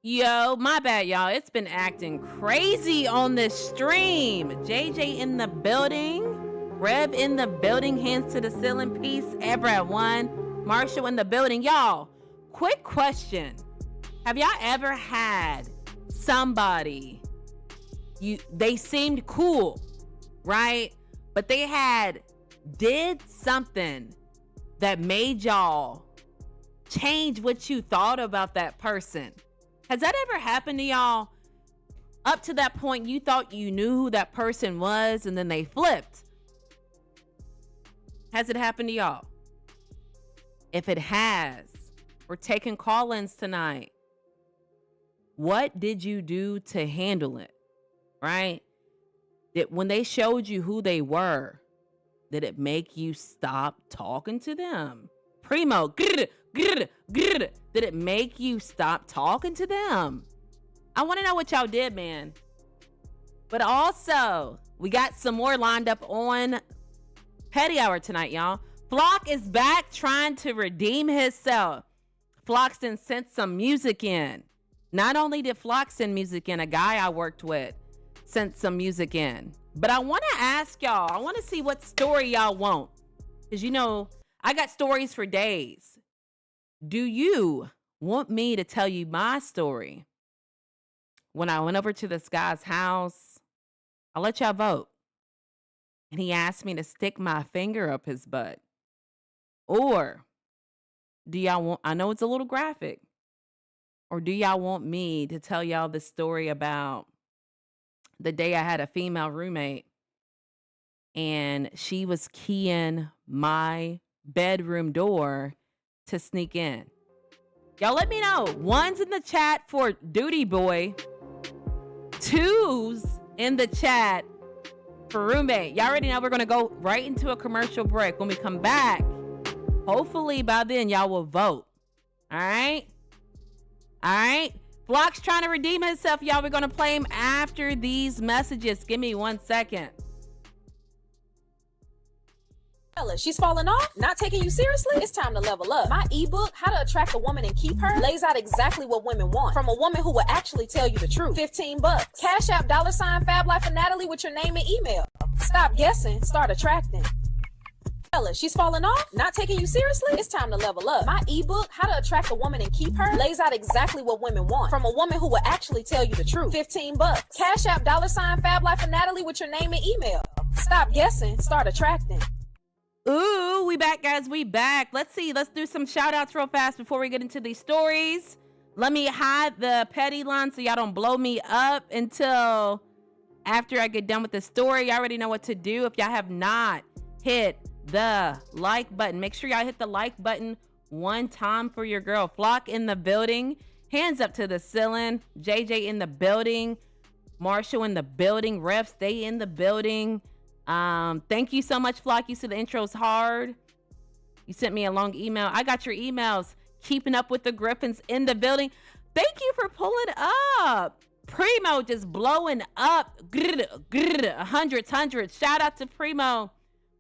Yo, my bad, y'all. It's been acting crazy on this stream. JJ in the building. Rev in the building. Hands to the ceiling. Peace, everyone. Marshall in the building. Y'all, quick question. Have y'all ever had somebody, they seemed cool, right? But they did something that made y'all change what you thought about that person? Has that ever happened to y'all? Up to that point, you thought you knew who that person was, and then they flipped. Has it happened to y'all? If it has, we're taking call-ins tonight. What did you do to handle it? Right? When they showed you who they were, did it make you stop talking to them? Primo, did it make you stop talking to them? I want to know what y'all did, man. But also, we got some more lined up on Petty Hour tonight, y'all. Flock is back trying to redeem himself. Flockston sent some music in. Not only did Flock send music in, a guy I worked with sent some music in. But I want to ask y'all, I want to see what story y'all want. Because, you know, I got stories for days. Do you want me to tell you my story? When I went over to this guy's house, I'll let y'all vote. And he asked me to stick my finger up his butt. Or do y'all want, I know it's a little graphic, or do y'all want me to tell y'all the story about the day I had a female roommate and she was keying my bedroom door to sneak in? Y'all let me know. 1's in the chat for Duty Boy. 2's in the chat for roommate. Y'all already know we're going to go right into a commercial break. When we come back, hopefully by then y'all will vote. All right? All right? Flock's trying to redeem himself, y'all. We're going to play him after these messages. Give me 1 second. She's falling off, not taking you seriously. It's time to level up. My ebook, How to Attract a Woman and Keep Her, lays out exactly what women want from a woman who will actually tell you the truth. $15. Cash App $ Fab Life for Natalie with your name and email. Stop guessing, start attracting. She's falling off, not taking you seriously. It's time to level up. My ebook, How to Attract a Woman and Keep Her, lays out exactly what women want from a woman who will actually tell you the truth. $15. Cash App $ Fab Life for Natalie with your name and email. Stop guessing, start attracting. Ooh, we back, guys. We back. Let's see. Let's do some shout outs real fast before we get into these stories. Let me hide the petty line so y'all don't blow me up until after I get done with the story. Y'all already know what to do. If y'all have not hit the like button, make sure y'all hit the like button 1 time for your girl. Flock in the building. Hands up to the ceiling. JJ in the building. Marshall in the building. Rev, stay in the building. Thank you so much, Flock. You said the intro's hard. You sent me a long email. I got your emails. Keeping up with the Griffins in the building. Thank you for pulling up. Primo just blowing up. Hundreds. Shout out to Primo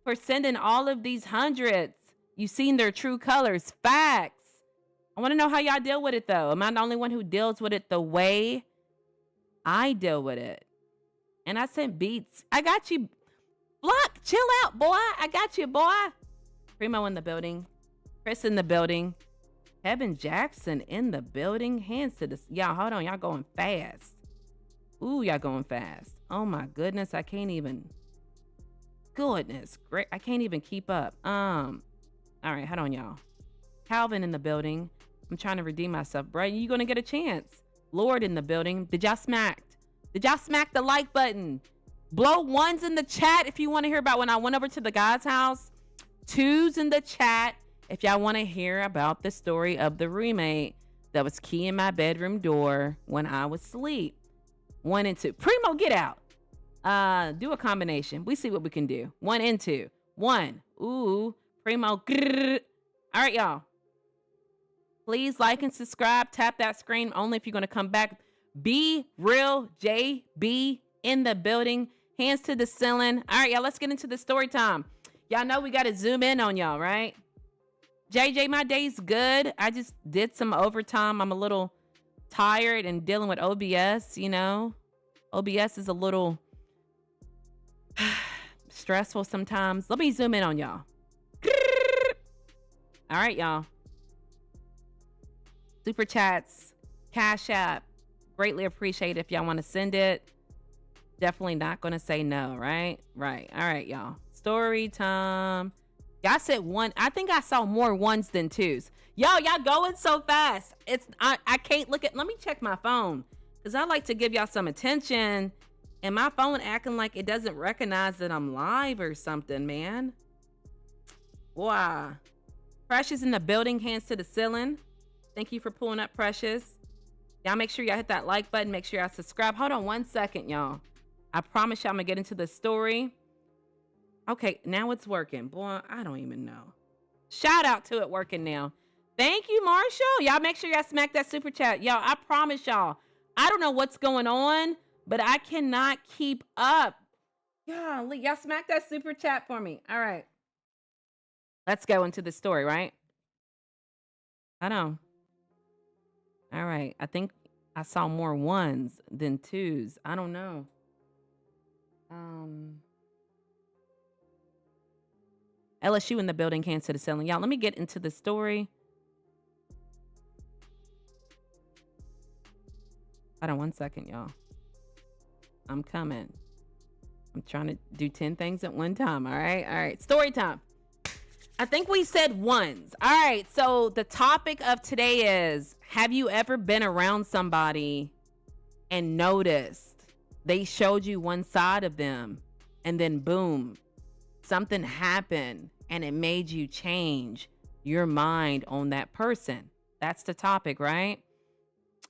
for sending all of these hundreds. You've seen their true colors. Facts. I want to know how y'all deal with it, though. Am I the only one who deals with it the way I deal with it? And I sent beats. I got you. Block, chill out, boy. I got you, boy. Primo in the building. Chris in the building. Kevin Jackson in the building. Hands to the... Y'all, hold on. Y'all going fast. Ooh, y'all going fast. Oh, my goodness. I can't even... Goodness. Great. I can't even keep up. All right, hold on, y'all. Calvin in the building. I'm trying to redeem myself. Bro, you going to get a chance. Lord in the building. Did y'all smack the like button? Blow 1's in the chat if you want to hear about when I went over to the guy's house. 2's in the chat if y'all want to hear about the story of the roommate that was keying my bedroom door when I was asleep. 1 and 2. Primo, get out. Do a combination. We see what we can do. 1 and 2. 1. Ooh. Primo. Grrr. All right, y'all. Please like and subscribe. Tap that screen only if you're going to come back. Be real JB in the building. Hands to the ceiling. All right, y'all, let's get into the story time. Y'all know we got to zoom in on y'all, right? JJ, my day's good. I just did some overtime. I'm a little tired and dealing with OBS, OBS is a little stressful sometimes. Let me zoom in on y'all. All right, y'all. Super chats, Cash App. Greatly appreciate if y'all want to send it. Definitely not going to say no, right? Right. All right, y'all. Story time. Y'all said one. I think I saw more ones than twos. Y'all going so fast. I can't look at. Let me check my phone because I like to give y'all some attention. And my phone acting like it doesn't recognize that I'm live or something, man. Wow. Precious in the building, hands to the ceiling. Thank you for pulling up, Precious. Y'all make sure y'all hit that like button. Make sure y'all subscribe. Hold on 1 second, y'all. I promise y'all I'm going to get into the story. Okay, now it's working. Boy, I don't even know. Shout out to it working now. Thank you, Marshall. Y'all make sure y'all smack that super chat. Y'all, I promise y'all, I don't know what's going on, but I cannot keep up. Y'all smack that super chat for me. All right. Let's go into the story, right? I know. All right. I think I saw more ones than twos. I don't know. LSU in the building, can't to the ceiling. Y'all, let me get into the story. Hold on 1 second, y'all. I'm coming. I'm trying to do 10 things at one time. All right. Story time. I think we said ones. All right. So the topic of today is, have you ever been around somebody and noticed they showed you one side of them and then boom, something happened and it made you change your mind on that person? That's the topic, right?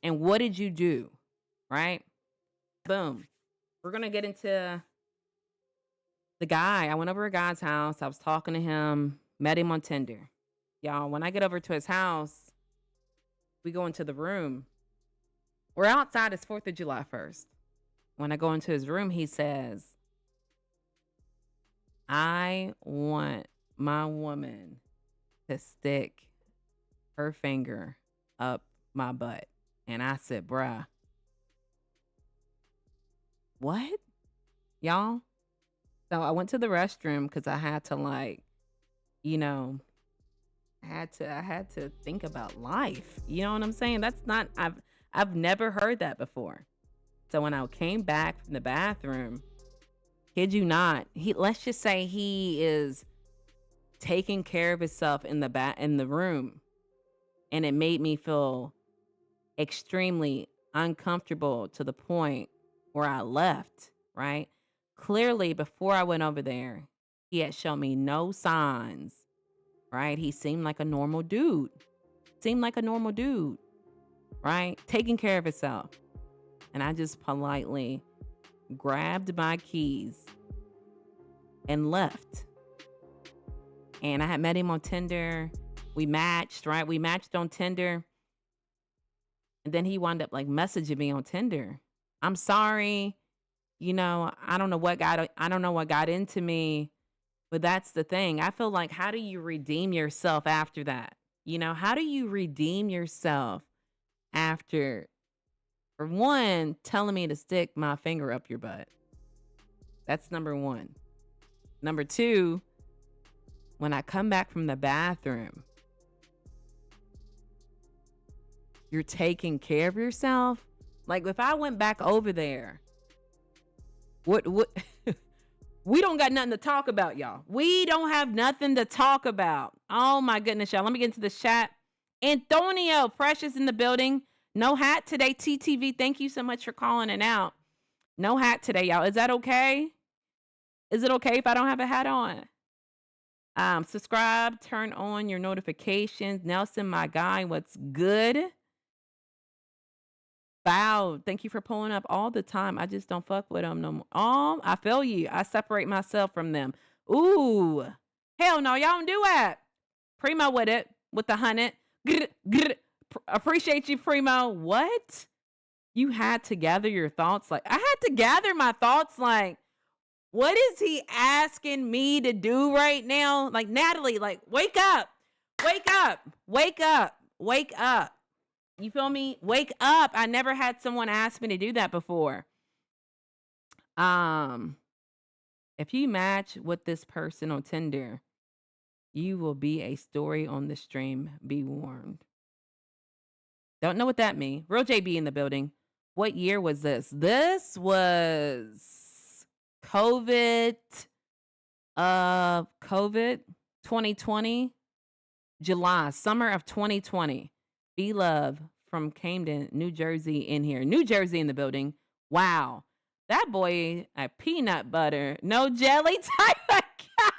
And what did you do? Right? Boom. We're going to get into the guy. I went over to a guy's house. I was talking to him, met him on Tinder. Y'all, when I get over to his house, we go into the room. We're outside. It's 4th of July 1st. When I go into his room, he says, I want my woman to stick her finger up my butt. And I said, bruh, what? Y'all? So I went to the restroom because I had to I had to think about life. You know what I'm saying? I've never heard that before. So when I came back from the bathroom, kid you not, let's just say he is taking care of himself in the room. And it made me feel extremely uncomfortable to the point where I left, right? Clearly, before I went over there, he had shown me no signs, right? He seemed like a normal dude. Right? Taking care of himself. And I just politely grabbed my keys and left. And I had met him on Tinder. We matched, right? We matched on Tinder. And then he wound up messaging me on Tinder. I'm sorry. I don't know what got into me, but that's the thing. I feel like, how do you redeem yourself after that? How do you redeem yourself after, for one, telling me to stick my finger up your butt? That's number one. Number two, when I come back from the bathroom, you're taking care of yourself. If I went back over there, what we don't got nothing to talk about, y'all. We don't have nothing to talk about. Oh my goodness, y'all. Let me get into the chat. Antonio, Precious in the building. No hat today, TTV. Thank you so much for calling it out. No hat today, y'all. Is that okay? Is it okay if I don't have a hat on? Subscribe, turn on your notifications. Nelson, my guy, what's good? Wow, thank you for pulling up all the time. I just don't fuck with them no more. I feel you. I separate myself from them. Ooh, hell no, y'all don't do that. Primo with it, with the 100. Appreciate you, Primo. What? You had to gather your thoughts. I had to gather my thoughts. What is he asking me to do right now? Natalie, wake up, wake up, wake up, wake up. You feel me? Wake up. I never had someone ask me to do that before. Um, if you match with this person on Tinder, you will be a story on the stream. Be warned. Don't know what that means. Real JB in the building. What year was this? This was COVID. COVID 2020, July, summer of 2020. Be Love from Camden, New Jersey in here. New Jersey in the building. Wow. That boy, a peanut butter, no jelly type of guy.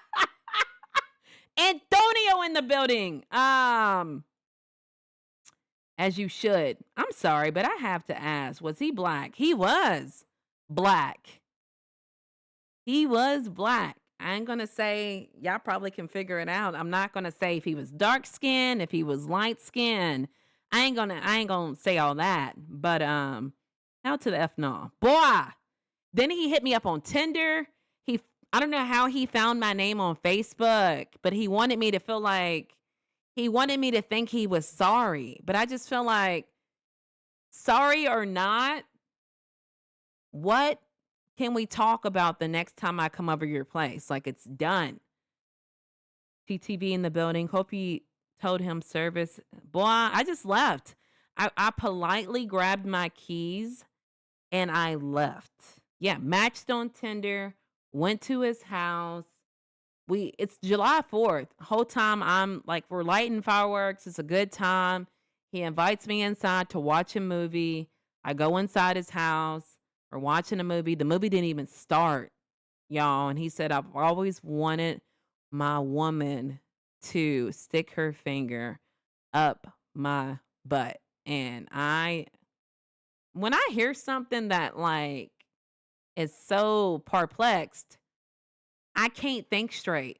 Antonio in the building. As you should. I'm sorry, but I have to ask, was he black? He was black. He was black. I ain't gonna say, y'all probably can figure it out. I'm not gonna say if he was dark skinned, if he was light skinned. I ain't gonna say all that. But out to the F no. Boy. Then he hit me up on Tinder. I don't know how he found my name on Facebook, but he wanted me to feel like he wanted me to think he was sorry. But I just feel like, sorry or not, what can we talk about the next time I come over your place? Like, it's done. TTV in the building. Hope you told him service. Boy, I just left. I politely grabbed my keys and I left. Yeah, matched on Tinder, went to his house. It's July 4th. Whole time I'm like, we're lighting fireworks. It's a good time. He invites me inside to watch a movie. I go inside his house. We're watching a movie. The movie didn't even start, y'all. And he said, I've always wanted my woman to stick her finger up my butt. And when I hear something that like is so perplexed, I can't think straight.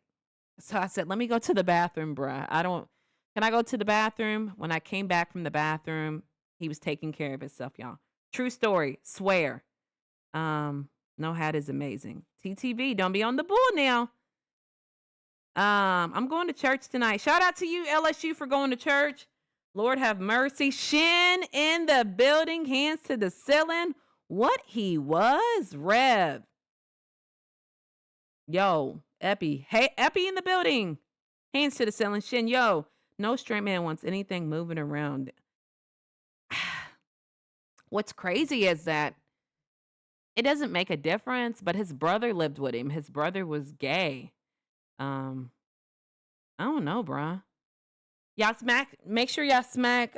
So I said, let me go to the bathroom, bruh. Can I go to the bathroom? When I came back from the bathroom, he was taking care of himself, y'all. True story, swear. No hat is amazing. TTV, don't be on the bull now. I'm going to church tonight. Shout out to you, LSU, for going to church. Lord have mercy. Shin in the building, hands to the ceiling. What he was, Rev. Yo, Epi. Hey, Epi in the building. Hands to the ceiling. Shin, yo. No straight man wants anything moving around. What's crazy is that it doesn't make a difference, but his brother lived with him. His brother was gay. I don't know, bruh. Y'all make sure y'all smack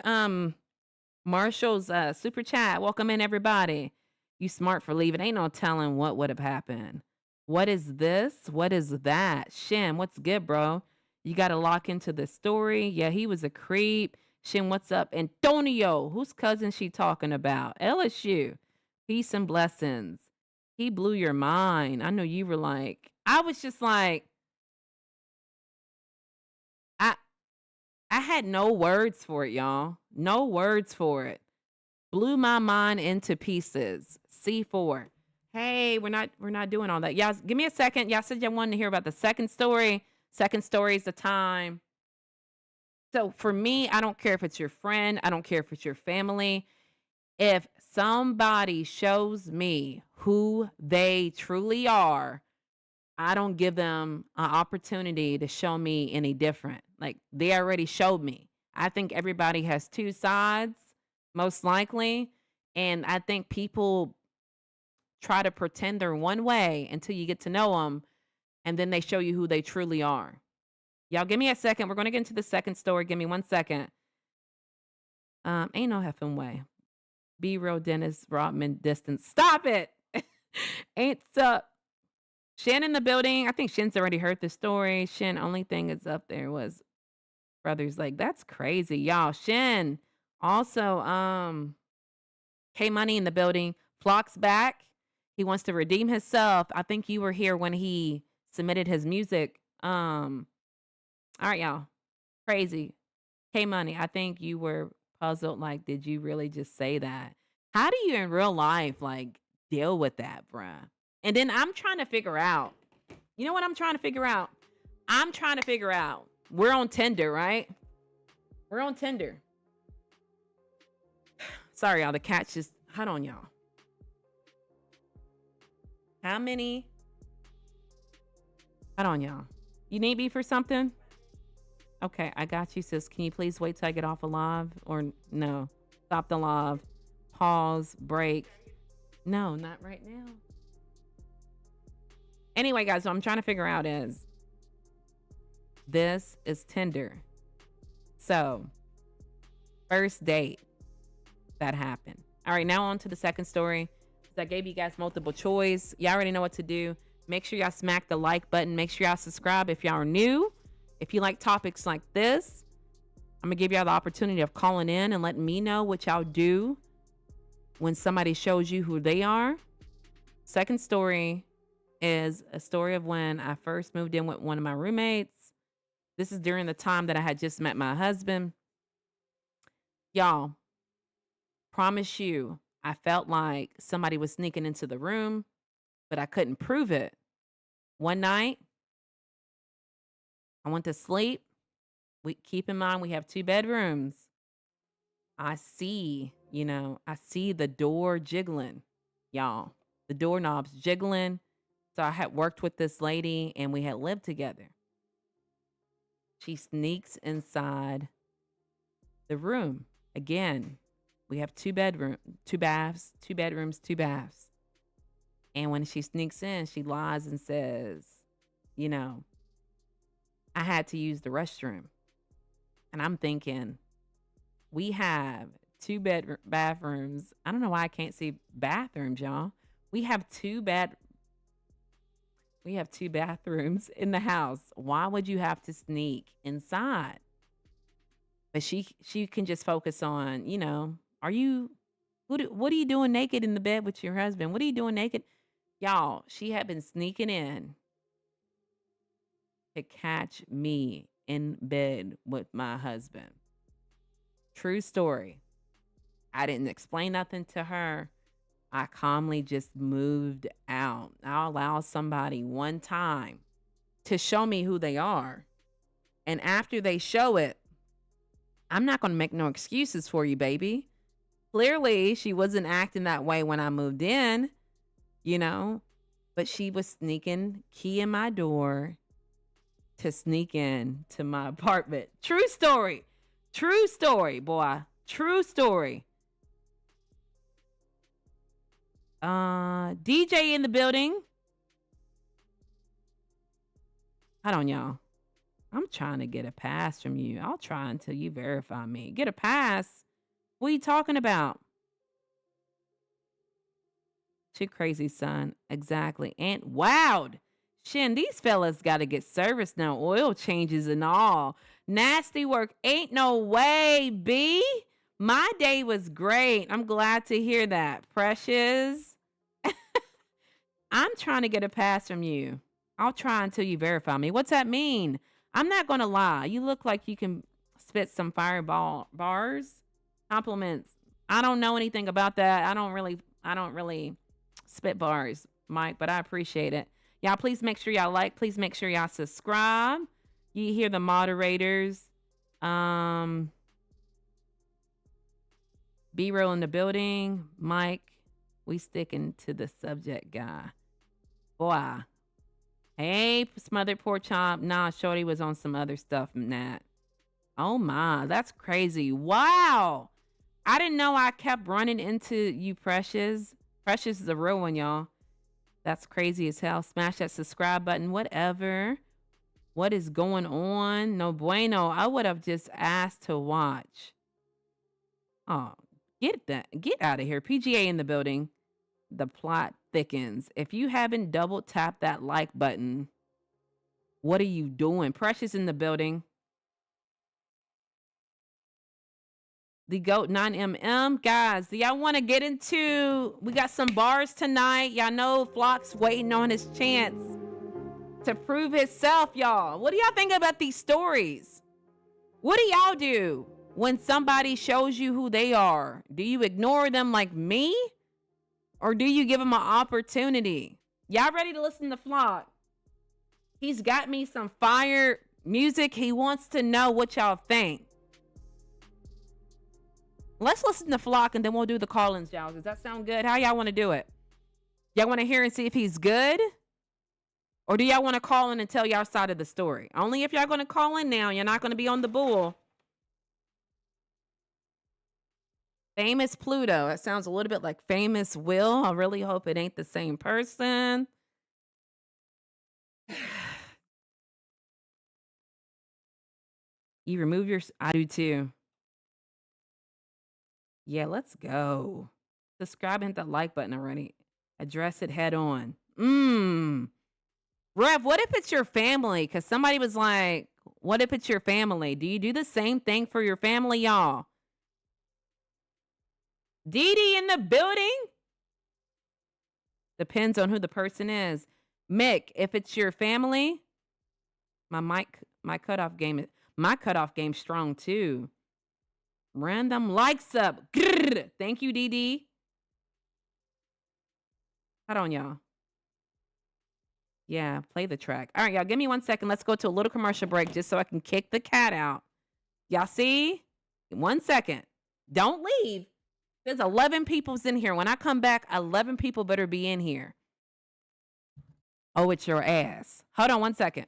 Marshall's super chat. Welcome in, everybody. You smart for leaving. Ain't no telling what would have happened. What is this? What is that? Shin, what's good, bro? You got to lock into the story. Yeah, he was a creep. Shin, what's up? Antonio, whose cousin she talking about? LSU. Peace and blessings. He blew your mind. I know you were like, I was just like, I had no words for it, y'all. No words for it. Blew my mind into pieces. C4. Hey, we're not doing all that. Y'all, give me a second. Y'all said y'all wanted to hear about the second story. Second story is the time. So for me, I don't care if it's your friend. I don't care if it's your family. If somebody shows me who they truly are, I don't give them an opportunity to show me any different. Like, they already showed me. I think everybody has two sides, most likely. And I think people try to pretend they're one way until you get to know them. And then they show you who they truly are. Y'all, give me a second. We're going to get into the second story. Give me 1 second. Ain't no effing way. Be real, Dennis Rodman distance. Stop it. Ain't up. Shin in the building. I think Shin's already heard the story. Shin, only thing is up there was brothers. Like, that's crazy, y'all. Shin also, K Money in the building. Flock's back. He wants to redeem himself. I think you were here when he submitted his music. All right, y'all. Crazy. K Money, I think you were puzzled. Like, did you really just say that? How do you in real life, like, deal with that, bruh? And then I'm trying to figure out, you know what I'm trying to figure out? I'm trying to figure out, we're on Tinder, right? We're on Tinder. Sorry, y'all. The cat just, hold on, y'all. How many? Hold on, y'all. You need me for something? Okay, I got you, sis. Can you please wait till I get off of live? Or no? Stop the live. Pause. Break. No, not right now. Anyway, guys, what I'm trying to figure out is this is Tinder. So, first date that happened. All right, now on to the second story. So I gave you guys multiple choice. Y'all already know what to do. Make sure y'all smack the like button. Make sure y'all subscribe if y'all are new. If you like topics like this, I'm going to give y'all the opportunity of calling in and letting me know what y'all do when somebody shows you who they are. Second story is a story of when I first moved in with one of my roommates. This is during the time that I had just met my husband. Y'all, promise you, I felt like somebody was sneaking into the room, but I couldn't prove it. One night, I went to sleep. Keep in mind, we have 2 bedrooms. I see the door jiggling, y'all. The doorknob's jiggling. So I had worked with this lady and we had lived together. She sneaks inside the room. Again, we have 2 bedrooms, 2 baths, 2 bedrooms, 2 baths. And when she sneaks in, she lies and says, I had to use the restroom. And I'm thinking, we have 2 bathrooms. I don't know why I can't see bathrooms, y'all. We have 2 bathrooms in the house. Why would you have to sneak inside? But she can just focus on, what are you doing naked in the bed with your husband? What are you doing naked? Y'all, she had been sneaking in to catch me in bed with my husband. True story. I didn't explain nothing to her. I calmly just moved out. I'll allow somebody one time to show me who they are. And after they show it, I'm not going to make no excuses for you, baby. Clearly, she wasn't acting that way when I moved in, but she was sneaking, key in my door to sneak in to my apartment. True story. True story, boy. True story. DJ in the building. Hold on, y'all. I'm trying to get a pass from you. I'll try until you verify me. Get a pass? What are you talking about? Too crazy, son. Exactly. And wowed. Shin, these fellas got to get service now. Oil changes and all. Nasty work. Ain't no way, B. My day was great. I'm glad to hear that. Precious. I'm trying to get a pass from you. I'll try until you verify me. What's that mean? I'm not going to lie. You look like you can spit some fireball bars. Compliments. I don't know anything about that. I don't really spit bars, Mike, but I appreciate it. Y'all, please make sure y'all like. Please make sure y'all subscribe. You hear the moderators. B-roll in the building. Mike, we sticking to the subject, guy. Boy. Hey, smothered pork chop. Nah, shorty was on some other stuff, Nat. Oh my, that's crazy. Wow. I didn't know I kept running into you, Precious. Precious is a real one, y'all. That's crazy as hell. Smash that subscribe button. Whatever. What is going on? No bueno. I would have just asked to watch. Oh, get out of here. PGA in the building. The plot thickens. If you haven't double tapped that like button, what are you doing? Precious in the building. The GOAT 9mm. Guys, do y'all want to get into... We got some bars tonight. Y'all know Flock's waiting on his chance to prove himself, y'all. What do y'all think about these stories? What do y'all do when somebody shows you who they are? Do you ignore them like me? Or do you give them an opportunity? Y'all ready to listen to Flock? He's got me some fire music. He wants to know what y'all think. Let's listen to Flock and then we'll do the call-ins, y'all. Does that sound good? How y'all want to do it? Y'all want to hear and see if he's good? Or do y'all want to call in and tell y'all side of the story? Only if y'all going to call in now. You're not going to be on the bull. Famous Pluto. That sounds a little bit like Famous Will. I really hope it ain't the same person. You remove your... I do too. Yeah, let's go. Subscribe and hit that like button already. Address it head on. Rev, what if it's your family? Because somebody was like, what if it's your family? Do you do the same thing for your family, y'all? Dee Dee in the building? Depends on who the person is. Mick, if it's your family, my cutoff game's strong too. Random likes up. Grrr. Thank you, Dee Dee. Hold on, y'all. Yeah, play the track. All right, y'all, give me 1 second. Let's go to a little commercial break just so I can kick the cat out. Y'all see? 1 second. Don't leave. There's 11 people's in here. When I come back, 11 people better be in here. Oh, it's your ass. Hold on 1 second.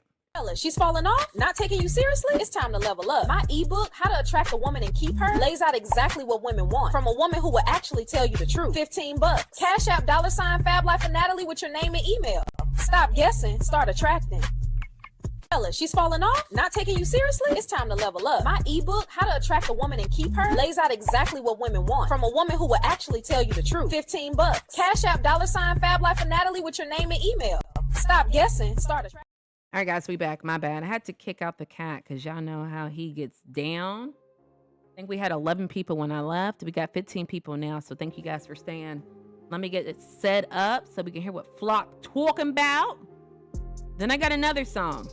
She's falling off, not taking you seriously. It's time to level up. My ebook, How to Attract a Woman and Keep Her, lays out exactly what women want from a woman who will actually tell you the truth. $15. Cash App $ Fab Life and Natalie with your name and email. Stop guessing, start attracting. She's falling off, not taking you seriously. It's time to level up. My ebook, How to Attract a Woman and Keep Her, lays out exactly what women want from a woman who will actually tell you the truth. $15. Cash App $ Fab Life and Natalie with your name and email. Stop guessing, start attracting. All right, guys, we back. My bad. I had to kick out the cat because y'all know how he gets down. I think we had 11 people when I left. We got 15 people now, so thank you guys for staying. Let me get it set up so we can hear what Flock talking about. Then I got another song.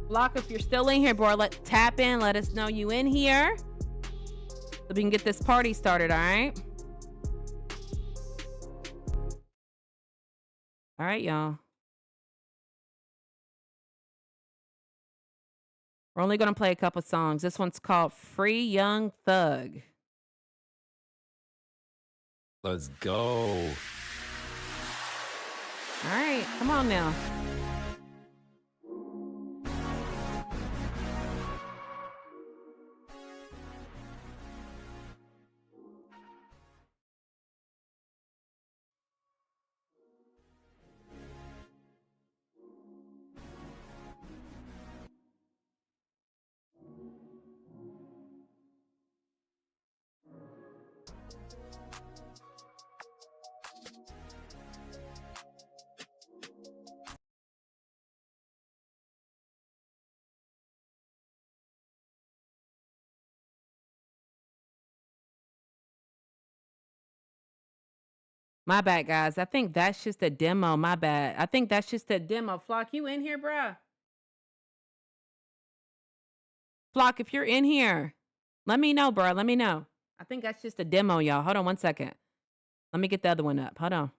Flock, if you're still in here, bro, tap in. Let us know you in here so we can get this party started, all right? All right, y'all. We're only going to play a couple songs. This one's called Free Young Thug. Let's go. All right, come on now. My bad, guys. I think that's just a demo. My bad. I think that's just a demo. Flock, you in here, bruh? Flock, if you're in here, let me know, bruh. Let me know. I think that's just a demo, y'all. Hold on 1 second. Let me get the other one up. Hold on.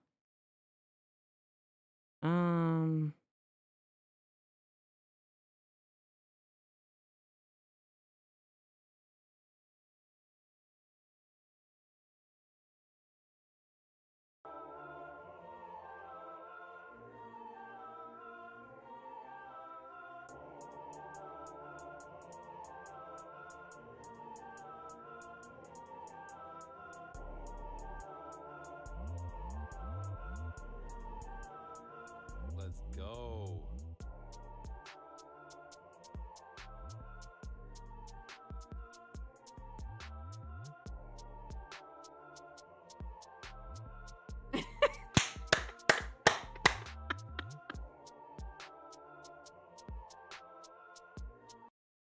Let's go.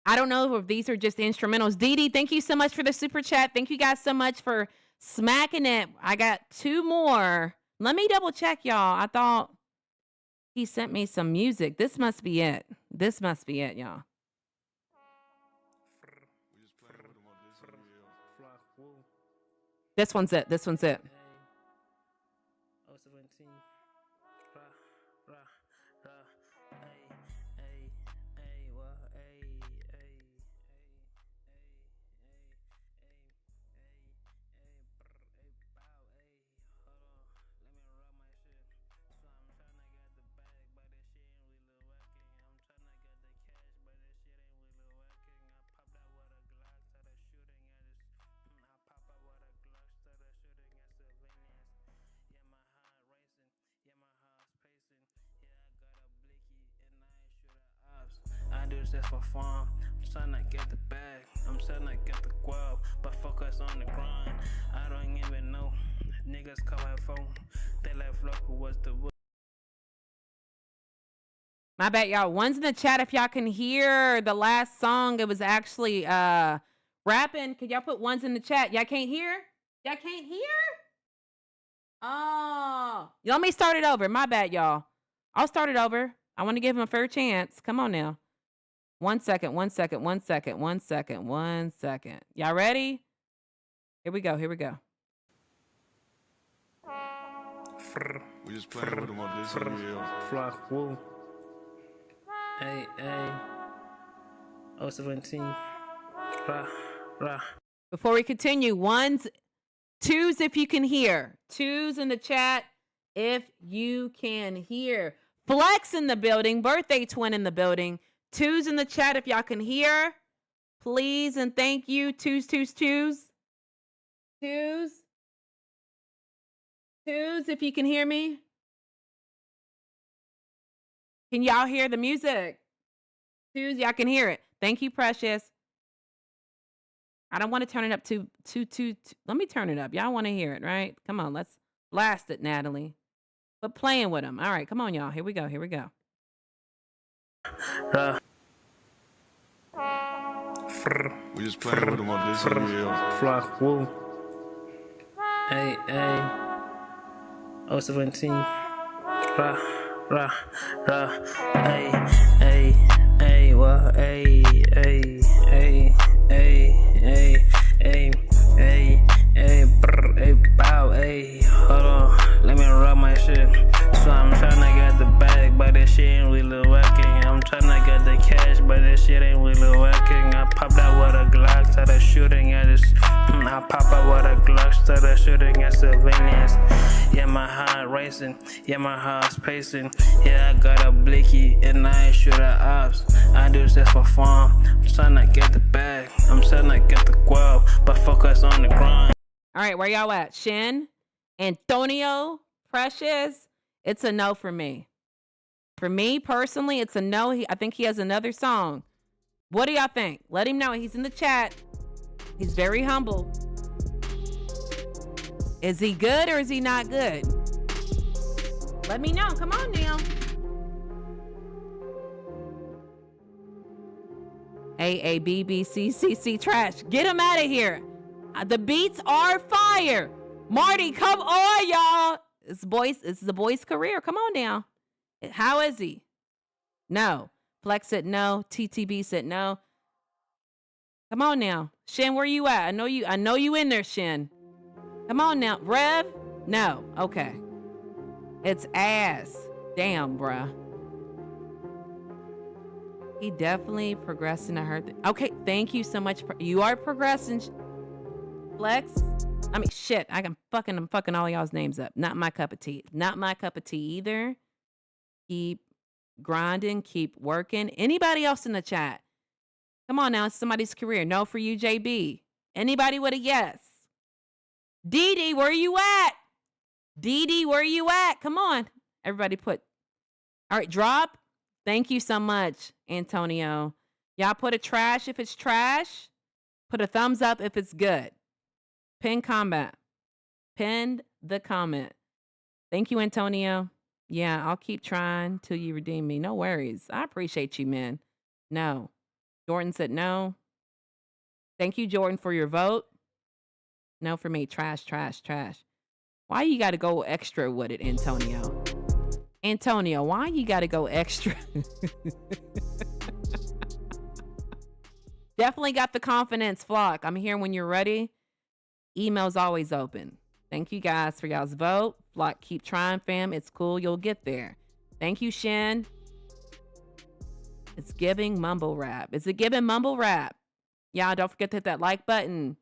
I don't know if these are just instrumentals. Dee Dee, thank you so much for the super chat. Thank you guys so much for smacking it. I got 2 more. Let me double check, y'all. I thought he sent me some music. This must be it. This must be it, y'all. This one's it. This one's it. this for fun. I'm trying to get the bag. I'm trying to get the guap, but focus on the grind. I don't even know. Niggas call my phone. They like Flock, who was the My bad, y'all. One's in the chat if y'all can hear the last song. It was actually rapping. Could y'all put ones in the chat? Y'all can't hear? Y'all can't hear? Oh. Let me start it over. My bad, y'all. I'll start it over. I want to give him a fair chance. Come on now. 1 second, 1 second, 1 second, 1 second, 1 second. Y'all ready? Here we go. Here we go. We just playing with them on this video. Flock, woo. Hey, 017. Rah, rah. Before we continue, ones, twos if you can hear. Twos in the chat if you can hear. Flex in the building. Birthday twin in the building. Twos in the chat if y'all can hear. Please and thank you. Twos, twos, twos. Twos. Twos if you can hear me. Can y'all hear the music? Twos, y'all can hear it. Thank you, Precious. I don't want to turn it up to two. Let me turn it up. Y'all want to hear it, right? Come on, let's blast it, Natalie. But playing with them. All right, come on, y'all. Here we go. Here we go. We just playing with them on this video. Flock, woo. Hey, 017. Rah, rah, rah. Hey, well, hey, bow, hey, hold on, let me rub my shit. So I'm tryna get the bag, but this shit ain't really working. I'm tryna get the cash, but this shit ain't really working. I popped out with a Glock, started shooting at this. I pop out with a Glock, started shooting at civilians. Yeah, my heart racing, yeah, my heart's pacing. Yeah, I got a blicky, and I ain't shoot at ops. I do this for fun. I'm tryna get the bag, I'm tryna get the guap, but focus on the grind. All right, where y'all at? Shin, Antonio, Precious. It's a no for me. For me personally, it's a no. I think he has another song. What do y'all think? Let him know. He's in the chat. He's very humble. Is he good or is he not good? Let me know. Come on now. AABBCCC trash. Get him out of here. The beats are fire. Marty, come on, y'all. It's the boy's career. Come on now. How is he? No. Flex said no. TTB said no. Come on now. Shin, where you at? I know you in there, Shin. Come on now. Rev? No. Okay. It's ass. Damn, bruh. He definitely progressing to her. Okay, thank you so much. You are progressing. Flex. I mean, shit. I'm fucking all y'all's names up. Not my cup of tea. Not my cup of tea either. Keep grinding. Keep working. Anybody else in the chat? Come on now. It's somebody's career. No for you, JB. Anybody with a yes? Dee Dee, where you at? Dee Dee, where you at? Come on. Everybody put. All right, drop. Thank you so much, Antonio. Y'all put a trash if it's trash. Put a thumbs up if it's good. Pin comment. Pinned the comment. Thank you, Antonio. Yeah, I'll keep trying till you redeem me. No worries. I appreciate you, man. No. Jordan said no. Thank you, Jordan, for your vote. No for me. Trash, trash, trash. Why you got to go extra with it, Antonio? Antonio, why you got to go extra? Definitely got the confidence, Flock. I'm here when you're ready. Email's always open. Thank you guys for y'all's vote. Flock, keep trying, fam. It's cool. You'll get there. Thank you, Shin. It's giving mumble rap. Is it giving mumble rap? Y'all, don't forget to hit that like button.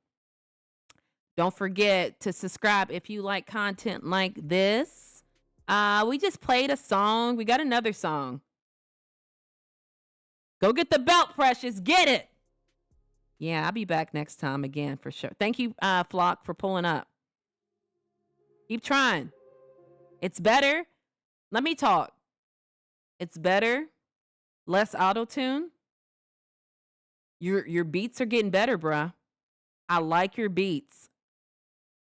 Don't forget to subscribe if you like content like this. We just played a song. We got another song. Go get the belt, Precious. Get it. Yeah, I'll be back next time again for sure. Thank you, Flock, for pulling up. Keep trying. It's better. Let me talk. It's better. Less auto-tune. Your beats are getting better, bruh. I like your beats.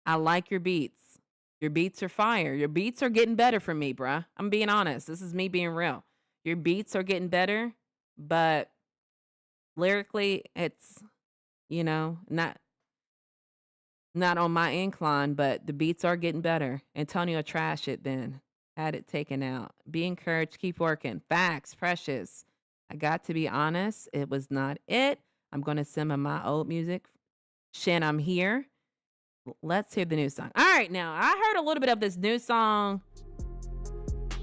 I like your beats. Your beats are fire. Your beats are getting better for me, bruh. I'm being honest. This is me being real. Your beats are getting better, but lyrically, it's, not on my incline, but the beats are getting better. Antonio trash it then. Had it taken out. Be encouraged, keep working. Facts, precious. I got to be honest, it was not it. I'm gonna send him my old music. Shin, I'm here. Let's hear the new song. All right, now I heard a little bit of this new song.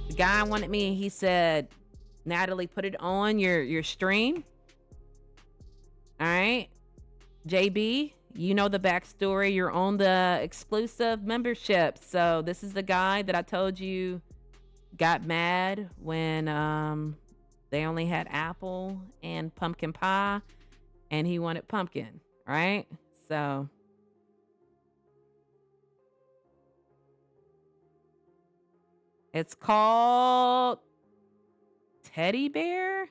The guy wanted me, he said, Natalie, put it on your stream. All right. JB, you know the backstory. You're on the exclusive membership. So this is the guy that I told you got mad when they only had apple and pumpkin pie, and he wanted pumpkin, right? So it's called Teddy Bear.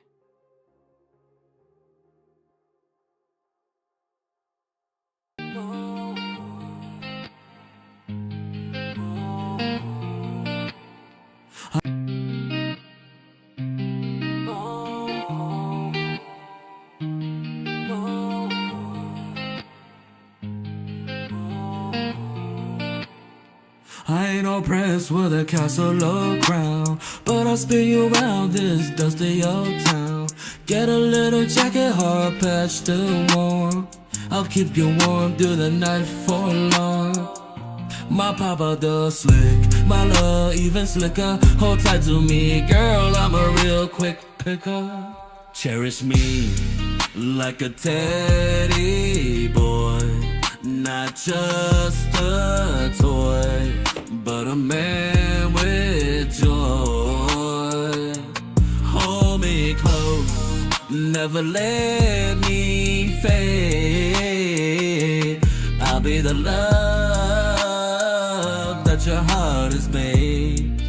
I ain't oppressed with a castle or crown, but I'll spin you around this dusty old town. Get a little jacket, hard patch still warm. I'll keep you warm through the night for long. My papa does slick, my love even slicker. Hold tight to me, girl, I'm a real quick picker. Cherish me like a teddy boy, not just a toy, but a man with joy. Hold me close, never let me fade. I'll be the love that your heart has made.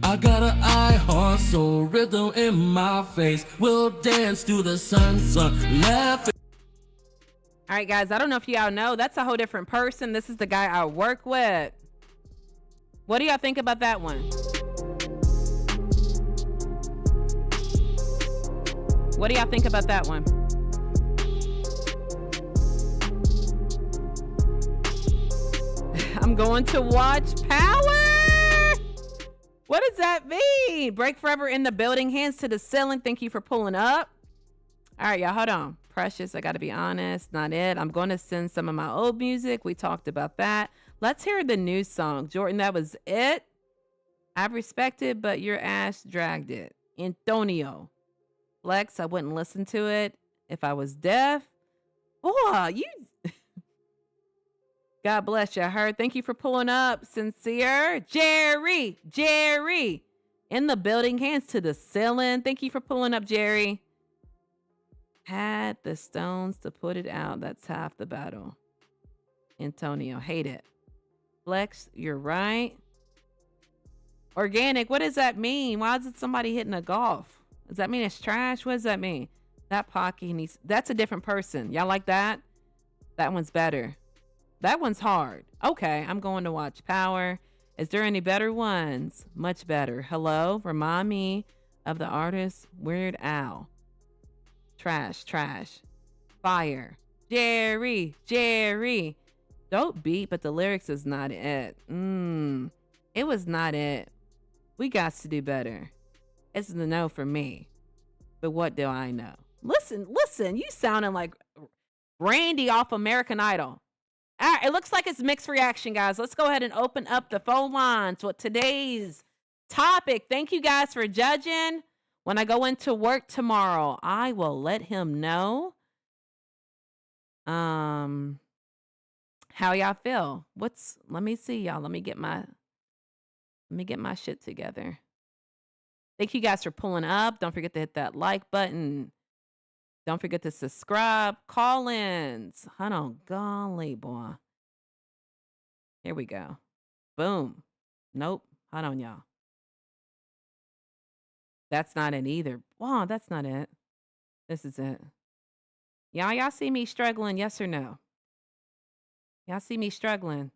I got an eye, heart, soul, rhythm in my face. We'll dance through the sun, laughing. All right, guys, I don't know if y'all know, that's a whole different person. This is the guy I work with. What do y'all think about that one? What do y'all think about that one? I'm going to watch Power. What does that mean? Break Forever in the building. Hands to the ceiling. Thank you for pulling up. All right, y'all, hold on. Precious, I got to be honest, not it. I'm going to send some of my old music. We talked about that. Let's hear the new song. Jordan, that was it. I've respected, but your ass dragged it. Antonio. Flex, I wouldn't listen to it if I was deaf. Oh, you. God bless you. I heard. Thank you for pulling up. Sincere. Jerry. In the building. Hands to the ceiling. Thank you for pulling up, Jerry. Had the stones to put it out. That's half the battle. Antonio, hate it. Flex, you're right. Organic, what does that mean? Why is it somebody hitting a golf? Does that mean it's trash? What does that mean? That Pocky needs, that's a different person. Y'all like that? That one's better. That one's hard. Okay, I'm going to watch Power. Is there any better ones? Much better. Hello, remind me of the artist Weird Al. Trash. Fire. Jerry. Dope beat, but the lyrics is not it. It was not it. We got to do better. It's a no for me. But what do I know? Listen, you sounding like Randy off American Idol. All right, it looks like it's mixed reaction, guys. Let's go ahead and open up the phone lines with today's topic. Thank you guys for judging. When I go into work tomorrow, I will let him know how y'all feel. Let me see, y'all. Let me get my shit together. Thank you guys for pulling up. Don't forget to hit that like button. Don't forget to subscribe. Call-ins. Hold on. Golly, boy. Here we go. Boom. Nope. Hold on, y'all. That's not it either. Wow, that's not it. This is it. Y'all see me struggling, yes or no? Y'all see me struggling?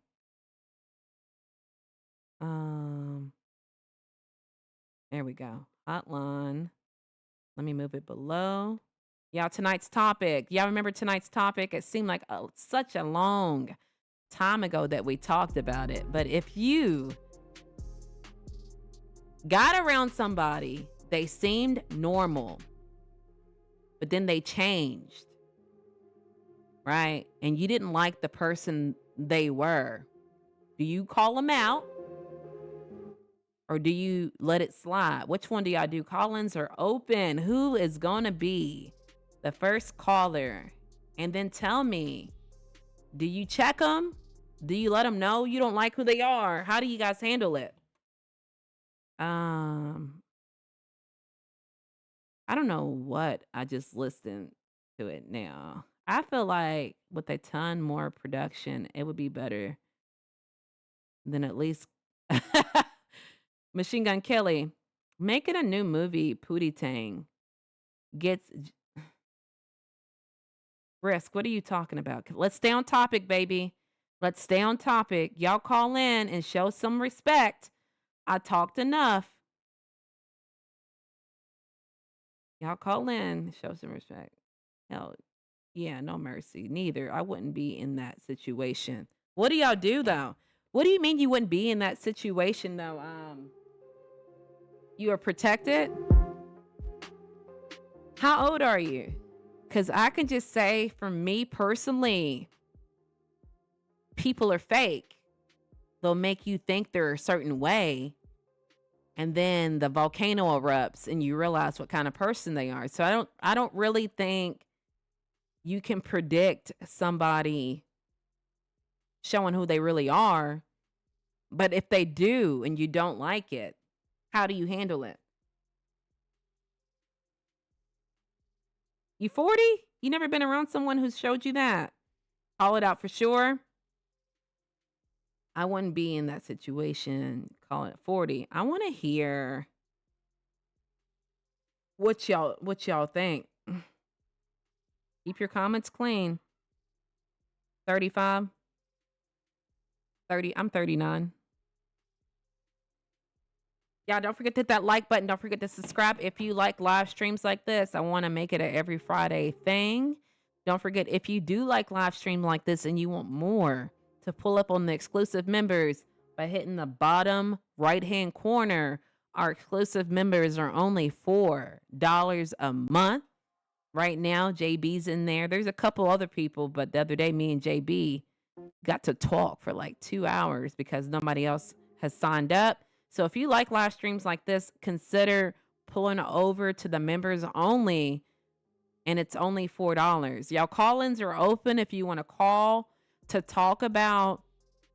Um, there we go. Hotline. Let me move it below. Y'all, tonight's topic. Y'all remember tonight's topic? It seemed like such a long time ago that we talked about it. But if you got around somebody, they seemed normal, but then they changed, right? And you didn't like the person they were. Do you call them out or do you let it slide? Which one do y'all do? Call-ins are open. Who is going to be the first caller? And then tell me, do you check them? Do you let them know you don't like who they are? How do you guys handle it? I don't know what I just listened to it now. I feel like with a ton more production, it would be better than at least Machine Gun Kelly making a new movie. Pootie Tang gets risk. What are you talking about? Let's stay on topic, baby. Let's stay on topic. Y'all call in and show some respect. I talked enough. Y'all call in, show some respect. Hell, yeah, no mercy. Neither. I wouldn't be in that situation. What do y'all do though? What do you mean you wouldn't be in that situation though? You are protected? How old are you? Because I can just say for me personally, people are fake. They'll make you think they're a certain way. And then the volcano erupts and you realize what kind of person they are. So I don't really think you can predict somebody showing who they really are. But if they do and you don't like it, how do you handle it? You 40? You never been around someone who's showed you that? Call it out for sure. I wouldn't be in that situation. Call it 40. I want to hear what y'all think. Keep your comments clean. 35, 30. I'm 39. Y'all, don't forget to hit that like button. Don't forget to subscribe if you like live streams like this. I want to make it a every Friday thing. Don't forget, if you do like live stream like this and you want more, to pull up on the exclusive members by hitting the bottom right-hand corner. Our exclusive members are only $4 a month. Right now, JB's in there. There's a couple other people, but the other day, me and JB got to talk for like 2 hours because nobody else has signed up. So if you like live streams like this, consider pulling over to the members only, and it's only $4. Y'all, call-ins are open if you want to call to talk about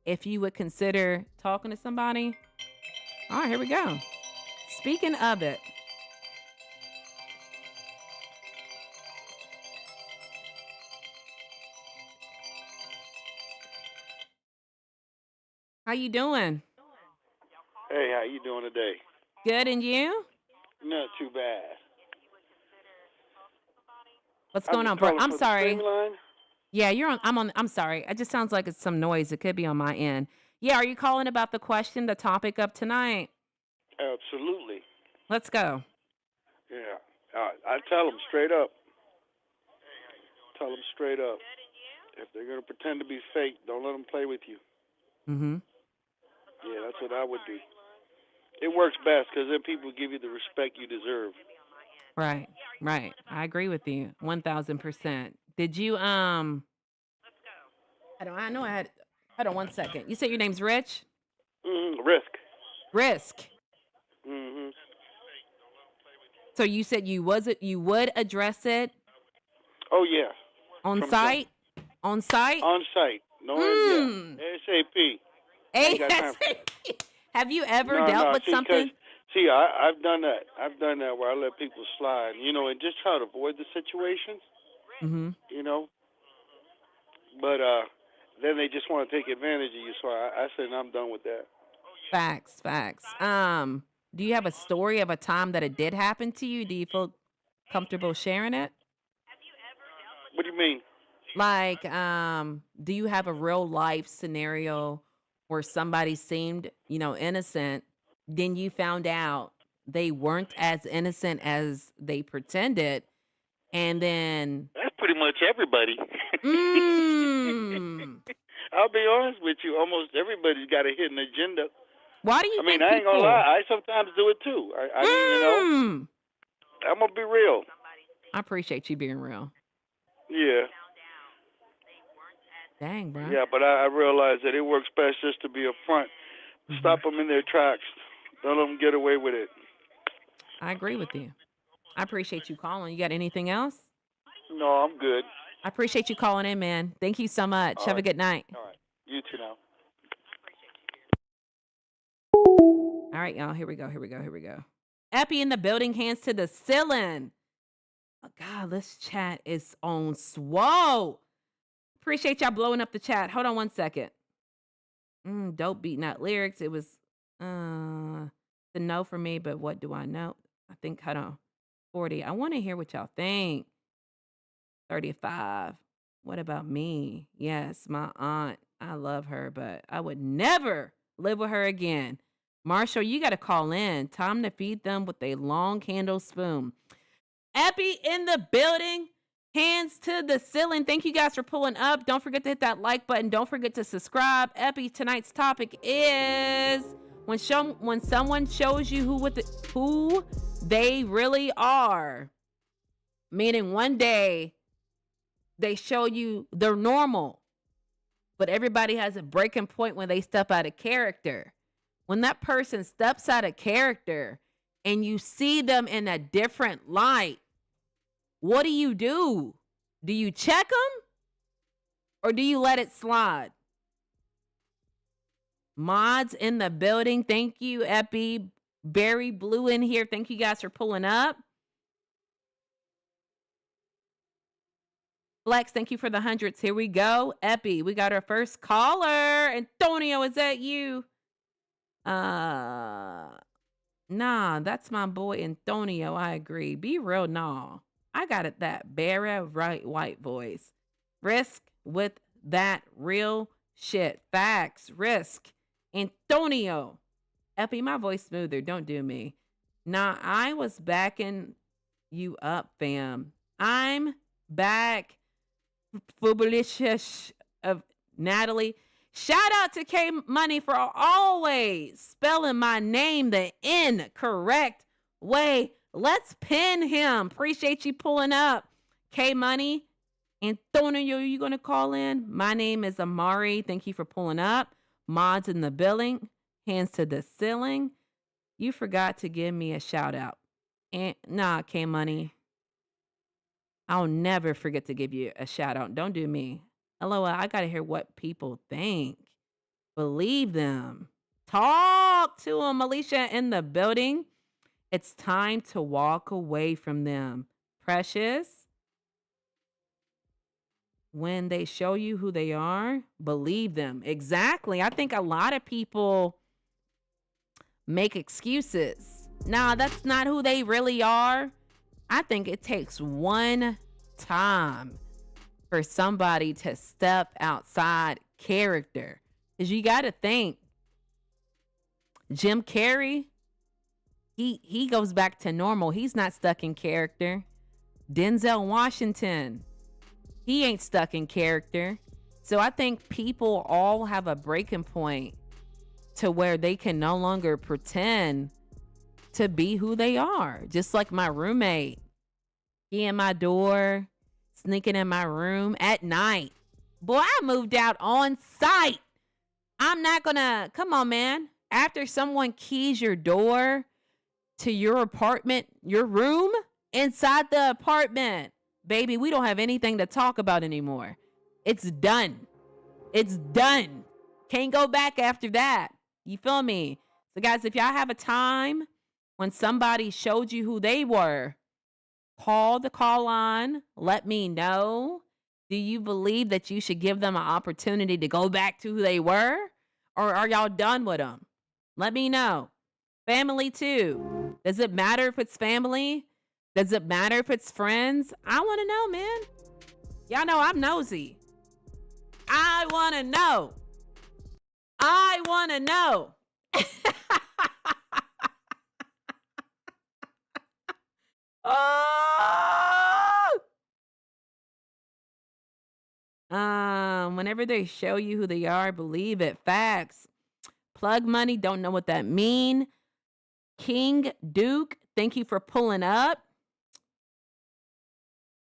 if you would consider talking to somebody. All right, here we go. Speaking of it, how you doing? Hey, how you doing today? Good, and you? Not too bad. What's going on, bro? I'm sorry. Line? Yeah, you're on. I'm sorry. It just sounds like it's some noise. It could be on my end. Yeah, are you calling about the question, the topic of tonight? Absolutely. Let's go. Yeah. I tell them straight up. Tell them straight up. If they're going to pretend to be fake, don't let them play with you. Mm-hmm. Yeah, that's what I would do. It works best because then people give you the respect you deserve. Right. I agree with you 1,000%. Did you I know I had. Hold on 1 second. You said your name's Rich? Risk. Mm-hmm. So you said you would address it? Oh yeah. On site? On site? On site. No, yeah. ASAP. ASAP. Have you ever dealt with something? See, I've done that. I've done that where I let people slide, and just try to avoid the situation, But then they just want to take advantage of you. So I said, I'm done with that. Facts. Do you have a story of a time that it did happen to you? Do you feel comfortable sharing it? What do you mean? Like, do you have a real life scenario where somebody seemed, innocent, then you found out they weren't as innocent as they pretended, and then, That's pretty much everybody. mm, I'll be honest with you. Almost everybody's got a hidden agenda. why do you I mean, think I ain't gonna people? lie. I sometimes do it too. I mean, Mm, I'm gonna be real. I appreciate you being real. Yeah, Dang, bro. yeah. But I realize that it works best just to be upfront. Stop them in their tracks. Don't let them get away with it. I agree with you. I appreciate you calling. You got anything else? No, I'm good. I appreciate you calling in, man. Thank you so much. All Have a right. good night. All right. You too now. All right, y'all. Here we go. Epi in the building, hands to the ceiling. Oh, God, this chat is on swole. Appreciate y'all blowing up the chat. Hold on one second. Dope beat, not lyrics. It was the no for me, but what do I know? I think, hold on. 40. I want to hear what y'all think. 35. What about me? Yes, my aunt. I love her, but I would never live with her again. Marshall, you got to call in. Time to feed them with a long handle spoon. Epi in the building. Hands to the ceiling. Thank you guys for pulling up. Don't forget to hit that like button. Don't forget to subscribe. Epi, tonight's topic is when someone shows you who they really are. Meaning one day they show you they're normal, but everybody has a breaking point when they step out of character. When that person steps out of character and you see them in a different light, what do? Do you check them or do you let it slide? Mods in the building. Thank you, Epi. Barry Blue in here. Thank you guys for pulling up. Flex, thank you for the hundreds. Here we go. Epi, we got our first caller. Antonio, is that you? Nah, that's my boy Antonio. I agree. Be real, nah. I got it, that bare right white voice. Risk with that real shit. Facts. Risk. Antonio. Epi, my voice smoother. Don't do me. Nah, I was backing you up, fam. I'm back. Fubulicious of Natalie. Shout out to K Money for always spelling my name the incorrect way. Let's pin him. Appreciate you pulling up. K Money. Antonio, you going to call in? My name is Amari. Thank you for pulling up. Mods in the building. Hands to the ceiling. You forgot to give me a shout out. And nah, K Money. I'll never forget to give you a shout out. Don't do me. LOL, I got to hear what people think. Believe them. Talk to them. Alicia in the building. It's time to walk away from them. Precious. When they show you who they are, believe them. Exactly. I think a lot of people make excuses. Nah, that's not who they really are. I think it takes one time for somebody to step outside character. Because you got to think, Jim Carrey, he goes back to normal. He's not stuck in character. Denzel Washington, he ain't stuck in character. So I think people all have a breaking point to where they can no longer pretend to be who they are. Just like my roommate. He in my door, sneaking in my room at night. Boy, I moved out on site. I'm not gonna, come on, man. After someone keys your door to your apartment, your room, inside the apartment, baby, we don't have anything to talk about anymore. It's done. It's done. Can't go back after that. You feel me? So guys, if y'all have a time when somebody showed you who they were, call the call line. Let me know. Do you believe that you should give them an opportunity to go back to who they were? Or are y'all done with them? Let me know. Family too. Does it matter if it's family? Does it matter if it's friends? I want to know, man. Y'all know I'm nosy. I want to know. I want to know. Oh! Whenever they show you who they are, believe it. Facts. Plug money, don't know what that mean. King Duke, thank you for pulling up.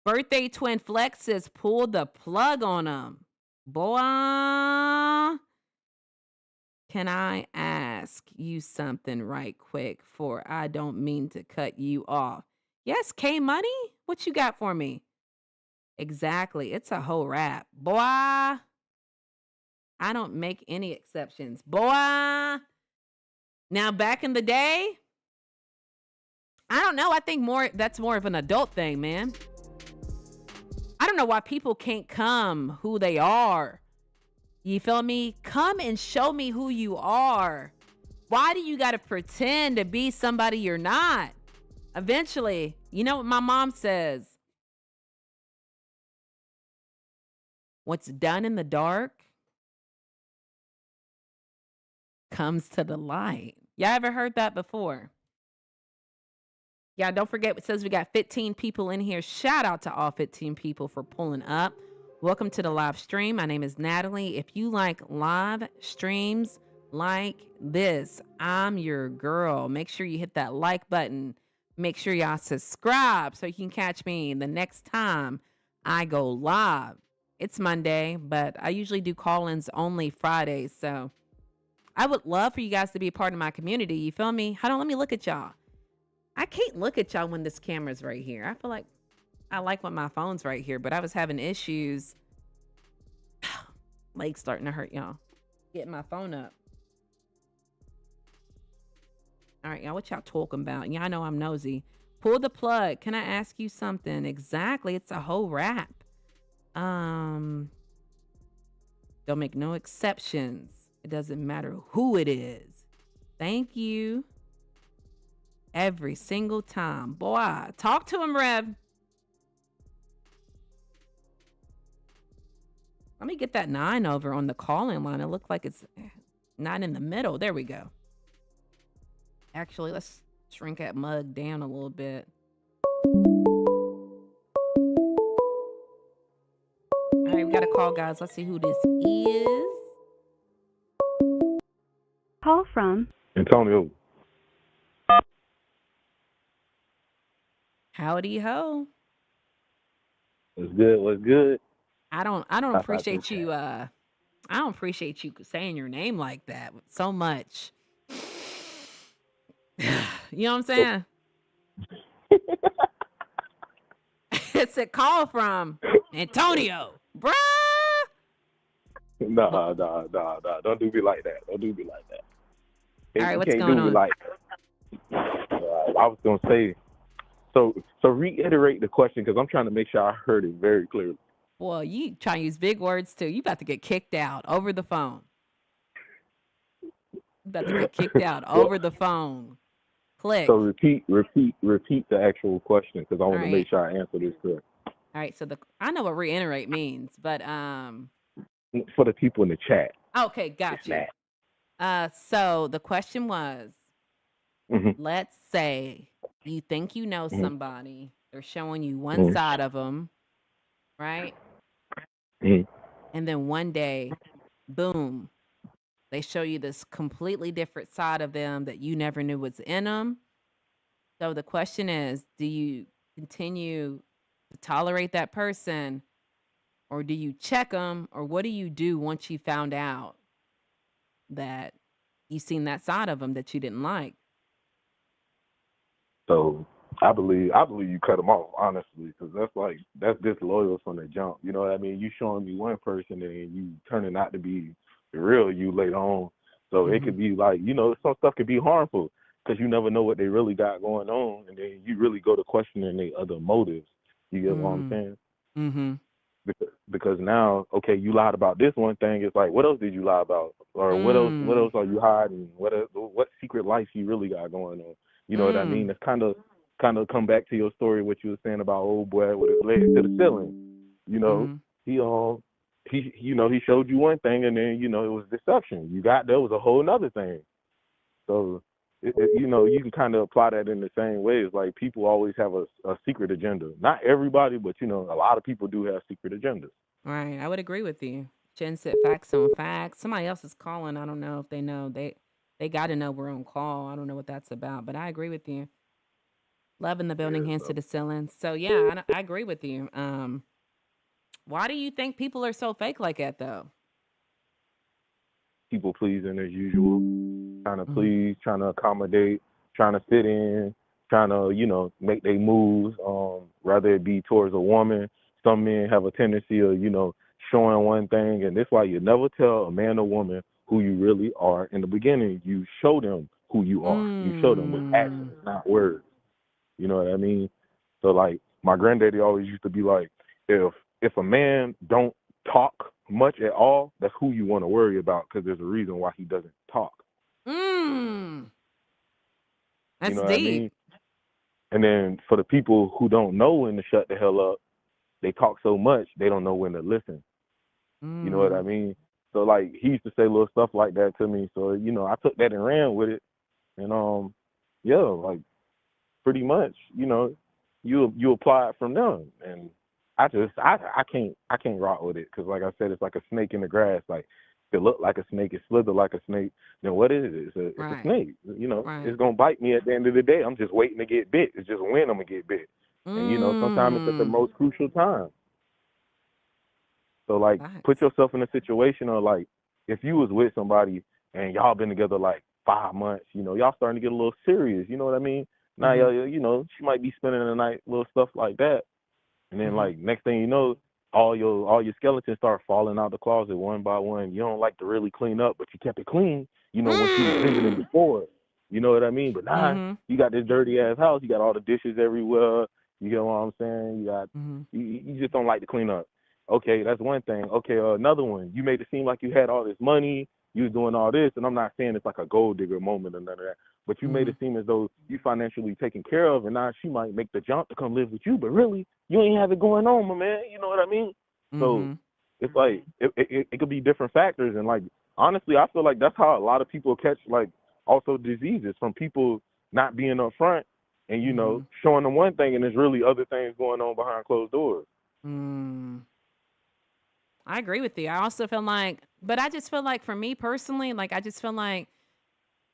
Birthday twin Flex says pull the plug on them. Boy, can I ask you something right quick for I don't mean to cut you off. Yes, K Money, what you got for me? Exactly. It's a whole rap. Boy, I don't make any exceptions. Boy. Now back in the day, I don't know. I think that's more of an adult thing, man. I don't know why people can't come who they are. You feel me? Come and show me who you are. Why do you got to pretend to be somebody you're not? Eventually, you know what my mom says? What's done in the dark comes to the light. Y'all ever heard that before? Yeah, don't forget, it says we got 15 people in here. Shout out to all 15 people for pulling up. Welcome to the live stream. My name is Natalie. If you like live streams like this, I'm your girl. Make sure you hit that like button. Make sure y'all subscribe so you can catch me the next time I go live. It's Monday, but I usually do call-ins only Fridays. So I would love for you guys to be a part of my community. You feel me? Hold on, let me look at y'all. I can't look at y'all when this camera's right here. I feel like I like when my phone's right here, but I was having issues. Legs starting to hurt, y'all. Getting my phone up. All right, y'all, what y'all talking about? Y'all know I'm nosy. Pull the plug. Can I ask you something? Exactly. It's a whole rap. Don't make no exceptions. It doesn't matter who it is. Thank you. Every single time. Boy, talk to him, Rev. Let me get that 9 over on the call-in line. It looked like it's 9 in the middle. There we go. Actually, let's shrink that mug down a little bit. All right, we got a call, guys. Let's see who this is. Call from Antonio. Howdy ho. What's good? What's good? I don't appreciate you I don't appreciate you saying your name like that so much. You know what I'm saying? It's a call from Antonio, bruh. Nah. Don't do me like that. Don't do me like that. All right, You what's can't going do me on? like that. I was gonna say. So reiterate the question because I'm trying to make sure I heard it very clearly. Well, you try to use big words too. You about to get kicked out over the phone. You about to get kicked out over the phone. Click. So repeat the actual question because I want to All make right. sure I answer this correct. All right, so I know what reiterate means, but For the people in the chat. okay, got you. So the question was, let's say you think you know somebody, they're showing you one side of them, right? And then one day, boom, they show you this completely different side of them that you never knew was in them. So the question is, do you continue to tolerate that person, or do you check them, or what do you do once you found out that you seen that side of them that you didn't like? So I believe you cut them off, honestly, because that's disloyal from the jump. You know what I mean? You showing me one person and you turning out to be the real you later on. So it could be like, some stuff could be harmful because you never know what they really got going on, and then you really go to questioning their other motives. You get what I'm saying? Mm-hmm. Because now, okay, you lied about this one thing. It's like, what else did you lie about, or what else are you hiding? What secret life you really got going on? You know what I mean? It's kind of come back to your story, what you were saying about old boy with his legs to the ceiling. You know, Mm-hmm. he showed you one thing, and then it was deception. There was a whole nother thing. So you can kind of apply that in the same way. It's like people always have a secret agenda. Not everybody, but a lot of people do have secret agendas. Right. I would agree with you. Jen said facts on facts. Somebody else is calling. I don't know if they know. They got to know we're on call. I don't know what that's about, but I agree with you. Love in the building, Yeah, hands to so the ceiling. So yeah, I agree with you. Why do you think people are so fake like that though? people pleasing as usual, trying to Mm-hmm. please, trying to accommodate, trying to fit in, trying to make their moves. Rather it be towards a woman. Some men have a tendency of showing one thing, and that's why you never tell a man or woman who you really are in the beginning. You show them who you are. You show them with Mm. actions, not words. You know what I mean? So like my granddaddy always used to be like, if a man don't talk much at all, that's who you want to worry about because there's a reason why he doesn't talk. Mm. You That's know what I deep. mean? And then for the people who don't know when to shut the hell up, they talk so much they don't know when to listen. You know what I Mm. mean? So like he used to say little stuff like that to me. So I took that and ran with it. And yeah, like pretty much, you apply it from them. And I can't rock with it because like I said, it's like a snake in the grass. Like if it look like a snake, it slither like a snake. Then what is it? It's a Right. snake. Right. It's gonna bite me at the end of the day. I'm just waiting to get bit. It's just when I'm gonna get bit. And sometimes it's at the Mm. most crucial time. So like put Facts. yourself in a situation of like if you was with somebody and y'all been together like 5 months, y'all starting to get a little serious, you know what I mean? Now Mm-hmm. she might be spending the night, little stuff like that. And then Mm-hmm. like next thing you know, all your skeletons start falling out the closet one by one. You don't like to really clean up, but you kept it clean, when she was visiting Mm. before. You know what I mean? But now Mm-hmm. you got this dirty ass house, you got all the dishes everywhere, you get what I'm saying? Mm-hmm. You just don't like to clean up. Okay, that's one thing. Okay, another one. You made it seem like you had all this money, you was doing all this, and I'm not saying it's like a gold digger moment or none of that. But you made Mm-hmm. it seem as though you financially taken care of, and now she might make the jump to come live with you. But really, you ain't have it going on, my man. You know what I mean? So Mm-hmm. it's like it could be different factors, and like honestly, I feel like that's how a lot of people catch like also diseases from people not being upfront and Mm-hmm. showing them one thing, and there's really other things going on behind closed doors. Mm. I agree with you. I also feel like, but I just feel like for me personally, like I just feel like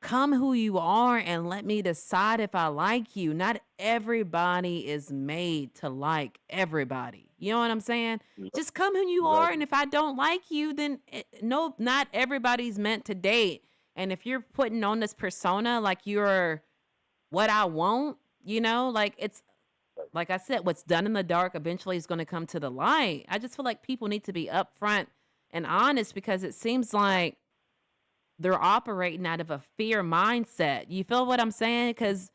come who you are and let me decide if I like you. Not everybody is made to like everybody. You know what I'm saying? Just come who you are. And Exactly. if I don't like you, then no, not everybody's meant to date. And if you're putting on this persona like you're what I want, like it's like I said, what's done in the dark eventually is going to come to the light. I just feel like people need to be upfront and honest because it seems like they're operating out of a fear mindset. You feel what I'm saying? Because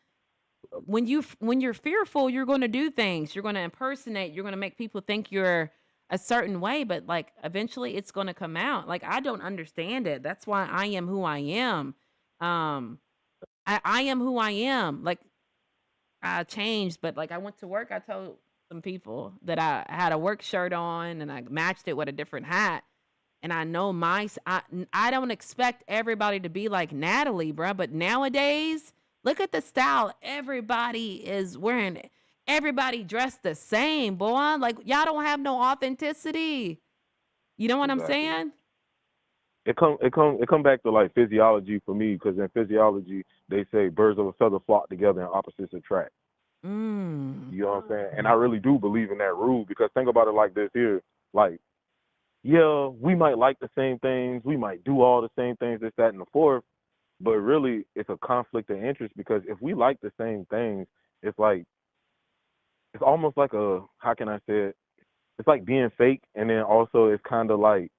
when you're fearful, you're going to do things. You're going to impersonate. You're going to make people think you're a certain way. But like eventually, it's going to come out. Like I don't understand it. That's why I am who I am. Um, I am who I am. Like I changed, but like I went to work. I told some people that I had a work shirt on and I matched it with a different hat. And I know I don't expect everybody to be like Natalie, bruh. But nowadays, look at the style. Everybody is wearing, everybody dressed the same, boy. Like, y'all don't have no authenticity. You know what I'm Exactly. saying? It come back to like physiology for me because in physiology they say birds of a feather flock together and opposites attract. Mm. You know what I'm saying? And I really do believe in that rule because think about it like this here. Like, yeah, we might like the same things, we might do all the same things, this, that, and the fourth, but really it's a conflict of interest because if we like the same things, it's like it's almost like how can I say it? It's like being fake and then also it's kind of like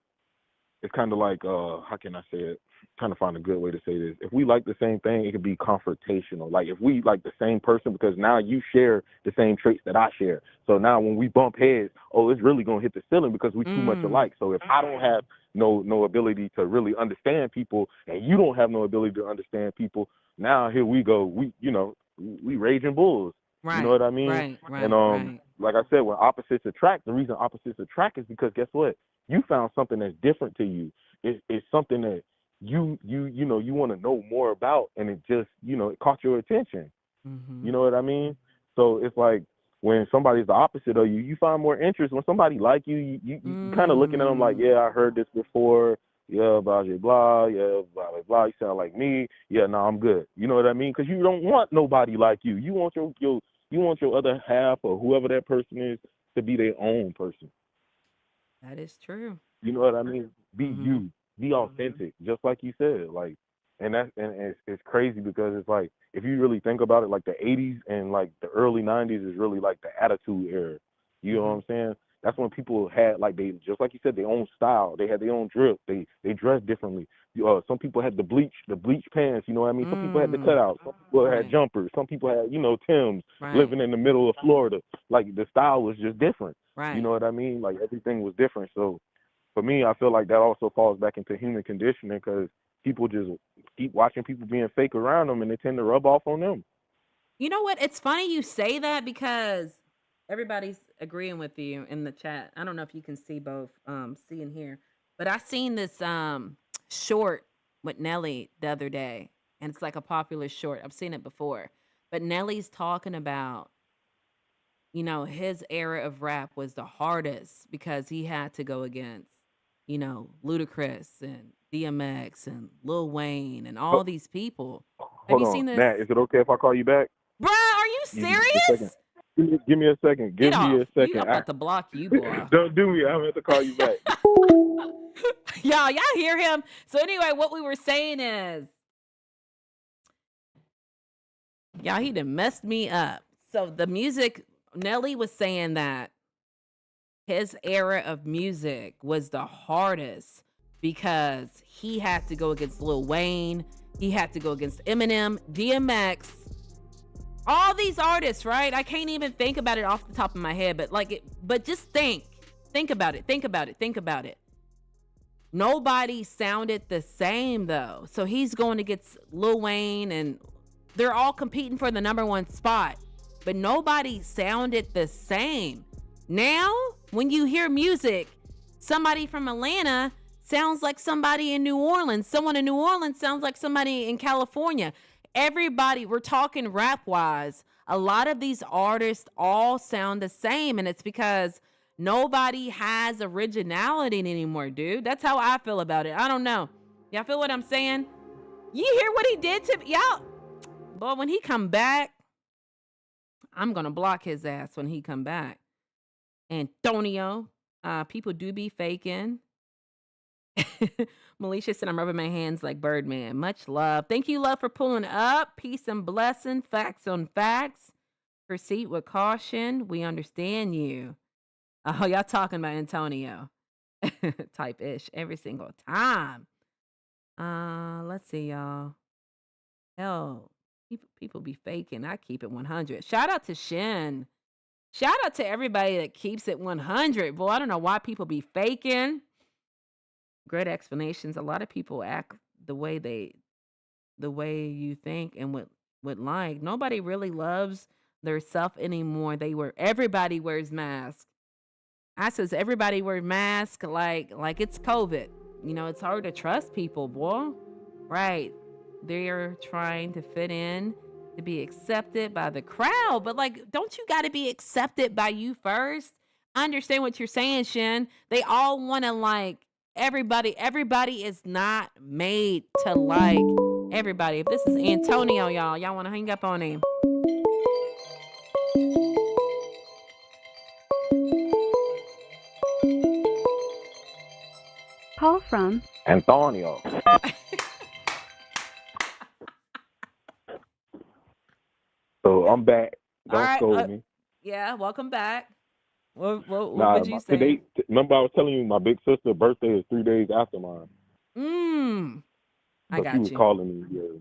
how can I say it? Trying to find a good way to say this. If we like the same thing, it could be confrontational. Like if we like the same person because now you share the same traits that I share. So now when we bump heads, oh, it's really gonna hit the ceiling because we too much Mm. alike. So if I don't have no ability to really understand people and you don't have no ability to understand people, now here we go. We raging bulls. You know Right, what I mean? right, And right, right. like I said, when opposites attract, the reason opposites attract is because guess what? You found something that's different to you. It's something that you want to know more about, and it just it caught your attention. Mm-hmm. You know what I mean? So it's like when somebody's the opposite of you, you find more interest. When somebody like you, you kind of looking at them like, yeah, I heard this before. Yeah, blah, blah, blah. Yeah, blah, blah, blah. You sound like me. Yeah, no, I'm good. You know what I mean? Because you don't want nobody like you. You want your other half or whoever that person is to be their own person. That is true. You know what I mean? Be Mm-hmm. you. Be authentic, just like you said. Like, and it's crazy because it's like if you really think about it, like the '80s and like the early '90s is really like the attitude era. You know what I'm saying? That's when people had like they just like you said their own style. They had their own drip. They dressed differently. Some people had the bleach pants. You know what I mean? Some people had the cutouts. Some people had Right, jumpers. Some people had Timbs. right, Living in the middle of Florida, like the style was just different. You right. know what I mean? Like everything was different. So for me, I feel like that also falls back into human conditioning because people just keep watching people being fake around them and they tend to rub off on them. You know what? It's funny you say that because everybody's agreeing with you in the chat. I don't know if you can see both, see and hear, but I seen this short with Nelly the other day, and it's like a popular short. I've seen it before, but Nelly's talking about his era of rap was the hardest because he had to go against Ludacris and DMX and Lil Wayne and all Ho- these people. Have Hold you on, seen this? Nat. Is it okay if I call you back? Bruh, are you Give me a second. serious? Give me a second. Get Give me off. a You second. I'm about to block you, boy. Don't do me. I'm going to call you back. Y'all hear him? So anyway, what we were saying is, he done messed me up. So the music, Nelly was saying that his era of music was the hardest because he had to go against Lil Wayne, he had to go against Eminem, DMX, all these artists, right? I can't even think about it off the top of my head, but just think about it. Nobody sounded the same though. So he's going against Lil Wayne and they're all competing for the number one spot, but nobody sounded the same. Now, when you hear music, somebody from Atlanta sounds like somebody in New Orleans. Someone in New Orleans sounds like somebody in California. Everybody, we're talking rap wise, a lot of these artists all sound the same, and it's because nobody has originality anymore, dude. That's how I feel about it. I don't know. Y'all feel what I'm saying? You hear what he did to me? Y'all, boy, when he come back, I'm going to block his ass when he come back. Antonio, people do be faking. Melisha said, I'm rubbing my hands like Birdman. Much love. Thank you, love, for pulling up. Peace and blessing. Facts on facts. Proceed with caution. We understand you. Oh, y'all talking about Antonio. Type ish every single time. Let's see, y'all. Hell, people be faking. I keep it 100. Shout out to Shin. Shout out to everybody that keeps it 100. Boy, I don't know why people be faking. Great explanations. A lot of people act the way you think and would like. Nobody really loves their self anymore. Everybody wears masks. I says everybody wears masks like it's COVID. It's hard to trust people, boy. Right. They're trying to fit in, to be accepted by the crowd. But don't you gotta be accepted by you first? I understand what you're saying, Shin. They all wanna everybody. Everybody is not made to like everybody. If this is Antonio, y'all wanna hang up on him. Call from Antonio. So I'm back. All Don't right. scold me. Yeah, welcome back. What would you say? Today, remember I was telling you my big sister's birthday is 3 days after mine. I So got she was you. calling me. Yeah.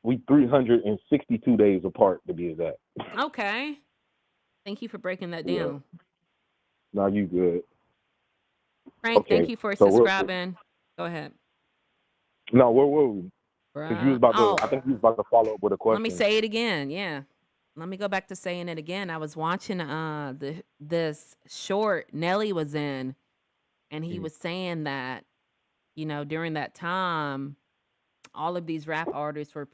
We 362 days apart to be exact. Okay. Thank you for breaking that Yeah. down. Now you good. Frank, Okay. thank you for So subscribing. Go ahead. No, where were we? Because you was Bruh. about to. I think you was about to follow up with a question. Let me say it again. Yeah. let me go back to saying it again. I was watching this short Nelly was in, and he Mhm. was saying that, during that time, all of these rap artists were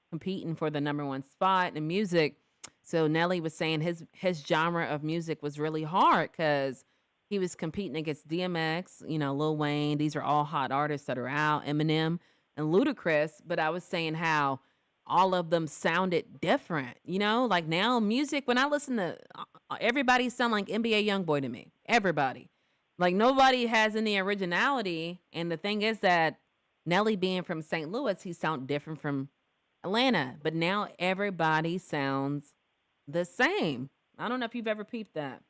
competing for the number one spot in music. So Nelly was saying his genre of music was really hard because he was competing against DMX, Lil Wayne. These are all hot artists that are out, Eminem and Ludacris. But I was saying how all of them sounded different. Like now music. When I listen to everybody, sound like NBA YoungBoy to me. Everybody, like nobody has any originality. And the thing is that Nelly being from St. Louis, he sound different from Atlanta, but now everybody sounds the same. I don't know if you've ever peeped that.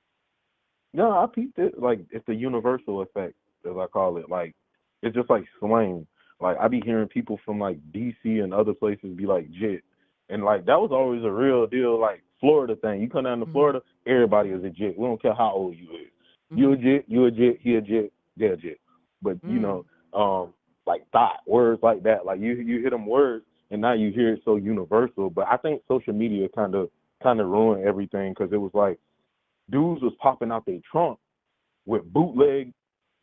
No, I peeped it. Like it's the universal effect, as I call it. Like it's just like slang. Like I be hearing people from like DC and other places be like jit, and like that was always a real deal. Like Florida thing. You come down to Mhm. Florida, everybody is a jit. We don't care how old you is. You a Mhm. jit, you a jit, he a jit, they're a jit. But Mm. like thought words like that. Like you hear them words, and now you hear it so universal. But I think social media kind of ruined everything because it was like dudes was popping out their trunk with bootleg,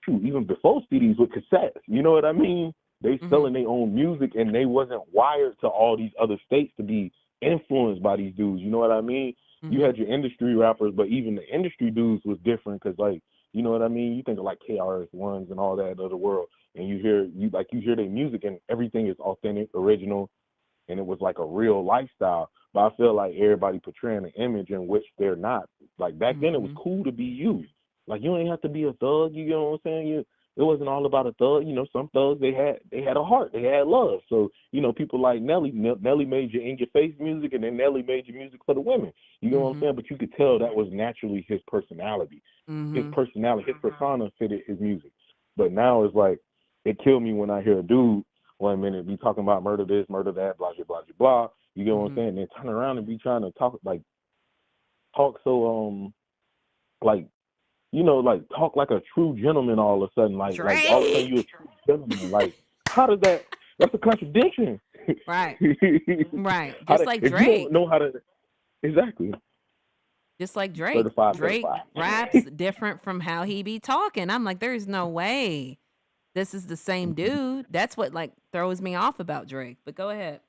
shoot, even before CDs with cassettes. You know what I mean? They Mhm. selling their own music and they wasn't wired to all these other states to be influenced by these dudes. You know what I mean? You Mhm. had your industry rappers, but even the industry dudes was different because like, you know what I mean? You think of like KRS Ones and all that other world, and you hear their music and everything is authentic, original, and it was like a real lifestyle. But I feel like everybody portraying an image in which they're not. Like back then, it was Mhm. cool to be you. Like you ain't have to be a thug. You know what I'm saying? It wasn't all about a thug. Some thugs they had a heart, they had love. So people like Nelly, Nelly made your in your face music, and then Nelly made your music for the women. You know what I'm Mhm. saying? But you could tell that was naturally his personality. His Mhm. personality, his persona fitted his music. But now it's like it killed me when I hear a dude 1 minute be talking about murder this, murder that, blah blah blah blah. You get what I'm Mhm. saying? And then turn around and be trying to talk so like like talk like a true gentleman all of a sudden, like all of a sudden you're a Drake. true gentleman. Like how does that's a contradiction. Right. Right. How Just like if you don't Drake. know how to exactly Just like Drake. certified Drake certified. raps different from how he be talking. I'm like, there's no way this is the same dude. That's what like throws me off about Drake. But go ahead.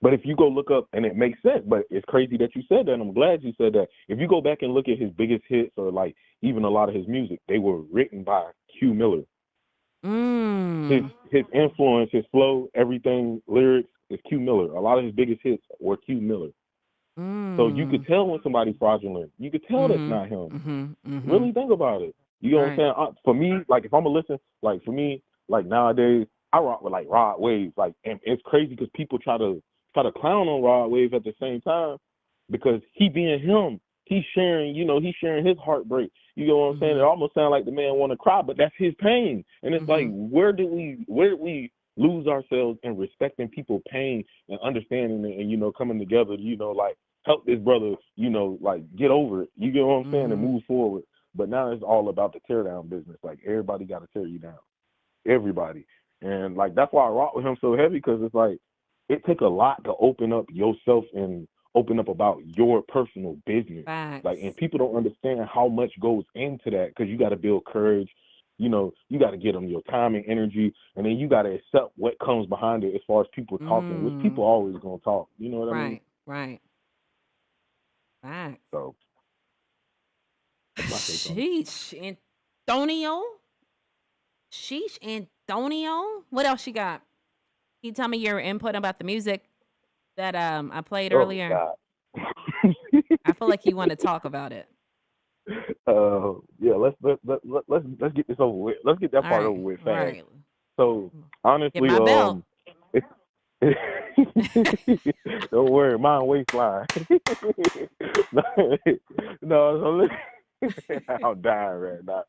But if you go look up, and it makes sense, but it's crazy that you said that, and I'm glad you said that. If you go back and look at his biggest hits or like even a lot of his music, they were written by Q Miller. His Mm. his influence, his flow, everything, lyrics is Q Miller. A lot of his biggest hits were Q Miller. So you could Mm. tell when somebody's fraudulent. You could tell that's Mhm. not him. Mhm. Mhm. Really think about it. You know what I'm Right. saying? For me, like if I'm gonna listen, like for me, like nowadays, I rock with like Rod Wave. Like, and it's crazy because people try to clown on Rod Wave at the same time because he being him, he's sharing his heartbreak. You know what I'm saying? It Mhm. almost sounds like the man want to cry, but that's his pain. And it's like, Mhm. where did we lose ourselves in respecting people's pain and understanding it and coming together, like help this brother, like get over it. You get what I'm saying and Mhm. move forward. But now it's all about the tear down business. Like everybody got to tear you down, everybody, and like that's why I rock with him so heavy because it's like it take a lot to open up yourself and open up about your personal business. Like, and Facts. people don't understand how much goes into that because you got to build courage. You got to get them your time and energy, and then you got to accept what comes behind it as far as people talking, which Mm. people always gonna talk. You know what I mean? Right. Right. Facts. So that's my take on it. Sheesh, Antonio. Sheesh, Antonio. What else you got? Can you tell me your input about the music that I played Oh earlier? God. I feel like you want to talk about it. Yeah, let's get this over with. Let's get that All part over right. with All fast. right. So Get honestly, my belt. it's don't worry, mine waistline. No, so I'm dying right now.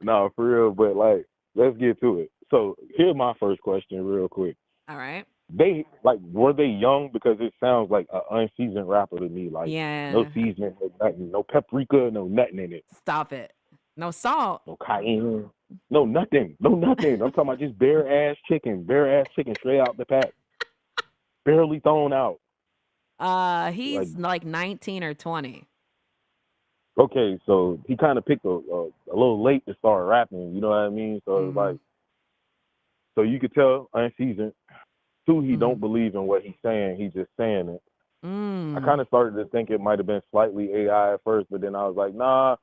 No, for real, but like, let's get to it. So here's my first question, real quick. All right. They like were they young? Because it sounds like an unseasoned rapper to me. Like no Yeah. seasoning, no nothing, no paprika, no nothing in it, Stop it. No salt. no cayenne, no nothing, no nothing. I'm talking about just bare ass chicken straight out the pack, barely thrown out. Like, He's like 19 or 20. okay, so he kind of picked a little late to start rapping. You know what I mean? So it's Mm-hmm. like, so you could tell unseasoned. Two, he Mm-hmm. don't believe in what he's saying. He's just saying it. I Mm. kind of started to think it might have been slightly AI at first, but then I was like, nah.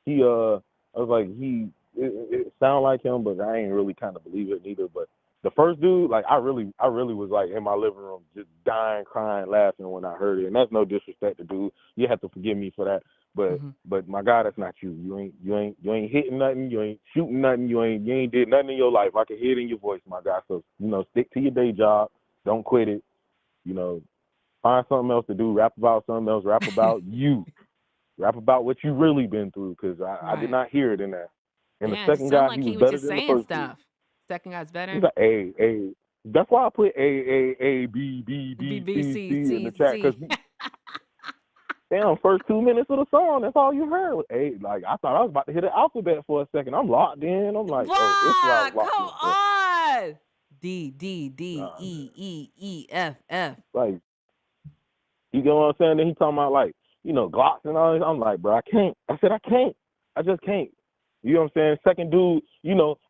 I was like, it sound like him, but I ain't really kind of believe it neither. But the first dude, like, I really was like in my living room, just dying, crying, laughing when I heard it. And that's no disrespect to dude. You have to forgive me for that. Mm-hmm. But my God, that's not you. You ain't hitting nothing. You ain't shooting nothing. You ain't did nothing in your life. I can hear it in your voice, my God. So stick to your day job. Don't quit it. You know, find something else to do. Rap about something else. Rap about you. Rap about what you really been through, because I did Right. not hear it in that. And the Yeah, it just second sounded guy, like he was he was better just than the saying first dude. stuff. Second guy's He's better. like A. That's why I put A B B B B B C C C in the C chat, because C. damn, first 2 minutes of the song, that's all you heard was A. Like, I thought I was about to hit the alphabet for a second. I'm locked in. I'm like, oh, this is what I was Fuck! locked Come in for. on. D D D Nah, E E E F F. like, you get what I'm saying? Then he talking about, like, Glocks and all this. I'm like, bro, I can't. I said, I can't. I just can't. You know what I'm saying? Second dude,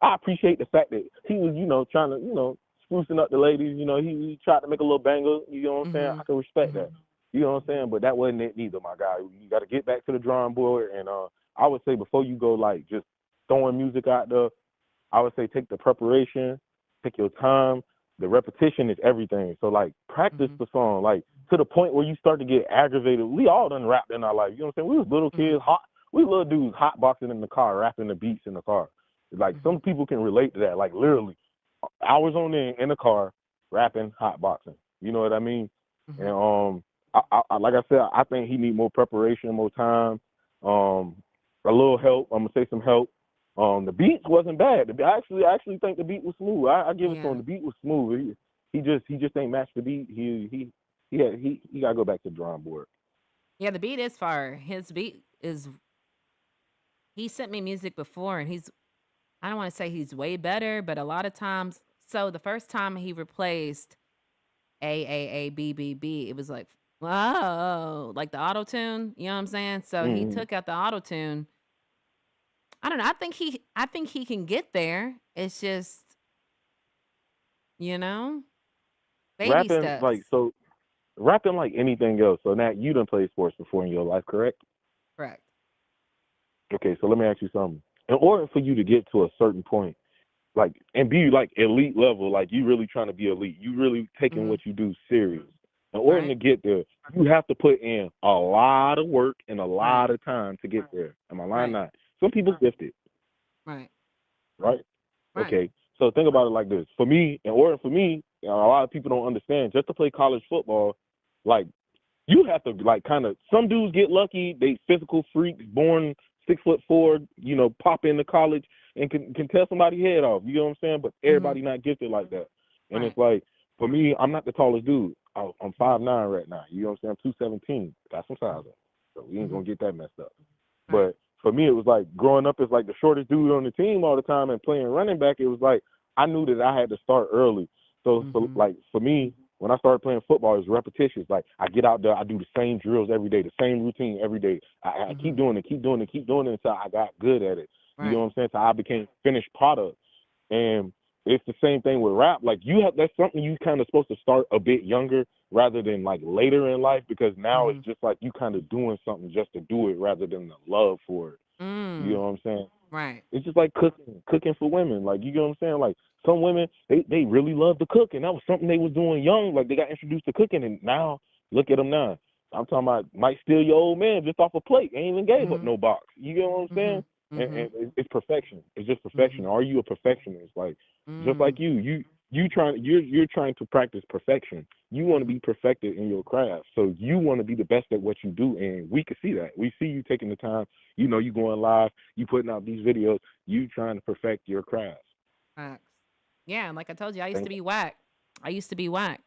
I appreciate the fact that he was, trying to, sprucing up the ladies. He tried to make a little banger. You know what I'm saying? Mm-hmm. I can respect Mm-hmm. that. You know what I'm saying? But that wasn't it neither, my guy. You got to get back to the drawing board. And I would say before you go, like, just throwing music out there, I would say take the preparation, take your time. The repetition is everything. So, like, practice Mm-hmm. the song, like, to the point where you start to get aggravated. We all done rapped in our life. You know what I'm saying? We was little kids, we little dudes hot boxing in the car, rapping the beats in the car. Like, Mm-hmm. some people can relate to that. Like, literally, hours on end in the car, rapping, hot boxing. You know what I mean? Mm-hmm. And like I said, I think he need more preparation, more time, a little help. I'm gonna say some help. The beats wasn't bad. I actually think the beat was smooth. I give it to Yeah. him. The beat was smooth. He just ain't matched the beat. He gotta go back to the drawing board. Yeah, the beat is fire. His beat is. He sent me music before, and I don't want to say he's way better, but a lot of times. So the first time he replaced A B, it was like, whoa, like the auto tune. You know what I'm saying? So he Mm-hmm. took out the auto tune. I don't know. I think he can get there. It's just, you know, baby Rapping steps. rapping like anything else. So now you done played sports before in your life, correct? Correct. Okay, so let me ask you something. In order for you to get to a certain point, like, and be like elite level, like you really trying to be elite, you really taking Mm-hmm. what you do serious. In order Right. to get there, you have to put in a lot of work and a Right. lot of time to get there. Am I lying? Right. Not. Some people gifted, Right. right? Right. Okay. So think about it like this. For me, in order for me, a lot of people don't understand. Just to play college football, like, you have to, like, kind of, some dudes get lucky, they physical freaks, born 6'4", pop into college and can tear somebody's head off. You know what I'm saying? But Mm-hmm. everybody not gifted like that. And Right. it's like, for me, I'm not the tallest dude. I'm 5'9" right now. You know what I'm saying? I'm 217. Got some size up. So we ain't Mm-hmm. gonna get that messed up. Right. But for me, it was like growing up as like the shortest dude on the team all the time and playing running back. It was like I knew that I had to start early. So, Mm-hmm. like, for me, when I started playing football, it was repetitious. Like, I get out there, I do the same drills every day, the same routine every day. I Mm-hmm. keep doing it until I got good at it. You know Right. what I'm saying? So I became finished product. And it's the same thing with rap. Like, that's something you kind of supposed to start a bit younger rather than like later in life, because now Mm-hmm. it's just like you kind of doing something just to do it rather than the love for it. You know Mm. what I'm saying? Right. It's just like cooking for women. Like, you know what I'm saying? Like, some women, they really love to cook, and that was something they was doing young. Like, they got introduced to cooking, and now look at them now. I'm talking about might steal your old man just off a plate. Ain't even gave up Mm-hmm. no box. You get what I'm Mm-hmm. saying? Mm-hmm. And it's perfection. It's just Mm-hmm. perfection. Are you a perfectionist? Like, just Mm. like you're trying to practice perfection. You want to Mm-hmm. be perfected in your craft. So you want to be the best at what you do, and we can see that. We see you taking the time. You going live. You putting out these videos. You trying to perfect your craft. Facts. Yeah, and like I told you, I used to Thank be whack. I used to be whack.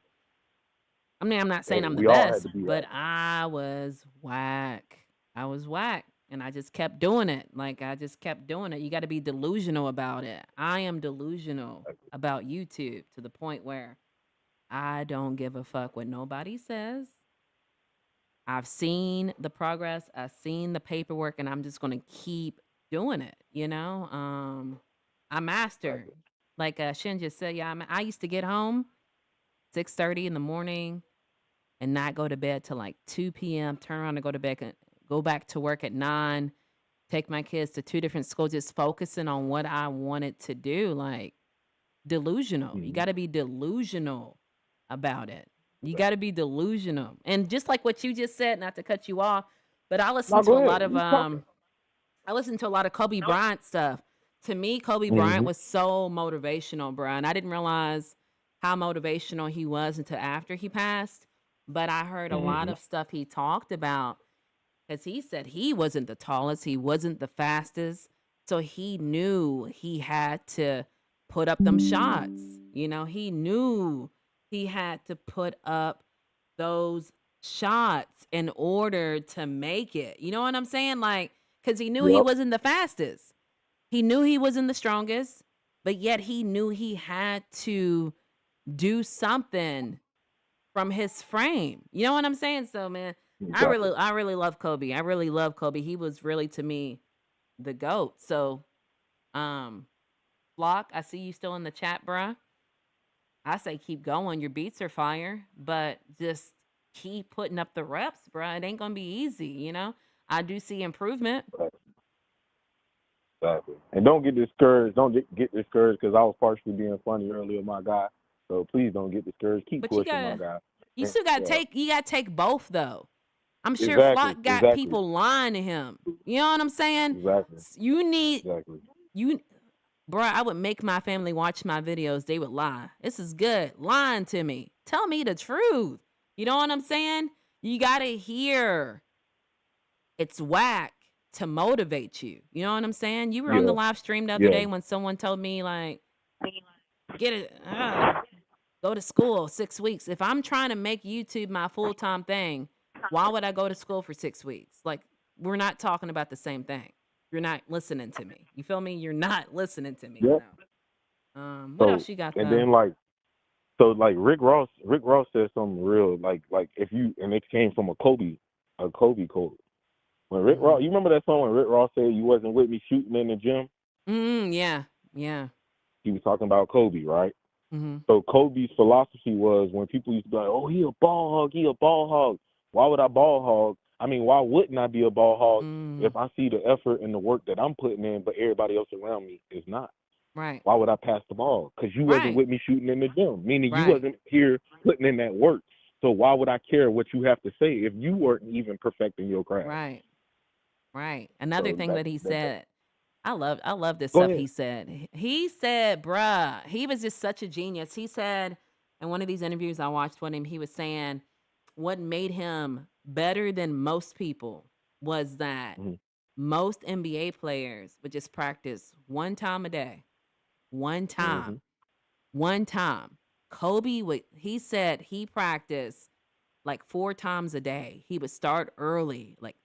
I mean, I'm not saying Hey, I'm the we all had best, to be but that. I was whack. I was whack. And I just kept doing it. Like, I just kept doing it. You got to be delusional about it. I am delusional about YouTube to the point where I don't give a fuck what nobody says. I've seen the progress, I've seen the paperwork, and I'm just gonna keep doing it, you know? I master. Exactly. Like Shin just said, yeah, I used to get home 6:30 in the morning and not go to bed till like 2 p.m. Turn around and go to bed and go back to work at 9, take my kids to two different schools, just focusing on what I wanted to do. Like delusional. You Mm-hmm. got to be delusional about it. You Exactly. got to be delusional. And just like what you just said, not to cut you off, but Now go ahead. You talking? I listened to a lot of Kobe Bryant stuff. To me, Kobe Bryant Mm-hmm. was so motivational, bro. And I didn't realize how motivational he was until after he passed. But I heard a lot Mm-hmm. of stuff he talked about because he said he wasn't the tallest, he wasn't the fastest. So he knew he had to put up them shots. You know, he knew he had to put up those shots in order to make it. You know what I'm saying? Like, because he knew he Yep. wasn't the fastest, he knew he wasn't the strongest, but yet he knew he had to do something from his frame. You know what I'm saying? So man, Exactly. I really love Kobe. I really love Kobe. He was really to me the GOAT. So um Flock, I see you still in the chat, bruh. I say keep going. Your beats are fire, but just keep putting up the reps, bruh. It ain't gonna be easy, you know? I do see improvement. Exactly. And don't get discouraged. Don't get discouraged because I was partially being funny earlier, my guy. So please don't get discouraged. Keep But you pushing, my gotta guy. you Yeah. still gotta Yeah. take you gotta take both though. I'm sure Exactly. Flock got Exactly. people lying to him. You know what I'm saying? Exactly. You need Exactly. you bruh, I would make my family watch my videos. They would lie. This is good. Lying to me. Tell me the truth. You know what I'm saying? You gotta hear it's whack to motivate you. You know what I'm saying? You were on the Yeah. live stream the other Yeah. day when someone told me like, get it, go to school 6 weeks. If I'm trying to make YouTube my full time thing, why would I go to school for 6 weeks? Like, we're not talking about the same thing. You're not listening to me. You feel me? You're not listening to me. Yep. So, what So else you got and though? then like Rick Ross said something real like if you and it came from a Kobe quote. When Rick Mm-hmm. Ross, you remember that song when Rick Ross said you wasn't with me shooting in the gym? Yeah, yeah. He was talking about Kobe, right? Mm-hmm. So Kobe's philosophy was when people used to be like, "Oh, he a ball hog, he a ball hog." Why would I ball hog? I mean, why wouldn't I be a ball hog Mm, if I see the effort and the work that I'm putting in, but everybody else around me is not? right, Why would I pass the ball? Because you wasn't right, with me shooting in the gym, meaning you right, wasn't here putting in that work. So why would I care what you have to say if you weren't even perfecting your craft? right, right. Another So thing that that he that said, I love this go stuff ahead. he said. He said, bruh, he was just such a genius. He said in one of these interviews I watched with him, he was saying what made him better than most people was that Mm-hmm. most NBA players would just practice one time a day, one Mm-hmm. time, one time. Kobe would, he said he practiced like 4 times a day. He would start early, like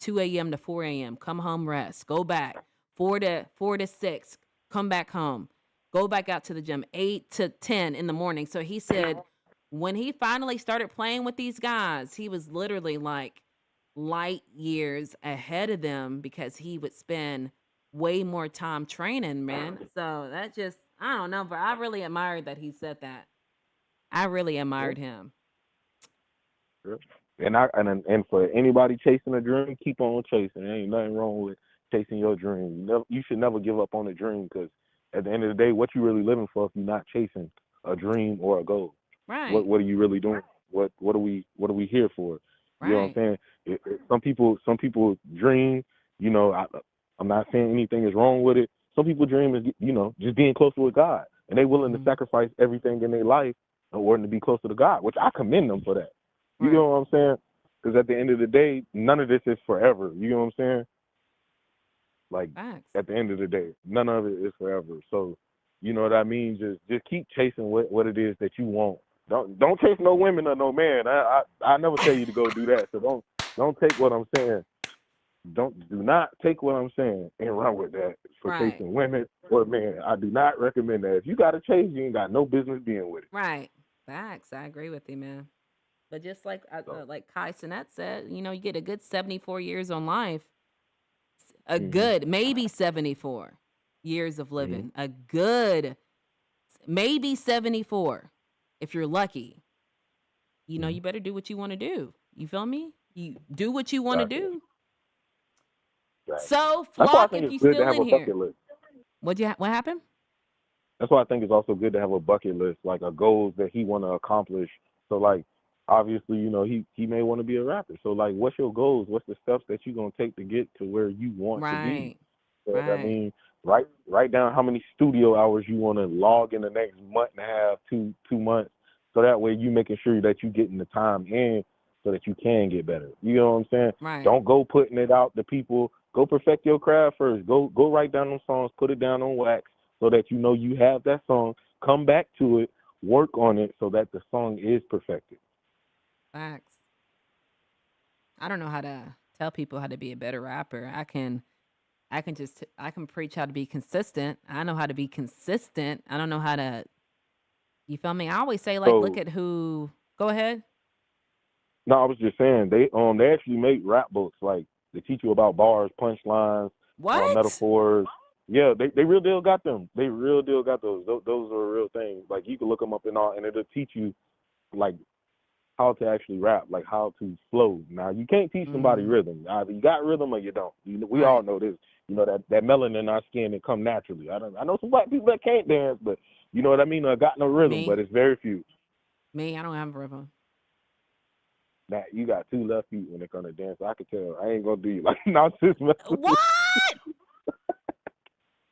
2 a.m. to 4 a.m., come home, rest, go back, 4 to 6, come back home, go back out to the gym, 8 to 10 in the morning. So he said when he finally started playing with these guys, he was literally like light years ahead of them because he would spend way more time training, man. So that just, I don't know, but I really admired that he said that. I really Yeah, admired him. yeah. And for anybody chasing a dream, keep on chasing. There ain't nothing wrong with chasing your dream. You should never give up on a dream because at the end of the day, what you really living for if you're not chasing a dream or a goal? Right, What are you really doing? What are we here for? You know what I'm right. saying? Some people dream. You know, I'm not saying anything is wrong with it. Some people dream is just being closer with God, and they willing to Mhm. sacrifice everything in their life in order to be closer to God, which I commend them for that. You know Right. what I'm saying? Because at the end of the day, none of this is forever. You know what I'm saying? Like Facts. at the end of the day, none of it is forever. So, you know what I mean? Just keep chasing what it is that you want. Don't chase no women or no man. I never tell you to go do that. So don't take what I'm saying. Do not take what I'm saying and run with that for Right. chasing women or men. I do not recommend that. If you got to chase, you ain't got no business being with it. Right. Facts. I agree with you, man. But just So, like Kai Cenat said, you get a good 74 years on life, a hmm good maybe 74 years of hmm living, a good maybe 74 if you're lucky. hmm You better do what you want to do. You feel me? You do what you want to Gotcha. do. Gotcha. So, That's why I Flock, think if it's you good to still have in a here, bucket list. what happened? That's why I think it's also good to have a bucket list, like a goals that he want to accomplish. So like obviously, he may want to be a rapper. So like, what's your goals? What's the steps that you're gonna take to get to where you want to be? Right, So I right. mean, write down how many studio hours you want to log in the next month and a half, 2 months. So that way you making sure that you getting the time in so that you can get better. You know what I'm saying? Right. Don't go putting it out to people. Go perfect your craft first. Go write down them songs, put it down on wax so that you know you have that song. Come back to it, work on it so that the song is perfected. Facts. I don't know how to tell people how to be a better rapper. I can preach how to be consistent. I know how to be consistent. I don't know how to, you feel me? I always say, like, look So at who, go ahead. no, I was just saying they actually make rap books like they teach you about bars, punchlines, What? metaphors. Yeah, they real deal got them. They real deal got those. Those are real things. Like you can look them up and all, and it'll teach you like how to actually rap, like how to flow. Now you can't teach somebody Mm, rhythm. Either you got rhythm or you don't. We all right. know this. That melanin in our skin that come naturally. I know some black people that can't dance, but you know what I mean. Got no rhythm, Me, but it's very few. I don't have a rhythm. That you got two left feet when it comes to dance. I could tell. I ain't gonna do you like not just messing with What?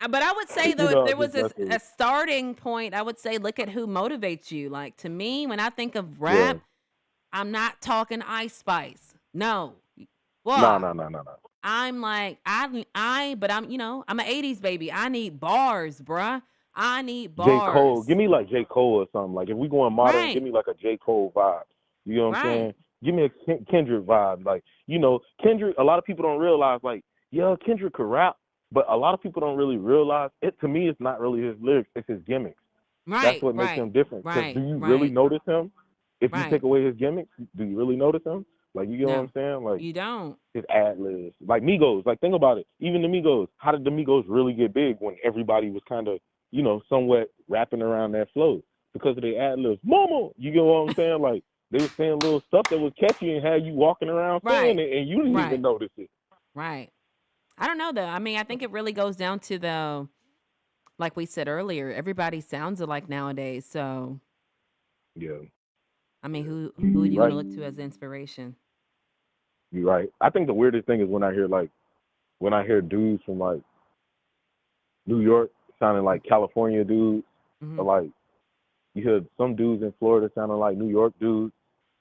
But I would say, though, if I'm there was just messing with a starting point, I would say, look at who motivates you. Like, to me, when I think of yeah. rap, I'm not talking Ice Spice. No. No, Well, no, no, no, no. I'm like, but I'm an 80s baby. I need bars, bruh. I need J. Cole. bars. Give me like J. Cole or something. Like if we going modern, give Right, me like a J. Cole vibe. You know what I'm right. saying? Give me a Kendrick vibe. Like, Kendrick, a lot of people don't realize, like, yeah, Kendrick could rap, but a lot of people don't really realize it. To me, it's not really his lyrics, it's his gimmicks. That's Right, what makes right, him different. Because do right, you really right, notice him? If you right. take away his gimmicks, do you really notice him? Like, you know what I'm No, saying? Like, you don't. his ad libs. Like Migos, like think about it. Even the Migos, how did the Migos really get big when everybody was kind of, somewhat rapping around that flow? Because of their ad libs. Mama, you get what I'm saying? Like they were saying little stuff that was catchy and had you walking around saying Right, it and you didn't even right, notice it. right. I don't know, though. I mean, I think it really goes down to like we said earlier, everybody sounds alike nowadays. So, Yeah, I mean, who are you're you going right. to look to as inspiration? You're right. I think the weirdest thing is when I hear dudes from like New York sounding like California dudes, Mm-hmm. or like you hear some dudes in Florida sounding like New York dudes,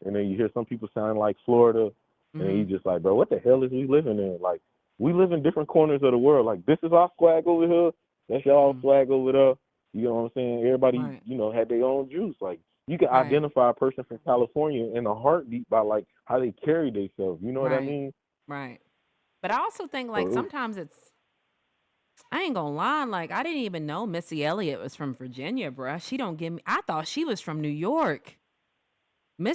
and then you hear some people sounding like Florida, and then you Mm-hmm. just like, bro, what the hell is we living in? Like, we live in different corners of the world. Like, this is our swag over here. That's y'all Mm-hmm. swag over there. You know what I'm saying? Everybody, Right, had their own juice. Like, you can right, identify a person from California in a heartbeat by like how they carry themselves. You know what I right, mean? right. But I also think, like, So sometimes I ain't gonna lie, like, I didn't even know Missy Elliott was from Virginia, bruh. She don't give me, I thought she was from New York.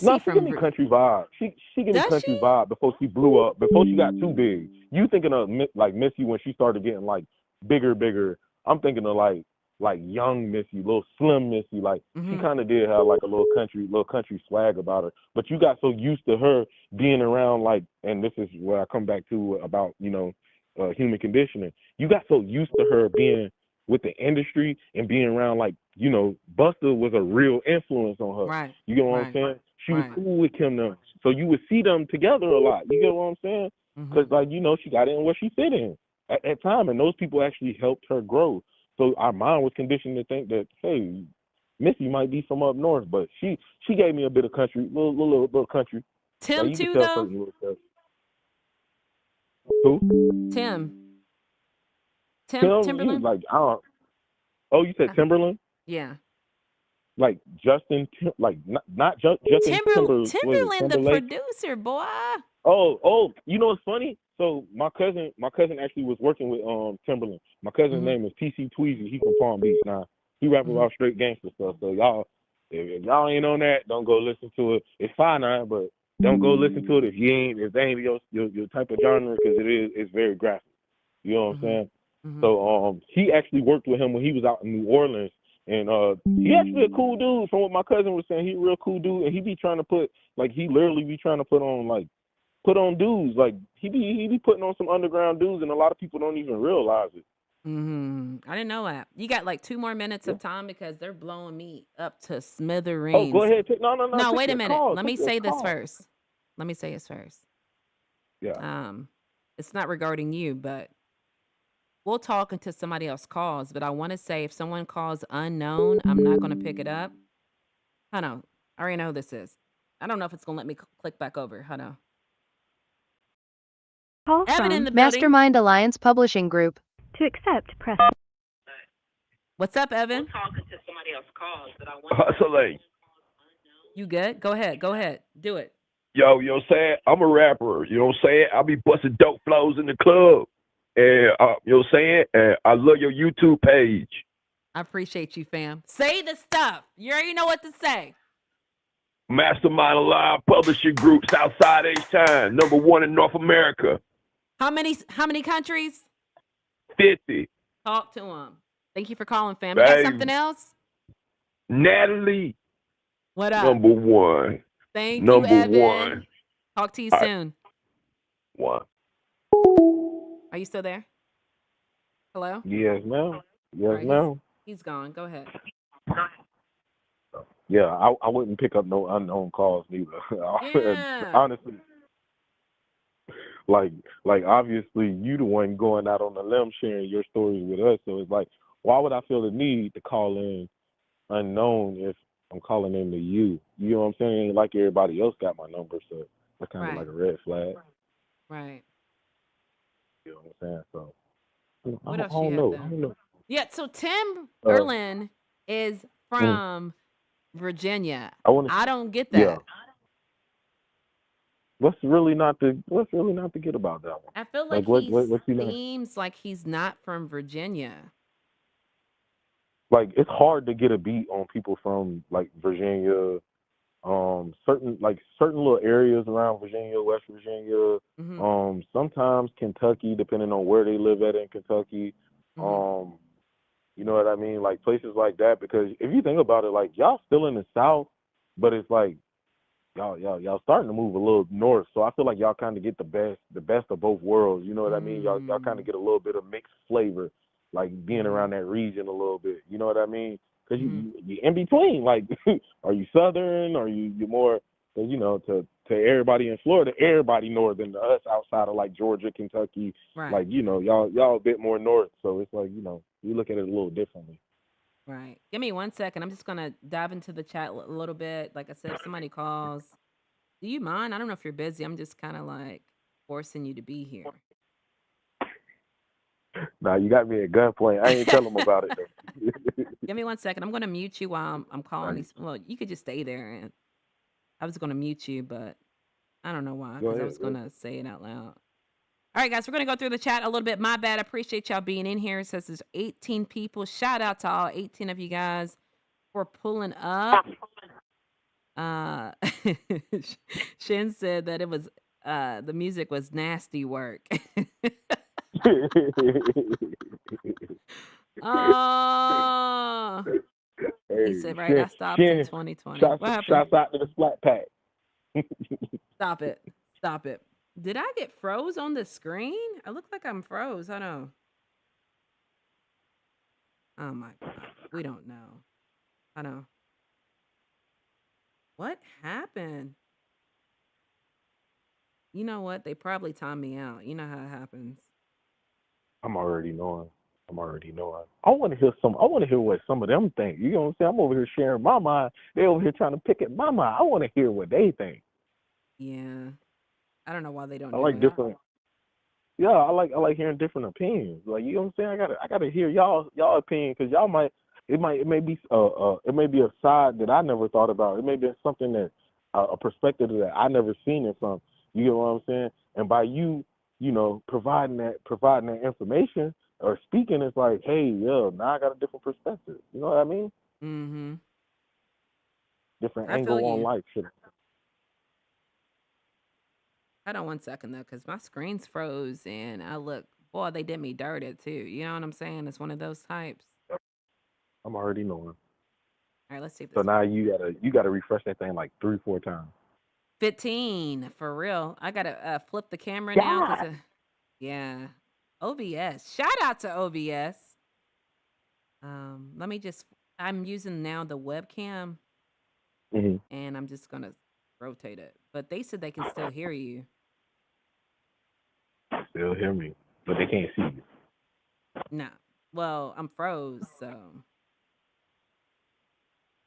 no, Missy she give from, me country vibe. She give me does country she? vibe before she blew up, before she got too big. You thinking of like Missy when she started getting like bigger. I'm thinking of like young Missy, little slim Missy. Like she Mm-hmm. kind of did have like a little country swag about her. But you got so used to her being around like, and this is where I come back to about human conditioning. You got so used to her being with the industry and being around like Buster was a real influence on her. Right, You get what I'm right, saying? She was right. cool with Kim now. So you would see them together a lot. You get what I'm saying? Mm-hmm. Because, like, she got in where she fit in at time, and those people actually helped her grow. So our mind was conditioned to think that, hey, Missy might be from up north, but she gave me a bit of country, little country. Like, Tim you could too, tell though. certain little stuff. Who? Tim. He Timberland. like, I don't, oh, you said Uh, Timberland? yeah. Like like not Justin was it Timberland, the Timberlake? producer, boy. Oh, you know what's funny? So my cousin actually was working with Timberland. My cousin's Mm-hmm. name is TC Tweezy. He's from Palm Beach now. He rap Mm-hmm. about straight gangster stuff. So y'all If y'all ain't on that, don't go listen to it. It's fine, but don't go listen to it if they ain't your type of genre, because it's very graphic. You know what I'm saying? So he actually worked with him when he was out in New Orleans, and he actually a cool dude. From what my cousin was saying, he a real cool dude, and he be trying to he literally be trying to put on dudes. Like he be putting on some underground dudes, and a lot of people don't even realize it. I didn't know that. You got like 2 more minutes of time because they're blowing me up to Oh, smithereens. go ahead. No. No, Take wait a your minute. call. Let me Take your say this call. first. Let me say this first. Yeah. It's not regarding you, but we'll talk until somebody else calls. But I want to say if someone calls unknown, I'm not going to pick it up. Hold on. I already know who this is. I don't know if it's going to let me click back over. Hold on. Call Evan in from the building. Mastermind Alliance Publishing Group. To accept, press. What's up, Evan? We'll talk until somebody else calls, but I want Hustling. You good? Go ahead. Go ahead. Do it. Yo, you know what I'm saying? I'm a rapper. You know what I'm saying? I be busting dope flows in the club. And you know what I'm saying? And I love your YouTube page. I appreciate you, fam. Say the stuff. You already know what to say. Mastermind Alive Publishing Group, Southside H-Town, #1 in North America. How many countries? 50. Talk to them. Thank you for calling, fam. You got something else? Natalie, What up? #1. Thank you, Evan. #1. Talk to you All right. soon. 1. Are you still there? Hello? Yes, ma'am. All Yes, right, ma'am. he's gone. Go ahead. Yeah, I wouldn't pick up no unknown calls neither. Yeah. Honestly, like obviously you the one going out on the limb sharing your stories with us. So it's like, why would I feel the need to call in unknown if I'm calling in to you? You know what I'm saying? Like everybody else got my number, so that's kind of like a red flag. Right. You know what I'm saying? So What else I you don't have know. there? I don't know. Yeah, so Tim Erlin is from Virginia. I don't get that. Yeah. What's really not to get about that one? I feel like what he you know? seems like he's not from Virginia. Like it's hard to get a beat on people from like Virginia, certain little areas around Virginia, West Virginia, sometimes Kentucky, depending on where they live at in Kentucky. You know what I mean? Like places like that, because if you think about it, like y'all still in the South, but it's like y'all starting to move a little north. So I feel like y'all kind of get the best of both worlds. You know what I mean? Y'all kind of get a little bit of mixed flavor, like being around that region a little bit. You know what I mean? Because you in between. Like, are you Southern? Or you more? Because you know, to everybody in Florida, everybody northern. To us outside of like Georgia, Kentucky, Right. like you know, y'all a bit more north. So it's like, you know, you look at it a little differently. Right. Give me 1 second. I'm just gonna dive into the chat a little bit. Like I said, if somebody calls, do you mind? I don't know if you're busy. I'm just kind of like forcing you to be here. Nah, you got me at gunpoint. I ain't tell them about it though. Give me 1 second. I'm gonna mute you while I'm calling these. Well, you could just stay there, and I was gonna mute you, but I don't know why, because I was gonna say it out loud. All right, guys, we're going to go through the chat a little bit. My bad. I appreciate y'all being in here. It says there's 18 people. Shout out to all 18 of you guys for pulling up. Shin said that it was the music was nasty work. Oh, he said, right, I stopped in 2020. What happened? Shots out to the Splat Pack. Stop it. Stop it. Did I get froze on the screen? I look like I'm froze. I know. Oh my God. We don't know. I know. What happened? You know what? They probably timed me out. You know how it happens. I'm already knowing. I want to hear what some of them think. You know what I'm saying? I'm over here sharing my mind. They over here trying to pick at my mind. I want to hear what they think. Yeah. I don't know why they don't I do like it. different. Yeah, I like hearing different opinions. Like, you know what I'm saying? I gotta hear y'all opinion, because y'all it may be a side that I never thought about. It may be something that a perspective that I never seen it from. You get what I'm saying? And by you know, providing that information or speaking, it's like, hey, yeah, now I got a different perspective. You know what I mean? different I feel angle on you. life. Shit. Hold on 1 second though, because my screen's froze and I look, boy, they did me dirty too. You know what I'm saying? It's one of those types. I'm already knowing. All right, let's see if So this now works. you gotta refresh that thing like 3-4 times. 15 for real. I gotta flip the camera now God. because yeah, OBS. Shout out to OBS. Let me just. I'm using now the webcam, Hmm. and I'm just gonna rotate it. But they said they can still hear you. They'll hear me, but they can't see you. No, well, I'm froze, so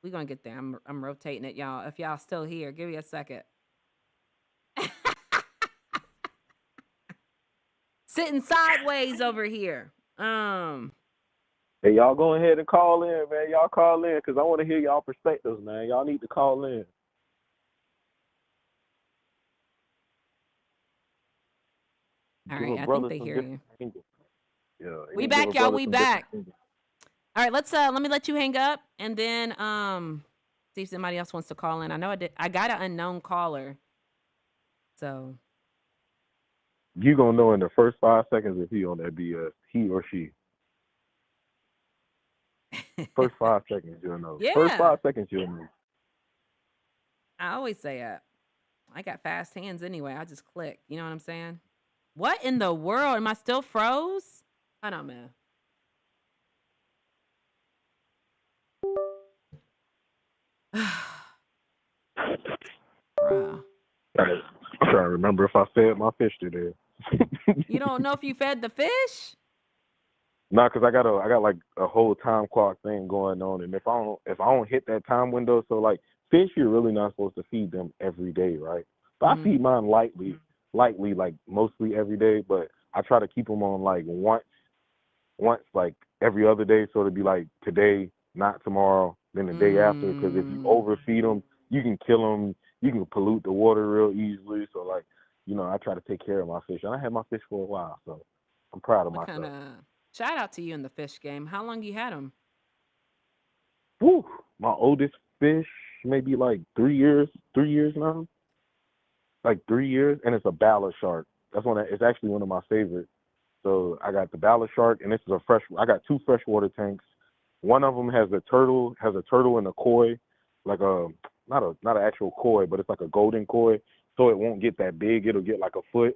we gonna get there. I'm rotating it, y'all. If y'all still here, give me a second. Sitting sideways over here. Hey, y'all go ahead and call in, man. Y'all call in because I want to hear y'all perspectives, man. Y'all need to call in. All Give right, a I think brother they some hear different you. angles. Yeah, We and give back, a y'all. brother We some different back. angles. All right, let me let you hang up and then see if somebody else wants to call in. I know I got an unknown caller. So You gonna know in the first 5 seconds if he on that BS, he or she. First 5 seconds you'll know. First yeah. 5 seconds you'll know. I always say I got fast hands anyway. I just click. You know what I'm saying? What in the world? Am I still froze? I don't know. Bruh. I'm trying to remember if I fed my fish today. You don't know if you fed the fish? Nah, cause I got like a whole time clock thing going on, and if I don't hit that time window, so like fish, you're really not supposed to feed them every day, right? But I feed mine lightly, like mostly every day, but I try to keep them on like once like every other day, so it'd be like today, not tomorrow, then the day after. Because if you overfeed them, you can kill them, you can pollute the water real easily. So like, I try to take care of my fish, and I had my fish for a while, so I'm proud of What myself. kind of shout out to you in the fish game? How long you had them? Whew, my oldest fish, maybe like 3 years now. Like 3 years, and it's a ballast shark. It's actually one of my favorites. So I got the ballast shark, and this is I got 2 freshwater tanks. One of them has a turtle in a koi, like not an actual koi, but it's like a golden koi, so it won't get that big. It'll get like a foot.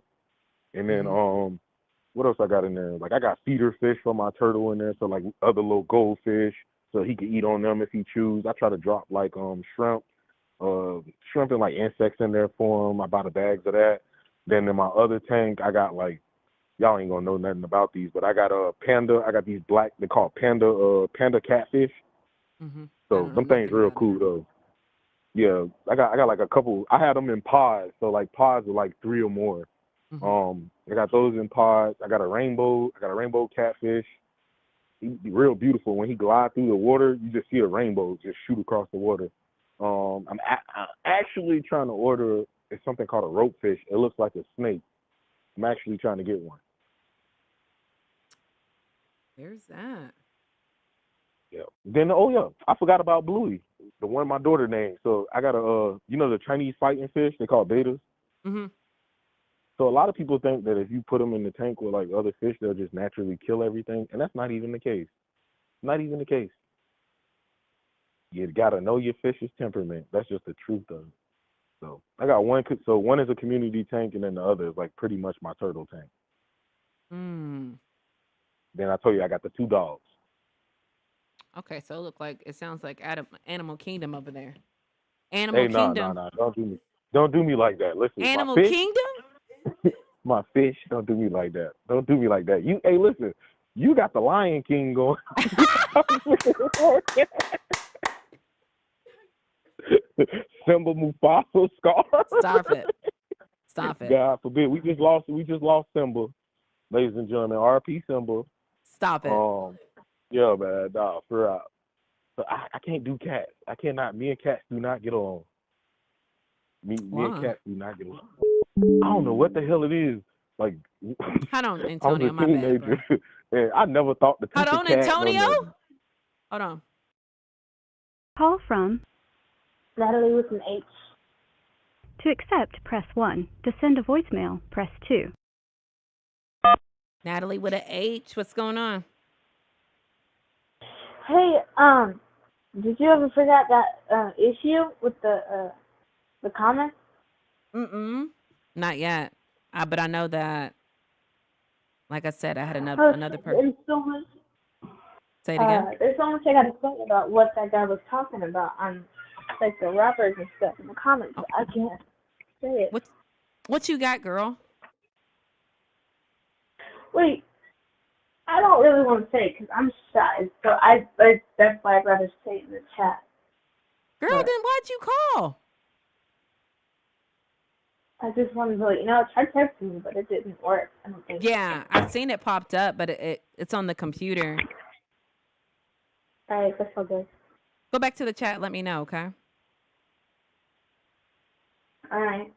And then what else I got in there? Like I got feeder fish for my turtle in there, so like other little goldfish, so he can eat on them if he choose. I try to drop like shrimp and like insects in there for him. I buy the bags of that. Then in my other tank, I got like, y'all ain't gonna know nothing about these, but I got panda. I got these black, they call panda catfish. So them things real cool though. Yeah, I got like a couple. I had them in pods, so like pods are like 3 or more. I got those in pods. I got a rainbow catfish. He's real beautiful. When he glides through the water, you just see a rainbow just shoot across the water. I'm actually trying to order. It's something called a rope fish. It looks like a snake. I'm actually trying to get one. There's that. Yeah. Then I forgot about Bluey, the one my daughter named. So I got the Chinese fighting fish. They call betas. So a lot of people think that if you put them in the tank with like other fish, they'll just naturally kill everything, and that's not even the case. Not even the case. You gotta know your fish's temperament. That's just the truth of it. So I got one. So one is a community tank, and then the other is like pretty much my turtle tank. Then I told you I got the 2 dogs. Okay, so it sounds like Animal Kingdom over there. Animal Hey, nah. Kingdom. Don't do me like that. Listen, Animal Kingdom? my fish, don't do me like that. Don't do me like that. Hey, listen, you got the Lion King going. Simba, Mufasa, Scar. Stop it. God forbid. We just lost Simba, ladies and gentlemen. RP Simba. Stop it. Yeah, man. Nah, for real. So I can't do cats. I cannot. Me and cats do not get along. Me and cats do not get along. I don't know what the hell it is. Like, Hold on, I was Antonio. a My bad, teenager, bro. and I never thought to touch Hold on, a cat. Antonio. No. Call from Natalie with an H. To accept, press 1. To send a voicemail, press 2. Natalie with an H. What's going on? Hey, did you ever figure out that issue with the comments? Not yet. But I know that, like I said, I had another person. There's so much. Say it again. There's so much I got to say about what that guy was talking about on, like, the rappers and stuff in the comments. But I can't say it. What you got, girl? Wait, I don't really want to say it because I'm shy. So that's why I'd rather say it in the chat. Girl, then why'd you call? I just wanted to let you know. I tried texting you, but it didn't work. I don't think. Yeah, I've seen it popped up, but it's on the computer. All right, that's all good. Go back to the chat. Let me know, okay? All right.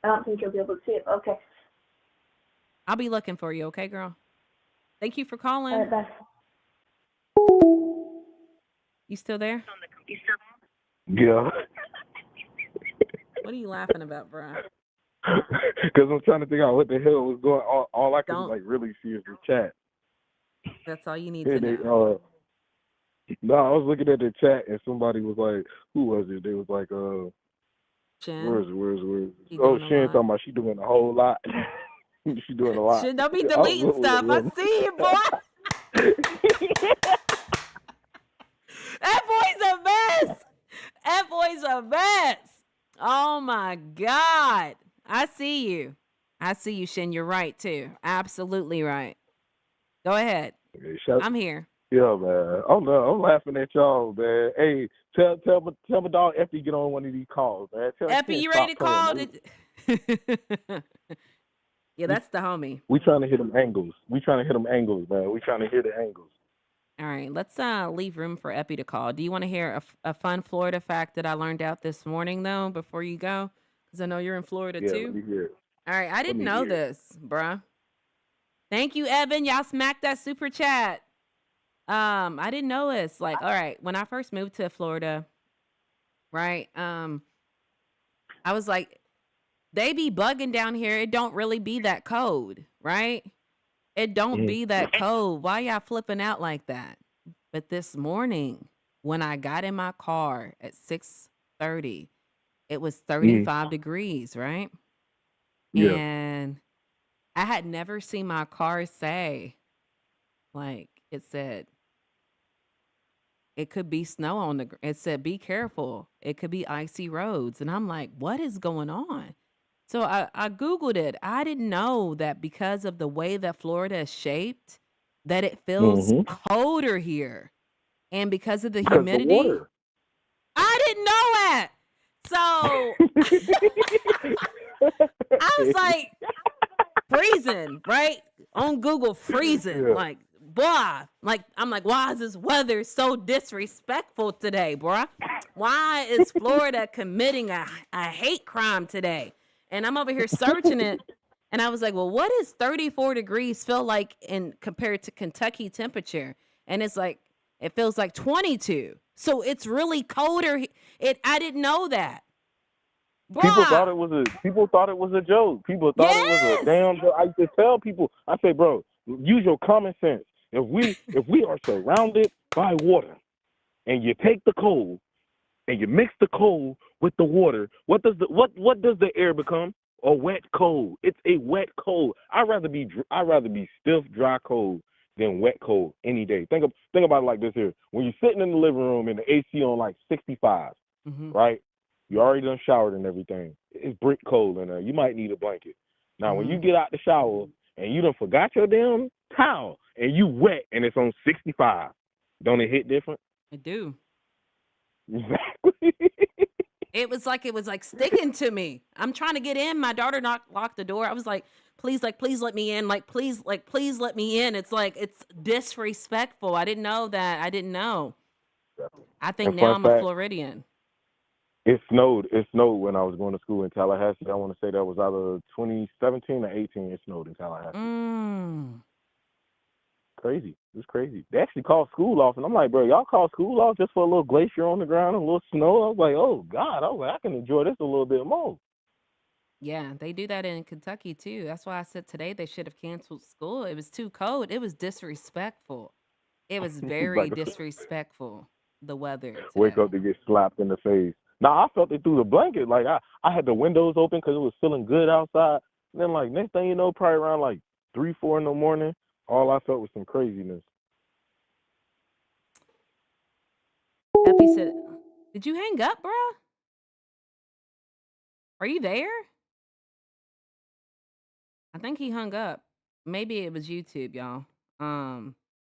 I don't think you'll be able to see it, but okay. I'll be looking for you, okay, girl? Thank you for calling. All right, bye. You still there? Yeah. What are you laughing about, bro? Because I'm trying to figure out what the hell was going on. All I could like really see is the chat. That's all you need to know. No, I was looking at the chat and somebody was like, who was it? They was like, Shin. where's Shin talking about she doing a whole lot. She doing a lot. Shin, don't be deleting stuff. I see you, boy. That boy's a mess. That boy's a mess. Oh my God. I see you. I see you, Shin. You're right too. Absolutely right. Go ahead. Okay, I'm here. Yeah, man. I'm laughing at y'all, man. Hey, tell my dog Effie get on one of these calls, man. Effie, you ready to call? Yeah, that's the homie. We trying to hit them angles. Man. We trying to hear the angles. All right, let's leave room for Epi to call. Do you want to hear a fun Florida fact that I learned out this morning, though, before you go? Because I know you're in Florida, too. Let me hear it. All right, I didn't know this, bruh. Thank you, Evan. Y'all smacked that super chat. I didn't know this. Like, all right, when I first moved to Florida, right, I was like, they be bugging down here. It don't really be that cold, right? It don't be that cold. Why y'all flipping out like that? But this morning, when I got in my car at 6:30, it was 35 degrees, right? Yeah. And I had never seen my car say, like, it said, it could be snow on the, it said, be careful. It could be icy roads. And I'm like, what is going on? So I Googled it. I didn't know that because of the way that Florida is shaped, that it feels colder here. And because of the humidity. The water. I didn't know that. So I was like, freezing, right? On Google, freezing. Yeah. Like, blah. Like, I'm like, why is this weather so disrespectful today, bruh? Why is Florida committing a hate crime today? And I'm over here searching it. And I was like, well, what does 34 degrees feel like in compared to Kentucky temperature? And it's like, it feels like 22. So it's really colder. I didn't know that. Bruh. People thought it was a joke. People thought it was a damn joke. I used to tell people, I say, bro, use your common sense. If we are surrounded by water and you take the cold and you mix the cold with the water, what does the air become? A wet cold. It's a wet cold. I'd rather be stiff, dry cold than wet cold any day. Think about it like this here. When you're sitting in the living room and the AC on like 65, right? You already done showered and everything. It's brick cold in there. You might need a blanket. Now, when you get out the shower and you done forgot your damn towel and you wet and it's on 65, don't it hit different? I do. Exactly. It was like sticking to me. I'm trying to get in. My daughter locked the door. I was like, please let me in. Please let me in. It's like, it's disrespectful. I didn't know that. I didn't know. I think now I'm a Floridian. It snowed when I was going to school in Tallahassee. I want to say that was either 2017 or 18. It snowed in Tallahassee. crazy. It's crazy. They actually called school off, and I'm like, bro, y'all call school off just for a little glacier on the ground and a little snow? I was like, oh God, I was like, I can enjoy this a little bit more. Yeah, they do that in Kentucky too. That's why I said today they should have canceled school. It was too cold. It was disrespectful. It was very Like disrespectful, the weather wake today. up to get slapped in the face. Now I felt it through the blanket. Like I had the windows open because it was feeling good outside. And then like next thing you know, probably around like 3, 4 in the morning, all I felt was some craziness. Epi said, "Did you hang up, bruh? Are you there?" I think he hung up. Maybe it was YouTube, y'all.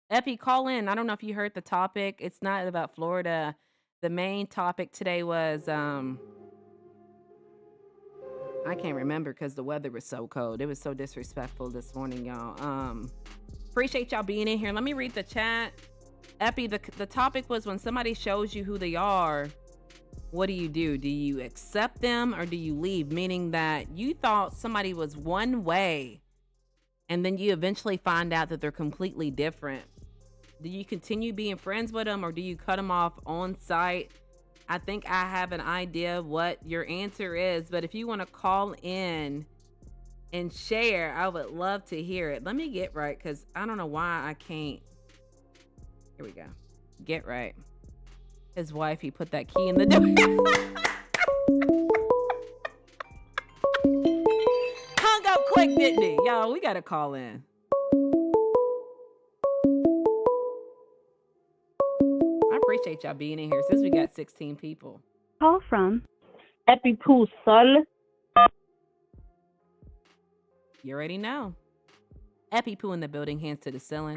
Epi, call in. I don't know if you heard the topic. It's not about Florida. The main topic today was I can't remember because the weather was so cold. It was so disrespectful this morning, y'all. Appreciate y'all being in here. Let me read the chat. Epi, the topic was when somebody shows you who they are, what do you do? Do you accept them or do you leave? Meaning that you thought somebody was one way and then you eventually find out that they're completely different. Do you continue being friends with them or do you cut them off on site? I think I have an idea of what your answer is, but if you want to call in and share, I would love to hear it. Let me get right because I don't know why I can't. Here we go. Get right. His wife, he put that key in the door. Hung up quick, didn't he? Y'all, we got to call in. I appreciate y'all being in here since we got 16 people. Call from Epi Pooh's son. You already know. Epi Poo in the building, hands to the ceiling.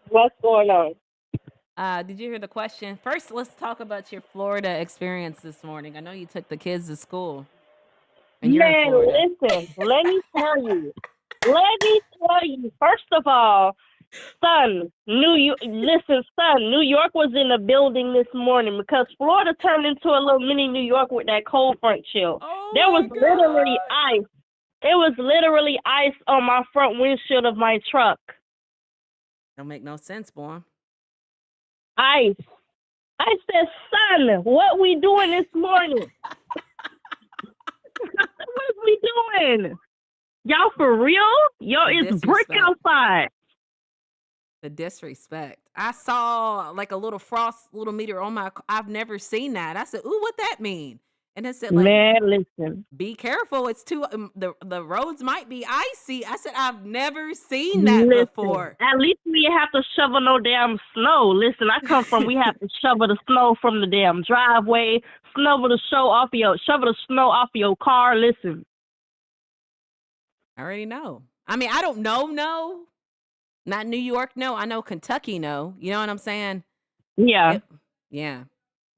What's going on? Did you hear the question? First, let's talk about your Florida experience this morning. I know you took the kids to school. And you're in Man, Florida. listen, let me tell you. First of all, son, New York was in the building this morning because Florida turned into a little mini New York with that cold front chill. Oh There was my literally God. ice. It was literally ice on my front windshield of my truck. Don't make no sense, boy. Ice. I said, son, what we doing this morning? What we doing? Y'all for real? Yo, The it's brick disrespect. outside. The disrespect. I saw like a little frost little meter on my. I've never seen that. I said, "Ooh, what that mean?" And it said, "Like, Man, listen. be careful. It's too. The roads might be icy." I said, "I've never seen that before." At least we have to shovel no damn snow. Listen, I come from, we have to shovel the snow from the damn driveway, shovel the snow off of your car. Listen. I already know. I mean, I don't know. No, not New York. No, I know Kentucky. No, you know what I'm saying? Yeah. Yeah.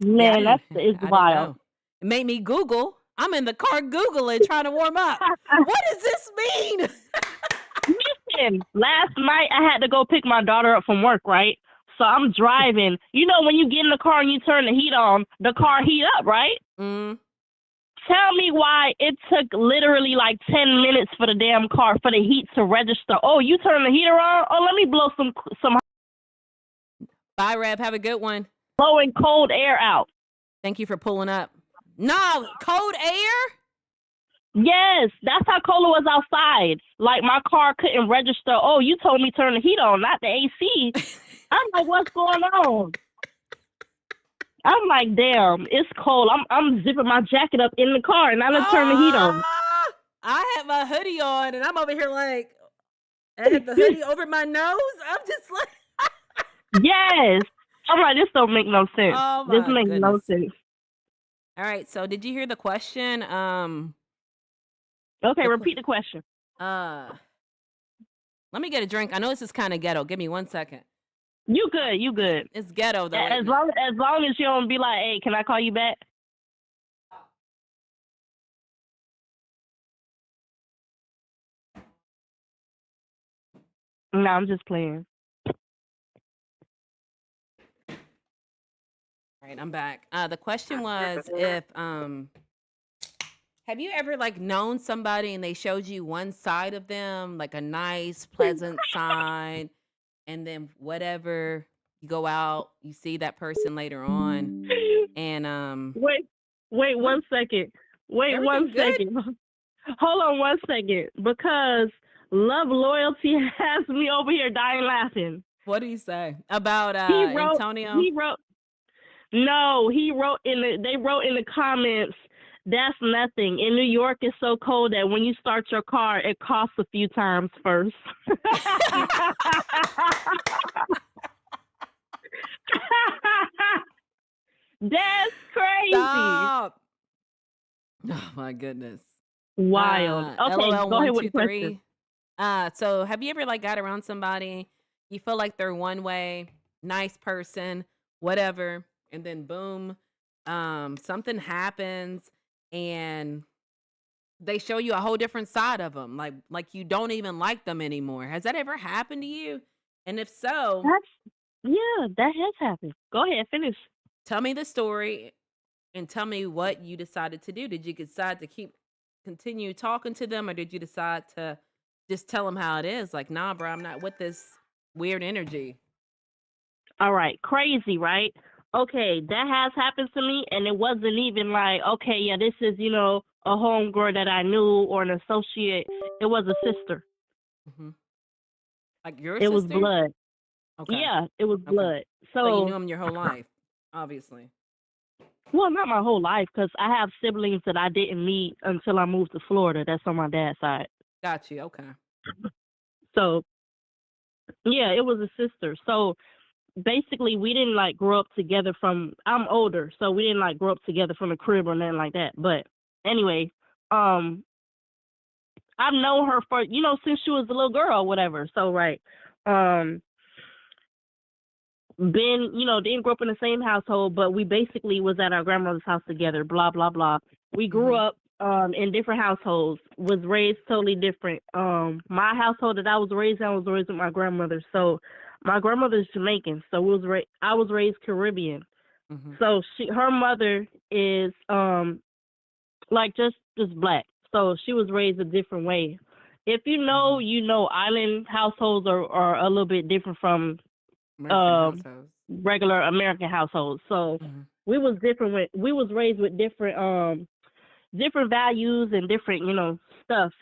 Man, I it's didn't wild. know. It made me Google. I'm in the car Googling, trying to warm up. What does this mean? Listen, last night I had to go pick my daughter up from work, right? So I'm driving. You know when you get in the car and you turn the heat on, the car heat up, right? Mm. Tell me why it took literally like 10 minutes for the damn car, for the heat to register. Oh, you turn the heater on? Oh, let me blow some Bye, Reb. Have a good one. blowing cold air out. Thank you for pulling up. No, cold air? Yes, that's how cold it was outside. Like my car couldn't register. Oh, you told me turn the heat on, not the AC. I'm like, what's going on? I'm like, damn, it's cold. I'm zipping my jacket up in the car and I done turn the heat on. I had my hoodie on and I'm over here like, I had the hoodie over my nose. I'm just like, yes. I'm like, this don't make no sense. oh This my makes no goodness. sense. All right, so did you hear the question? Okay, repeat the question. Let me get a drink. I know this is kind of ghetto. Give me 1 second. You good. It's ghetto though. As long as you don't be like, hey, can I call you back? No, I'm just playing. All right, I'm back. The question was if Have you ever like known somebody and they showed you one side of them, like a nice, pleasant side, and then whatever you go out, you see that person later on, and Wait, wait what? 1 second. Wait one Everything good? second. Hold on 1 second, because love loyalty has me over here dying laughing. What do you say about He wrote. Antonio? He wrote. No, he wrote in the. They wrote in the comments. That's nothing. In New York, it's so cold that when you start your car, it costs a few times first. That's crazy. Stop! Oh my goodness. Wild. Okay, LOL go ahead one with two the question. three. So have you ever like got around somebody, you feel like they're one way, nice person, whatever, and then boom, something happens and they show you a whole different side of them, like you don't even like them anymore. Has that ever happened to you? And if so, That has happened. Go ahead, finish. tell me the story and tell me what you decided to do. Did you decide to continue talking to them, or did you decide to just tell them how it is? Like, nah, bro, I'm not with this weird energy. All right, crazy, right? Okay, that has happened to me, and it wasn't even like, okay, yeah, this is, a homegirl that I knew or an associate. It was a sister. hmm Like your It was sister? blood. Okay. Yeah, it was Okay. blood. So you knew So, him your whole life, obviously. well, not my whole life, because I have siblings that I didn't meet until I moved to Florida. That's on my dad's side. Got you. Okay. So, yeah, it was a sister. So, basically, we didn't like grow up together I'm older, so we didn't like grow up together from the crib or nothing like that. But anyway, um, I've known her for, since she was a little girl or whatever. So, right. Um, didn't grow up in the same household, but we basically was at our grandmother's house together, blah, blah, blah. We grew hmm up in different households, was raised totally different. My household that I was raised in, I was raised with my grandmother. So my grandmother's Jamaican, so I was raised Caribbean. hmm So her mother is like just black. So she was raised a different way. If you know, island households are a little bit different from American households. regular American households. So hmm we was different. We was raised with different values and different stuff.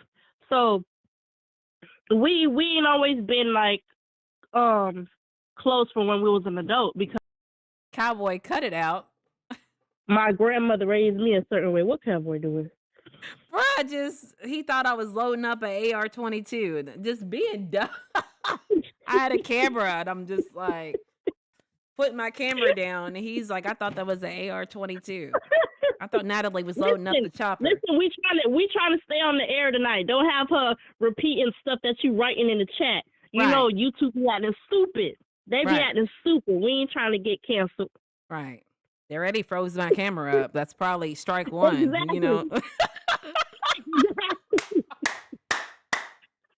So we ain't always been like close from when we was an adult, because Cowboy, cut it out. my grandmother raised me a certain way. What cowboy doing? Bruh, he thought I was loading up an AR-22 and just being dumb. I had a camera and I'm just like putting my camera down and he's like, I thought that was an AR-22. I thought Natalie was loading up the chopper. Listen, we trying to stay on the air tonight. Don't have her repeating stuff that you writing in the chat. You Right. know, YouTube be acting stupid. They be Right. acting stupid. We ain't trying to get canceled. Right. They already froze my camera up. That's probably strike one, Exactly.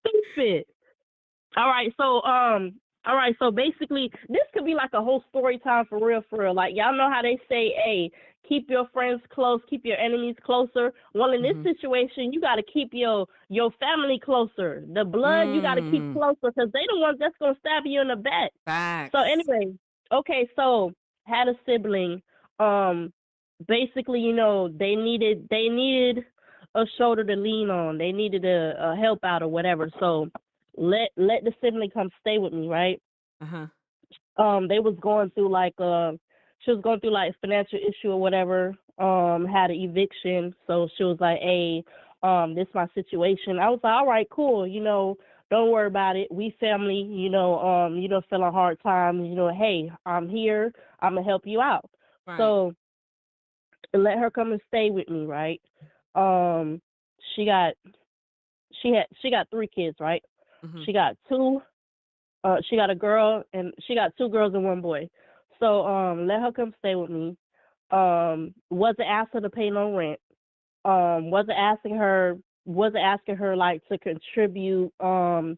Stupid. All right, so basically this could be like a whole story time for real, for real. Like, y'all know how they say, hey, keep your friends close, keep your enemies closer. Well, in this situation, you got to keep your family closer. The blood you got to keep closer, because they the ones that's going to stab you in the back. Facts. So anyway, okay, so had a sibling. Basically, they needed a shoulder to lean on. They needed a help out or whatever. So let the sibling come stay with me, right? Uh-huh. They was going through like she was going through like financial issue or whatever. Had an eviction, so she was like, hey, this is my situation. I was like, all right, cool, don't worry about it. We family, feeling hard times, hey, I'm here, I'm gonna help you out. Right. So let her come and stay with me, right? She got 3 kids, right? Mhm. She got she got a girl, and she got 2 girls and 1 boy. So let her come stay with me. Wasn't asking her to pay no rent. Wasn't asking her like to contribute to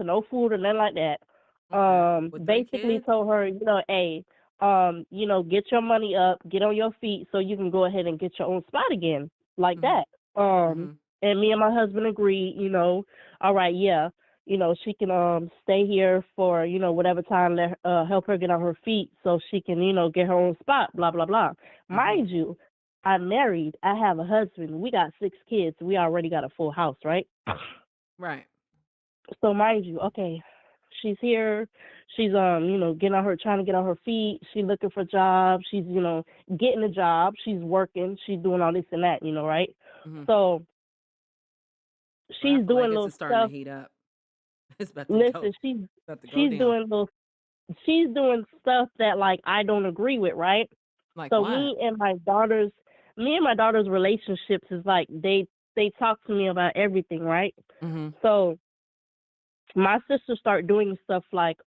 no food or nothing like that. Okay. With 3 Basically kids? told her, hey, get your money up, get on your feet so you can go ahead and get your own spot again. Like Mhm. that. Um, Mhm. and me and my husband agreed, all right, yeah, she can stay here for, whatever time that help her get on her feet so she can, get her own spot, blah blah blah. Mhm. Mind you, I'm married, I have a husband, we got 6 kids, we already got a full house, right? Right. So mind you, okay, she's here, she's getting on her trying to get on her feet, she's looking for jobs, she's, getting a job, she's working, she's doing all this and that, right? Mhm. So Bro, I she's feel like doing this little is starting to stuff. heat up. It's about to Listen, go. she's About to go she's down. doing little she's doing stuff that like I don't agree with, right? Like So what? me and my daughter's relationships is like they talk to me about everything, right? Mhm. So my sister start doing stuff like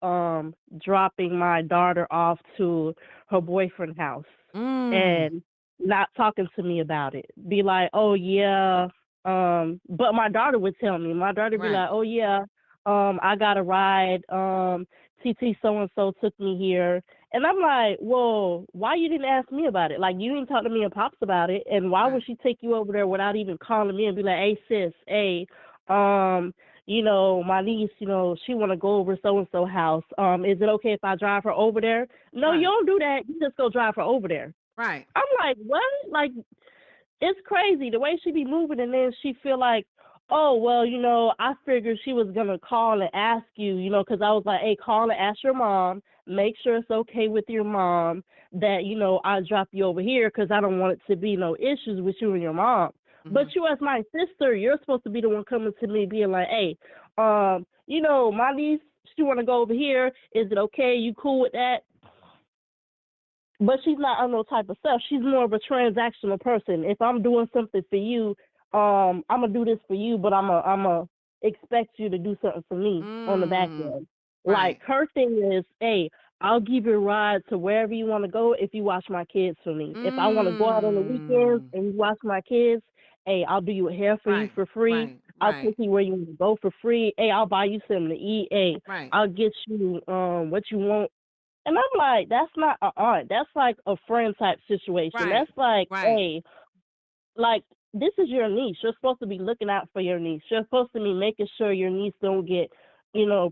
dropping my daughter off to her boyfriend's house Mm. and not talking to me about it. Be like, "Oh yeah." But my daughter would tell me. My daughter be Right. like, "Oh yeah, I got a ride. TT so and so took me here." And I'm like, "Whoa, why you didn't ask me about it? Like you didn't talk to me and pops about it, and why would Right. she take you over there without even calling me and be like, "Hey sis, hey, um my niece, she want to go over so and so house. Is it okay if I drive her over there?" No, you Right. don't do that. You just go drive her over there. Right. I'm like, what? Like, it's crazy the way she be moving, and then she feel like, oh well, I figured she was gonna call and ask you, because I was like, hey, call and ask your mom, make sure it's okay with your mom that I drop you over here because I don't want it to be no issues with you and your mom. But Mhm. you as my sister, you're supposed to be the one coming to me being like, hey, my niece, she want to go over here. Is it okay? You cool with that? But she's not on no type of stuff. She's more of a transactional person. If I'm doing something for you, I'm gonna do this for you, but I'm a expect you to do something for me on the back Mm. end. Like Right. her thing is, hey, I'll give you a ride to wherever you want to go if you watch my kids for me. If I want to go out on the weekends Mm. and you watch my kids, hey, I'll do your hair for you Right. for free. Right. I'll take Right. you where you want to go for free. Hey, I'll buy you something to eat. Hey, Right. I'll get you what you want, and I'm like, that's not a aunt. That's like a friend type situation. Right. That's like, Right. hey, like this is your niece. You're supposed to be looking out for your niece. You're supposed to be making sure your niece don't get,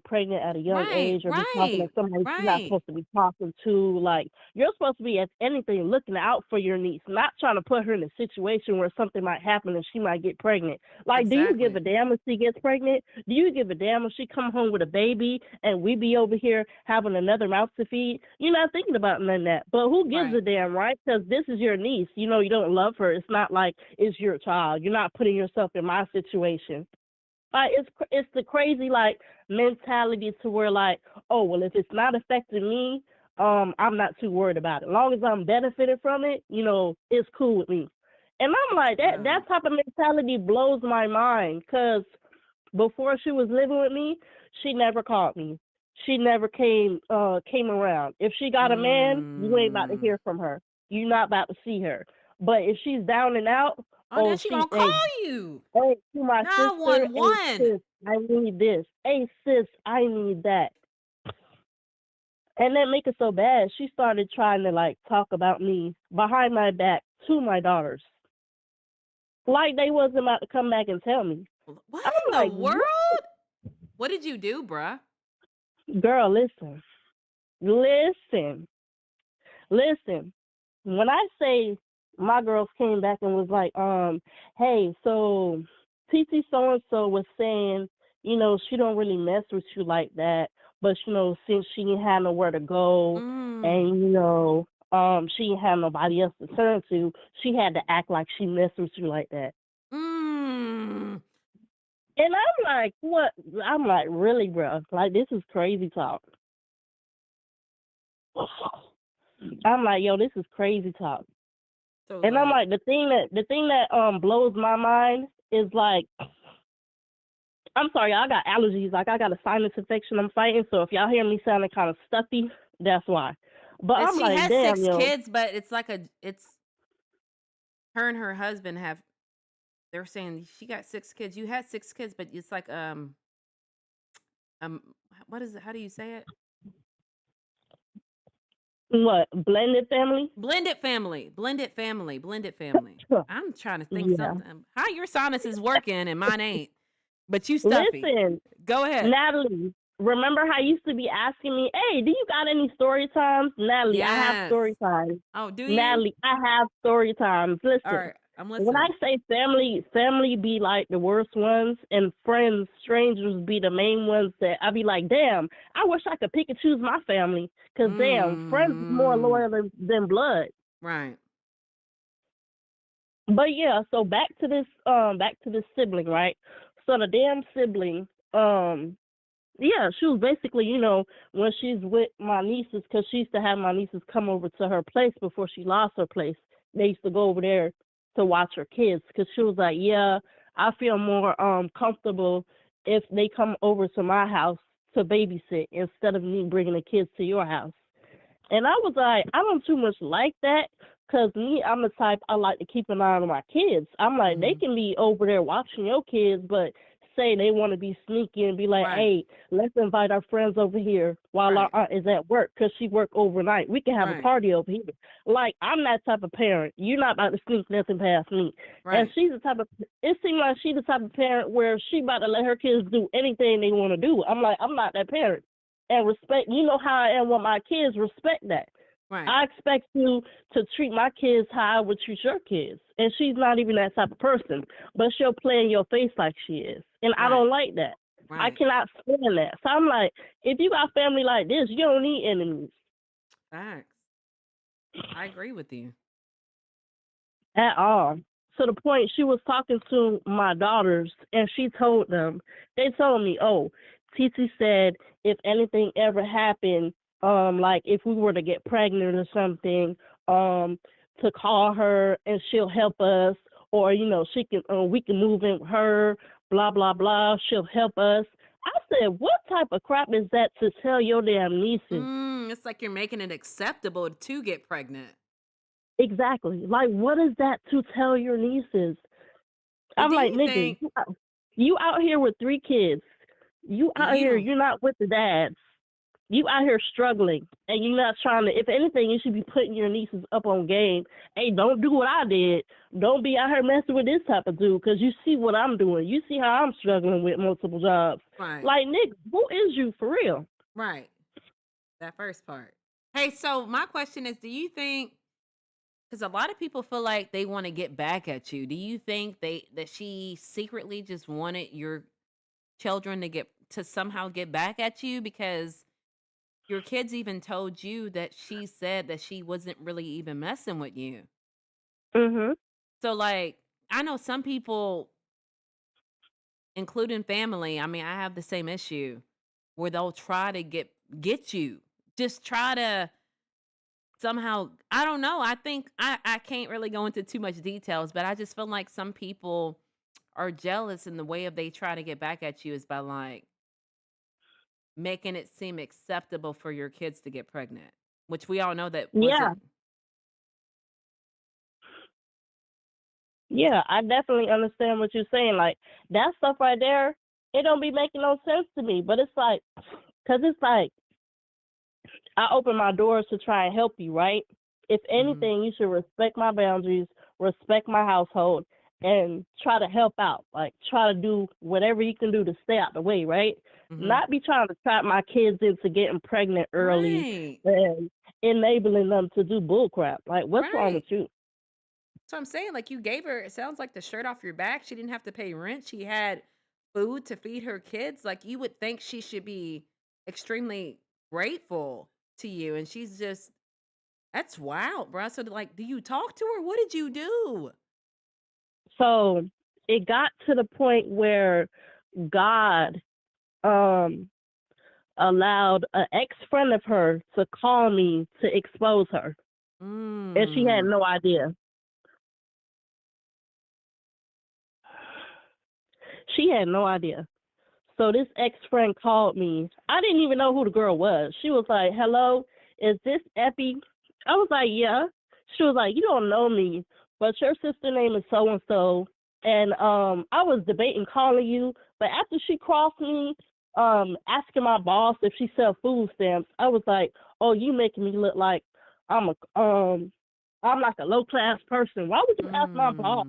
pregnant at a young Right. age or be talking to Right. somebody she's not Right. supposed to be talking to. Like you're supposed to be, if anything, looking out for your niece, not trying to put her in a situation where something might happen and she might get pregnant. Like, do you give a Exactly. damn if she gets pregnant? Do you give a damn if she come home with a baby and we be over here having another mouth to feed? You're not thinking about none of that. But who gives Right. a damn, right? Because this is your niece. You don't love her. It's not like it's your child. You're not putting yourself in my situation. Like it's the crazy like mentality to where like, oh well, if it's not affecting me, I'm not too worried about it. As long as I'm benefiting from it, it's cool with me. And I'm That's like that wild. type of mentality blows my mind because before she was living with me, she never called me. She never came around. If she got a man, you ain't about to Mm. hear from her. You're not about to see her. But if she's down and out, Oh, then oh she she gonna hey, call you. hey, to my sister, hey 911. sis, I need this. Hey sis, I need that. And that make it so bad. She started trying to like talk about me behind my back to my daughters. Like they wasn't about to come back and tell me. What I'm in the like, what? world? What did you do, bruh? Girl, listen. Listen. Listen. When I say my girls came back and was like, hey, so TT so and so was saying, she don't really mess with you like that, but since she didn't have nowhere to go Mm. and she didn't have nobody else to turn to, she had to act like she messed with you like that. Mm. And I'm like, what? I'm like, really, bro? Like, this is crazy talk. I'm like, yo, this is crazy talk. So And I'm like, like, the thing that blows my mind is like, I'm sorry, I got allergies. Like I got a sinus infection I'm fighting. So if y'all hear me sounding kind of stuffy, that's why. But and I'm she like, has damn, 6 yo, kids, but it's her and her husband have they're saying she got 6 kids. You had 6 kids, but it's like um what is it? How do you say it? What, blended family? Blended family, blended family, blended family. I'm trying to think Yeah. something. How your sinus is working and mine ain't, but you stuffy. Listen, Go ahead. Natalie, remember how you used to be asking me, hey, do you got any story times? Natalie, I have Yes. story times. Oh, do you? Natalie, I have story times. All Listen, right, I'm when I listening. say family be like the worst ones, and friends, strangers be the main ones that I be like, damn, I wish I could pick and choose my family, because damn, friends is more Mm, loyal than blood. right. But yeah, so back to this sibling, right? So the damn sibling, yeah, she was basically, when she's with my nieces, because she used to have my nieces come over to her place before she lost her place. They used to go over there to watch her kids, because she was like, yeah, I feel more comfortable if they come over to my house to babysit instead of me bringing the kids to your house. And I was like, I don't too much like that, because me, I'm the type, I like to keep an eye on my kids. I'm like, they Hmm. can be over there watching your kids, but say they want to be sneaky and be like, Right. hey, let's invite our friends over here while our Right. aunt is at work, because she work overnight. We can have a Right. party over here. Like, I'm that type of parent. You're not about to sneak nothing past me. And Right. she's the type of, it seems like she's the type of parent where she about to let her kids do anything they want to do. I'm like, I'm not that parent. And respect, you know how I am with my kids, respect that. Right. I expect you to treat my kids how I would treat your kids. And she's not even that type of person. But she'll play in your face like she is. And I Right. don't like that. I Right. cannot stand that. So I'm like, if you got family like this, you don't need enemies Facts. I agree with you. at all. To the point she was talking to my daughters and she told them, they told me, oh, Titi said if anything ever happened, like if we were to get pregnant or something, to call her and she'll help us, or she can, we can move in with her, blah blah blah. She'll help us. I said, what type of crap is that to tell your damn nieces? It's like you're making it acceptable to get pregnant. Exactly. Like, what is that to tell your nieces? Well, I'm do like, you nigga, think you out here with 3 kids. You and out you here, don't you're not with the dads. You out here struggling, and you're not trying to. If anything, you should be putting your nieces up on game. Hey, don't do what I did. Don't be out here messing with this type of dude, because you see what I'm doing. You see how I'm struggling with multiple jobs. right. Like, nigga, who is you for real? Right. That first part. Hey, so my question is, do you think because a lot of people feel like they want to get back at you. Do you think that she secretly just wanted your children to get to somehow get back at you because your kids even told you that she said that she wasn't really even messing with you. Mhm. So like I know some people including family, I mean, I have the same issue where they'll try to get you. Just try to somehow I don't know. I think I can't really go into too much details, but I just feel like some people are jealous in the way of they try to get back at you is by like making it seem acceptable for your kids to get pregnant, which we all know that Yeah, wasn't yeah, I definitely understand what you're saying. Like, that stuff right there, it don't be making no sense to me. But it's like, cause it's like I open my doors to try and help you, right? If mhm anything, you should respect my boundaries, respect my household, and try to help out. Like, try to do whatever you can do to stay out the way, right? mhm Not be trying to trap my kids into getting pregnant early right. and enabling them to do bullcrap. Like, what's wrong Right. with you? So I'm saying like you gave her it sounds like the shirt off your back. She didn't have to pay rent. She had food to feed her kids. Like you would think she should be extremely grateful to you and she's just that's wild, bro. So like do you talk to her? What did you do? So it got to the point where God um allowed an ex friend of hers to call me to expose her, and she had Mm. no idea. She had no idea. So this ex friend called me. I didn't even know who the girl was. She was like, "Hello, is this Epi?" I was like, "Yeah." She was like, "You don't know me, but your sister name is so and so." And I was debating calling you, but after she crossed me, asking my boss if she sell food stamps, I was like, "Oh, you making me look like I'm like a low class person. Why would you ask my boss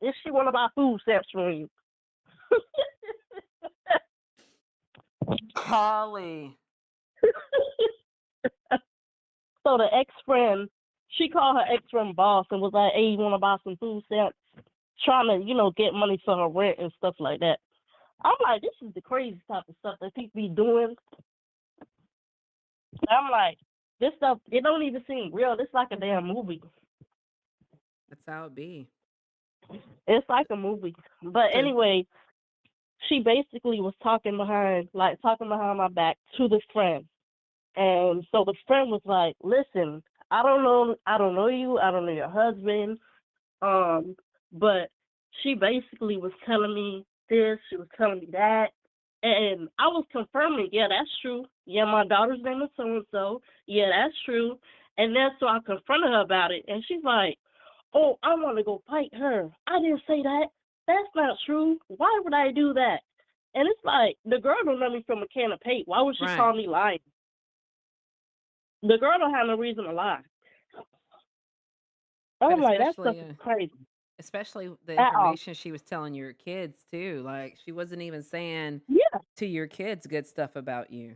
if she want to buy food stamps from you? Holly. So the ex friend, she called her ex friend boss and was like, "Hey, you want to buy some food stamps?" Trying to, get money for her rent and stuff like that. I'm like, this is the crazy type of stuff that people be doing. I'm like, this stuff, it don't even seem real. It's like a damn movie. That's how it be. It's like a movie. But So- anyway, she basically was talking behind my back to the friend. And so the friend was like, "Listen, I don't know you, I don't know your husband, but she basically was telling me this, she was telling me that." And I was confirming, yeah, that's true. Yeah, my daughter's name is so and so. Yeah, that's true. And then so I confronted her about it, and she's like, "Oh, I want to go fight her. I didn't say that. That's not true. Why would I do that?" And it's like, the girl don't know me from a can of paint. Why would she call me lying? The girl don't have no reason to lie. I'm like, that stuff is crazy. Especially the At all. information she was telling your kids too. Like she wasn't even saying Yeah. to your kids good stuff about you.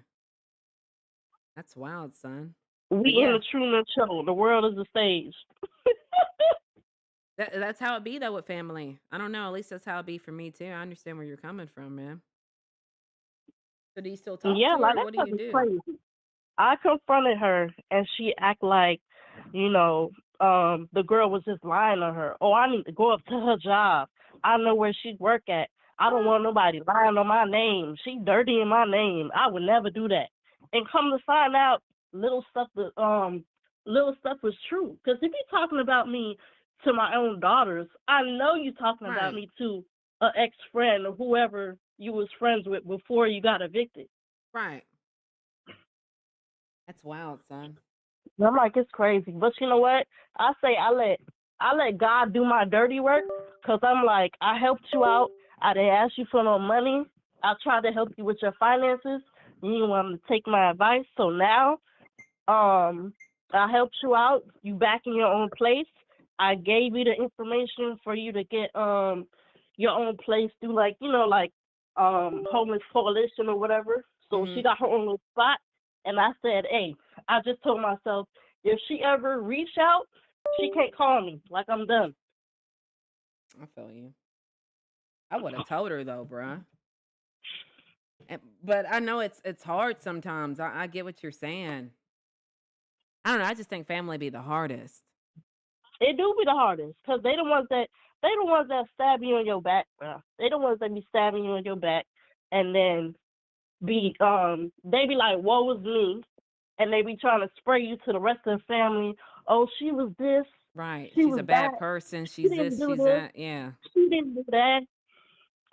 That's wild, son. We But in yeah, the Truman Show. The world is a stage. that's how it be though with family. I don't know. At least that's how it be for me too. I understand where you're coming from, man. So do you still talk Yeah, to her? like Or that what do stuff you is do? crazy. I confronted her and she act like, the girl was just lying on her. Oh, I need to go up to her job. I know where she work at. I don't want nobody lying on my name. She dirty in my name. I would never do that. And come to find out, little stuff was true. Because if you're talking about me to my own daughters, I know you're talking about Right. me to an ex friend or whoever you was friends with before you got evicted. Right. That's wild, son. And I'm like, it's crazy. But you know what? I say I let God do my dirty work because I'm like, I helped you out. I didn't ask you for no money. I tried to help you with your finances. You didn't want to take my advice. So now, I helped you out. You back in your own place. I gave you the information for you to get your own place through homeless coalition or whatever. So she got her own little spot. And I said, hey, I just told myself, if she ever reach out, she can't call me. Like, I'm done. I feel you. I would have told her though, bruh. But I know it's hard sometimes. I get what you're saying. I don't know. I just think family be the hardest. It do be the hardest because they the ones that stab you in your back, bro. They the ones that be stabbing you in your back, and then they be like, "Woe is me," and they be trying to spray you to the rest of the family. Oh, she was this. Right. She She's a was that. bad person. She She's didn't this, do she's this. that. Yeah. She didn't do that.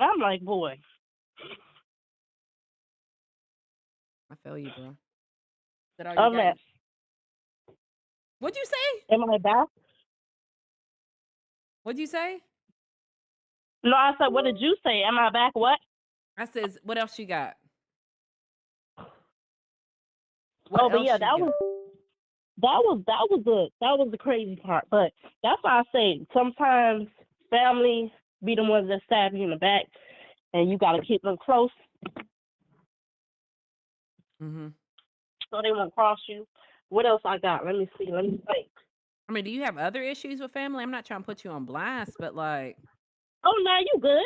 I'm like, boy. I feel you, bro. Is that all you I'm got? at. What'd you say? Am I back? What'd you say? No, I said, what did you say? Am I back? What? I says, what else you got? But yeah, that was the crazy part. But that's why I say sometimes family be the ones that stab you in the back, and you gotta keep them close so they won't cross you. What else I got? Let me see. Let me think. I mean, do you have other issues with family? I'm not trying to put you on blast, but like, Oh, no, you good.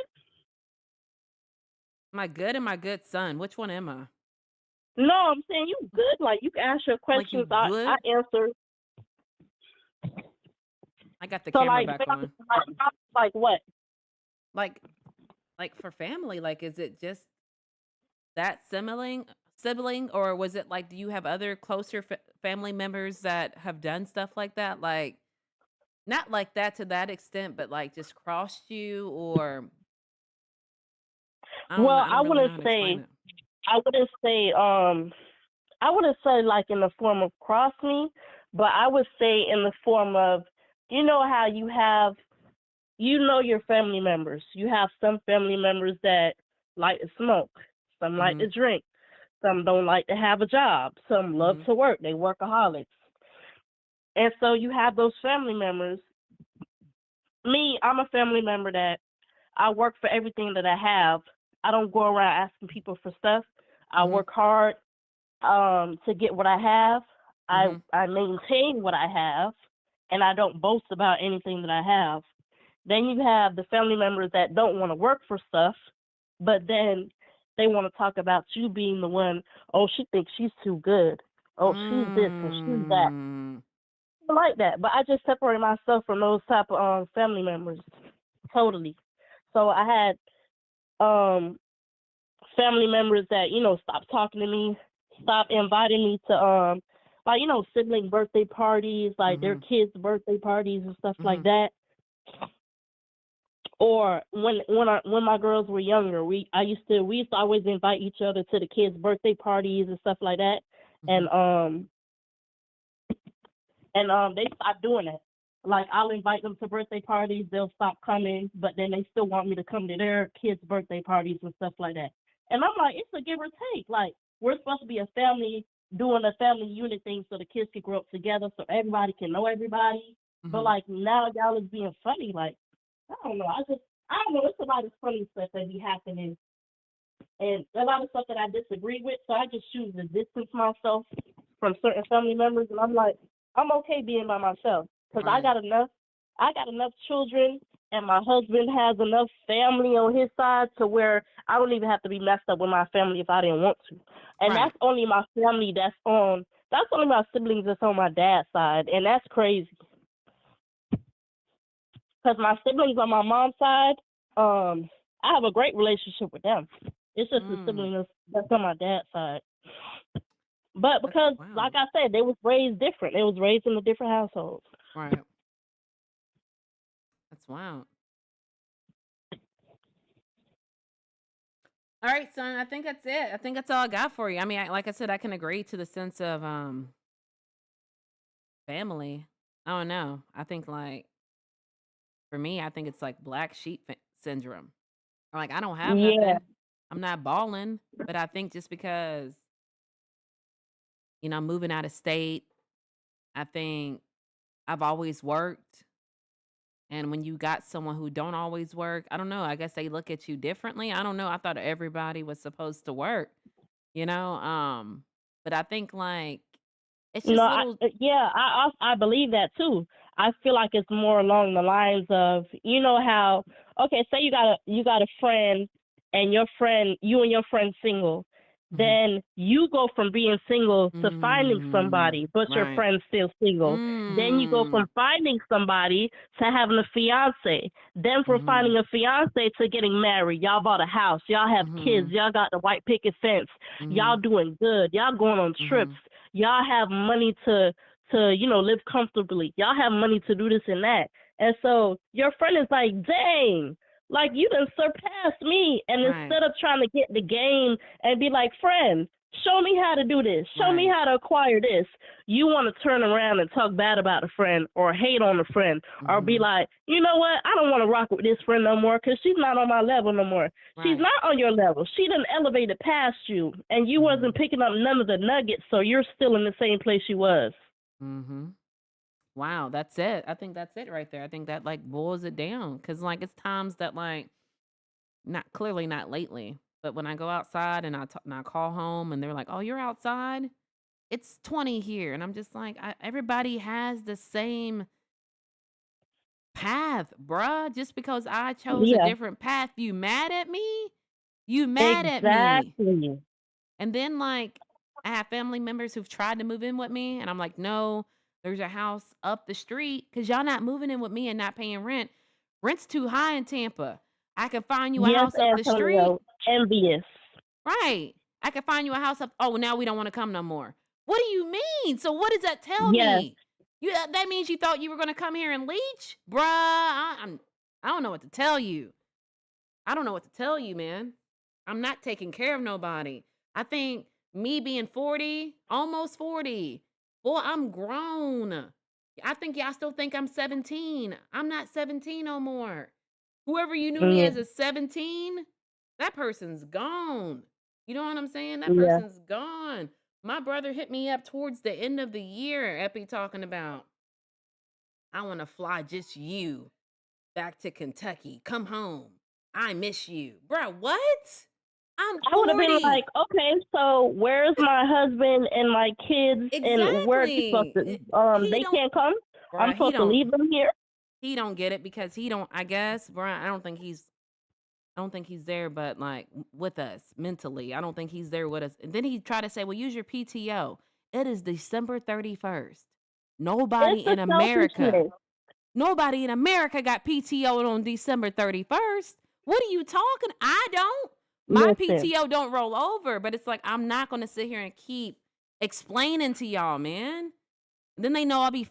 am I good and my good son? Which one am I? No, I'm saying you good. Like, you can ask your Like you questions. I good? answer. I got the So, camera like, back on. like what? Like for family, like, is it just that sibling, or was it like, do you have other closer family members that have done stuff like that? Like, not like that to that extent, but like just crossed you, or I don't know. Well, I don't really know how to explain it. I wouldn't say like in the form of cross me, but I would say in the form of, you know how you have, your family members. You have some family members that like to smoke, some like to drink, some don't like to have a job, some love to work. They workaholics. And so you have those family members. Me, I'm a family member that I work for everything that I have. I don't go around asking people for stuff. I Mhm. work hard to get what I have. Mhm. I maintain what I have, and I don't boast about anything that I have. Then you have the family members that don't want to work for stuff, but then they want to talk about you being the one. Oh, she thinks she's too good. Oh, she's this and she's that. Mm. I like that, but I just separate myself from those type of family members totally. So I had family members that stop talking to me, stop inviting me to like sibling birthday parties, like their Mhm. kids' birthday parties and stuff like Mhm. that. Or when my girls were younger, we used to always invite each other to the kids' birthday parties and stuff like that. And Mhm. they stopped doing that. Like I'll invite them to birthday parties, they'll stop coming, but then they still want me to come to their kids' birthday parties and stuff like that. And I'm like, it's a give or take. Like we're supposed to be a family doing a family unit thing so the kids can grow up together so everybody can know everybody. But Mhm. like now y'all is being funny. Like I don't know. I don't know. It's a lot of funny stuff that be happening and a lot of stuff that I disagree with. So I just choose to distance myself from certain family members, and I'm like, I'm okay being by myself because I Right. got enough. I got enough children, and my husband has enough family on his side to where I don't even have to be messed up with my family if I didn't want to. And Right. that's only my family that's on. That's only my siblings that's on my dad's side, and that's crazy because my siblings on my mom's side, I have a great relationship with them. It's just the Mm. siblings that's on my dad's side. But That's because, like wow. I said, they was raised different. They was raised in a different household. Right. That's wow. All right, son. I think that's it. I think that's all I got for you. I mean, like I said, I can agree to the sense of family. I don't know. I think like for me, I think it's like black sheep syndrome. Or like I don't have Yeah, nothing. I'm not balling, but I think just because I'm moving out of state, I think I've always worked. And when you got someone who don't always work, I don't know. I guess they look at you differently. I don't know. I thought everybody was supposed to work, you know. But I think like it's no, just little. yeah, I believe that too. I feel like it's more along the lines of how okay, say you got a friend and you and your friend single, Mhm. then you go from being single to finding Mm, somebody, but your right. friend's still single. Then you go Mm. from finding somebody to having a fiance. Then from Mhm. finding a fiance to getting married. Y'all bought a house. Y'all have kids. Mhm. Y'all got the white picket fence. Y'all Mhm. doing good. Y'all going on trips. Mhm. Y'all have money to live comfortably. Y'all have money to do this and that. And so your friend is like, dang, like you done surpassed me. And Right. instead of trying to get the game and be like, friend, show me how to do this, show me Right. how to acquire this, you want to turn around and talk bad about a friend or hate on a friend or be Mhm. like, you know what, I don't want to rock with this friend no more because she's not on my level no more. She's Right. not on your level. She done elevated past you, and you Mhm. wasn't picking up none of the nuggets, so you're still in the same place you was. Mhm. Wow, that's it. I think that's it right there. I think that like boils it down cuz like it's times that like not clearly not lately, but when I go outside and and I call home and they're like, "Oh, you're outside? It's 20 here." And I'm just like, everybody has the same path, bruh. Just because I chose a Yeah, different path, you mad at me? You mad at me? exactly. And then like I have family members who've tried to move in with me, and I'm like, no, there's a house up the street because y'all not moving in with me and not paying rent. Rent's too high in Tampa. I can find you a Yes, house up the street. Antonio, envious. Right. I can find you a house up. Oh, now we don't want to come no more. What do you mean? So what does that tell Yes, me? That means you thought you were gonna come here and leech, bruh. I don't know what to tell you. I don't know what to tell you, man. I'm not taking care of nobody. I think me being 40, almost 40, boy, I'm grown. I think y'all still think I'm 17. I'm not 17 no more. Whoever you knew me yeah, as a 17, that person's gone. You know what I'm saying? That yeah. person's gone. My brother hit me up towards the end of the year, Epi talking about. I want to fly just you back to Kentucky. Come home. I miss you. Bruh, what? I'm I would have been 40. like, okay, so where's my husband and my kids, and where are they supposed Exactly. to? He They don't, can't come. I'm bruh, supposed to leave them here. he don't get it because he don't, I guess, bruh, I don't think he's there, but like with us mentally. I don't think he's there with us. And then he tried to say, well, use your PTO. It is December 31st. Nobody It's the in America, selfishness. nobody in America got PTO on December 31st. What are you talking? I don't. My Listen, PTO don't roll over, but it's like I'm not going to sit here and keep explaining to y'all, man. Then they know I'll be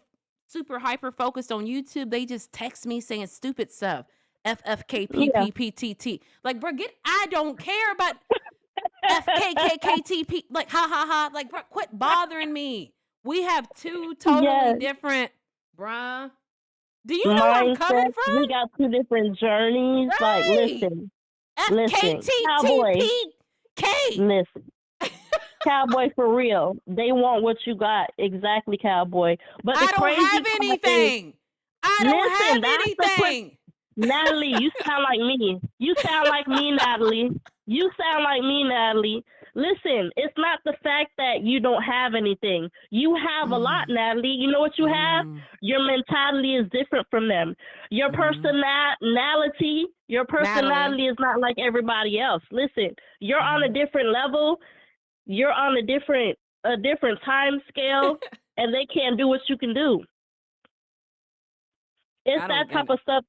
super hyper focused on YouTube. They just text me saying stupid stuff. yeah, FFKPPPTT. Like, bro, I don't care about FKKKTP. Like, ha ha ha. Like, bro, quit bothering me. We have two totally yes. different, bruh. Do you know where I'm coming Mindset. We from? got two different journeys. Like, Right. listen, cowboy, FKTTPK. listen. Cowboy for real. They want what you got. Exactly, cowboy. But the I don't crazy have part is, anything. I don't listen, have that's the anything. Natalie, you sound like me. You sound like me, Natalie. You sound like me, Natalie. Listen, it's not the fact that you don't have anything. You have a lot, Natalie. You know what you have? Your mentality is different from them. Your personality Natalie. is not like everybody else. Listen, you're on a different level. You're on a different time scale, and they can't do what you can do. It's that type of stuff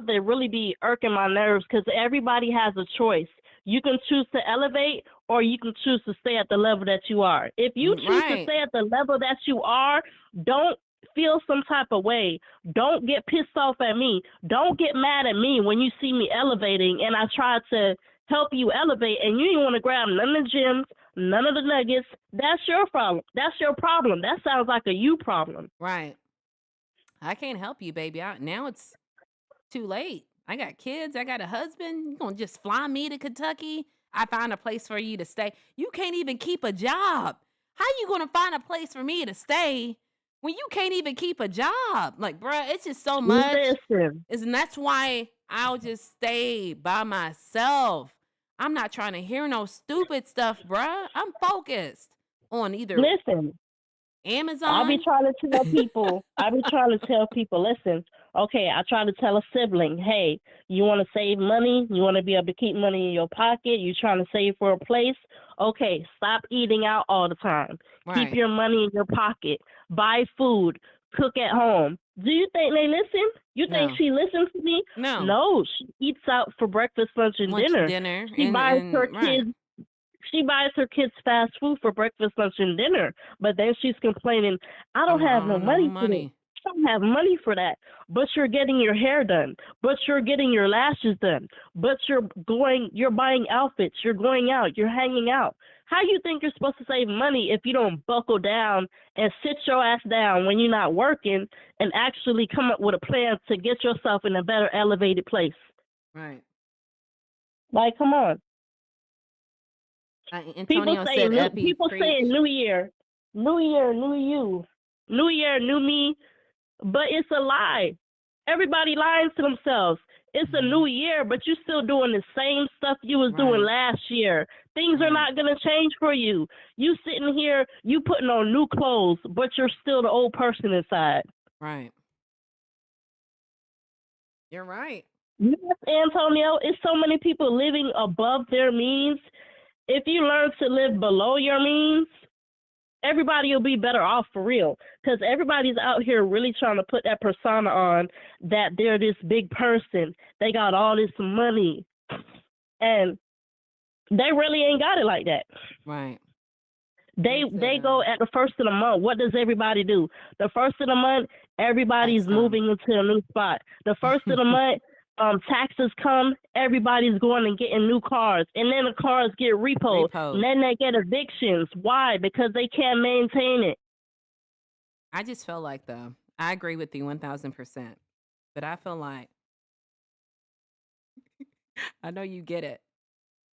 that really be irking my nerves, because everybody has a choice. You can choose to elevate, or you can choose to stay at the level that you are. If you choose to stay at the level that you are, don't feel some type of way. Don't get pissed off at me. Don't get mad at me when you see me elevating and I try to help you elevate and you didn't want to grab none of the gems, none of the nuggets. That's your problem. That's your problem. That sounds like a you problem. Right. I can't help you, baby. Now it's too late. I got kids. I got a husband. You gonna just fly me to Kentucky? I find a place for you to stay. You can't even keep a job. How you gonna find a place for me to stay when you can't even keep a job? Like, bruh, it's just so much. Listen. And that's why I'll just stay by myself. I'm not trying to hear no stupid stuff, bruh. I'm focused on either Amazon. I be trying to tell people, listen, okay, I try to tell a sibling, hey, you want to save money? You want to be able to keep money in your pocket? You trying to save for a place? Okay, stop eating out all the time. Right. Keep your money in your pocket. Buy food. Cook at home. Do you think they listen? You think she listens to me? No. No, she eats out for breakfast, lunch, and dinner. She buys her kids. She buys her kids fast food for breakfast, lunch, and dinner. But then she's complaining, I don't have no money for that. I don't have money for that. But you're getting your hair done. But you're getting your lashes done. But you're buying outfits. You're going out. You're hanging out. How you think you're supposed to save money if you don't buckle down and sit your ass down when you're not working and actually come up with a plan to get yourself in a better elevated place? Right. Like, come on. Antonio People say New Year, New you, New Year, new me, but it's a lie. Everybody lying to themselves. It's a new year, but you're still doing the same stuff you was doing last year. Things are not going to change for you. You sitting here, you putting on new clothes, but you're still the old person inside. Right. You're right. Yes, Antonio, it's so many people living above their means. If you learn to live below your means, everybody will be better off for real. Because everybody's out here really trying to put that persona on that they're this big person. They got all this money. And they really ain't got it like that. Right. They go at the first of the month. What does everybody do? The first of the month, everybody's moving into a new spot. The first of the month, taxes come, everybody's going and getting new cars, and then the cars get repoed. And then they get evictions. Why? Because they can't maintain it. I just feel like, though, I agree with you 1,000%, but I feel like, I know you get it.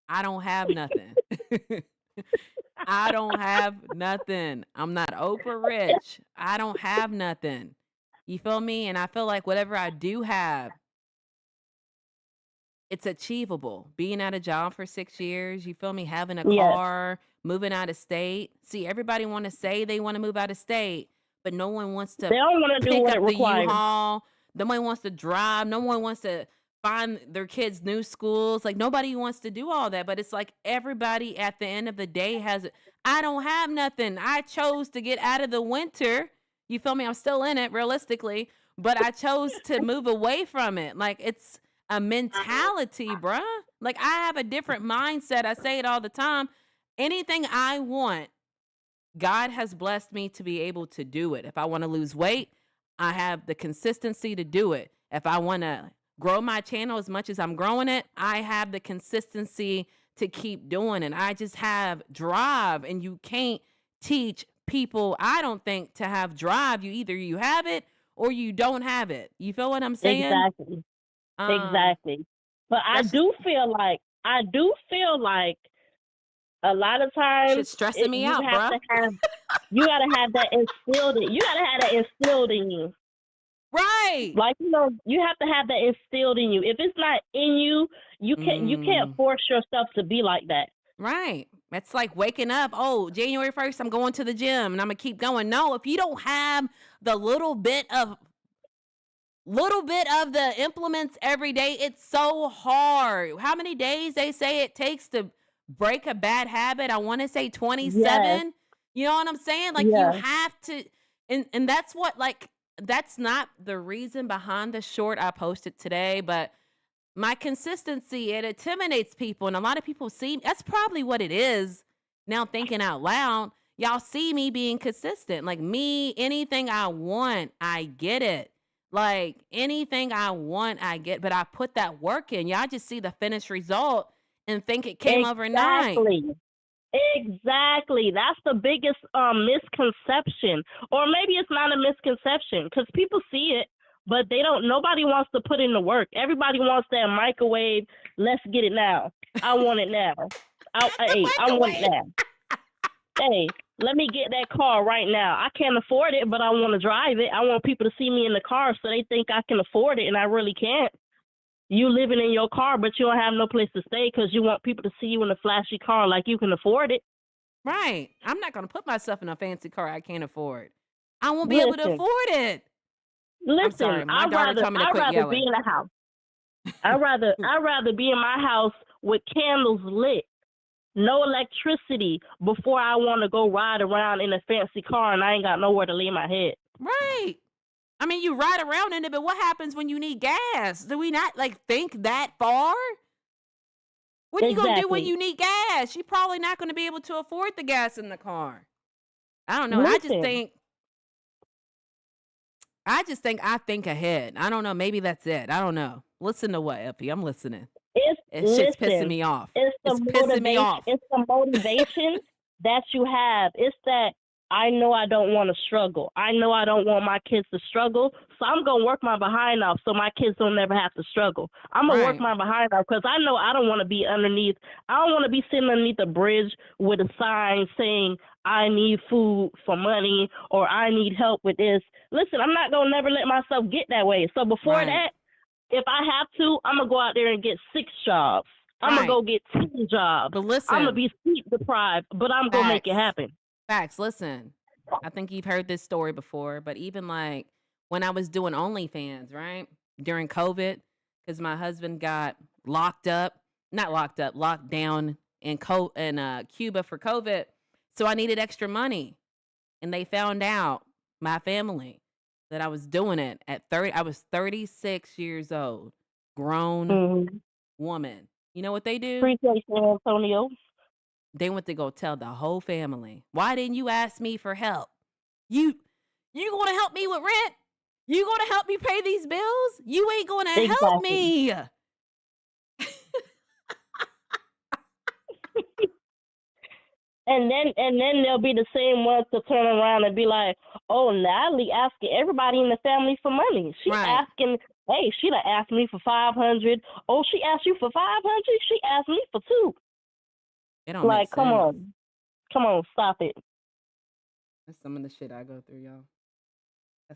I don't have nothing. I don't have nothing. I'm not Oprah rich. I don't have nothing. You feel me? And I feel like whatever I do have, it's achievable. Being at a job for 6 years, you feel me? Having a Yes. car, moving out of state. See, everybody want to say they want to move out of state, but no one wants to They don't want to do pick what it up the requires. U-Haul. No one wants to drive. No one wants to find their kids new schools. Like nobody wants to do all that, but it's like everybody at the end of the day has I don't have nothing. I chose to get out of the winter. You feel me? I'm still in it realistically, but I chose to move away from it. Like it's a mentality, bruh. Like I have a different mindset. I say it all the time. Anything I want, God has blessed me to be able to do it. If I want to lose weight, I have the consistency to do it. If I want to grow my channel as much as I'm growing it, I have the consistency to keep doing it. I just have drive, and you can't teach people, I don't think, to have drive. You have it or you don't have it. You feel what I'm saying? Exactly. Um, Exactly. But I that's do feel like a lot of times shit's stressing me you out, have bruh. to have you gotta have that instilled in you. Right. Like, you have to have that instilled in you. If it's not in you, you can't force yourself to be like that. Right. It's like waking up. Oh, January 1st, I'm going to the gym and I'm gonna keep going. No, if you don't have the little bit of the implements every day, it's so hard. How many days they say it takes to break a bad habit? I want to say 27. Yes. You know what I'm saying? Like you Yes. have to, and that's what, like, that's not the reason behind the short I posted today, but my consistency, it intimidates people, and a lot of people see that's probably what it is. Now thinking out loud, y'all see me being consistent. Like me, anything I want, I get it. Like anything I want, I get, but I put that work in. Y'all just see the finished result and think it came overnight. Exactly. That's the biggest misconception. Or maybe it's not a misconception because people see it, but nobody wants to put in the work. Everybody wants that microwave. Let's get it now. I want it now. I want it now. Hey, let me get that car right now. I can't afford it, but I want to drive it. I want people to see me in the car so they think I can afford it, and I really can't. You living in your car, but you don't have no place to stay because you want people to see you in a flashy car like you can afford it. Right. I'm not going to put myself in a fancy car I can't afford. I won't be able to afford it. I'm sorry. My daughter told me to quit yelling. Be in a house. I'd rather be in my house with candles lit, no electricity, before I want to go ride around in a fancy car and I ain't got nowhere to lay my head. Right. I mean, you ride around in it, but what happens when you need gas? Do we not think that far? What are you going to do when you need gas? You're probably not going to be able to afford the gas in the car. I don't know. I just think I think ahead. I don't know. Maybe that's it. I don't know. Listen to what, Epi? I'm listening. Shit's pissing me off. It's pissing me off. It's the motivation that you have. It's that I know I don't want to struggle. I know I don't want my kids to struggle. So I'm going to work my behind off so my kids don't never have to struggle. I'm going to work my behind off because I know I don't want to be underneath. I don't want to be sitting underneath a bridge with a sign saying I need food for money or I need help with this. Listen, I'm not going to never let myself get that way. So before that, if I have to, I'm going to go out there and get 6 jobs. I'm going to go get 10 jobs. But listen, I'm going to be sleep deprived, but I'm going to make it happen. Facts. Listen, I think you've heard this story before, but even like when I was doing OnlyFans, right? During COVID, because my husband got locked down in Cuba for COVID. So I needed extra money. And they found out, my family, that I was doing it at 30. I was 36 years old, grown woman. You know what they do? Appreciate you, Antonio. They went to go tell the whole family. Why didn't you ask me for help? You going to help me with rent? You going to help me pay these bills? You ain't going to help me. And then they'll be the same ones to turn around and be like, oh, Natalie asking everybody in the family for money. She asking, hey, she done asked me for $500. Oh, she asked you for $500? She asked me for $2. It don't make sense. Come on, stop it. That's some of the shit I go through, y'all.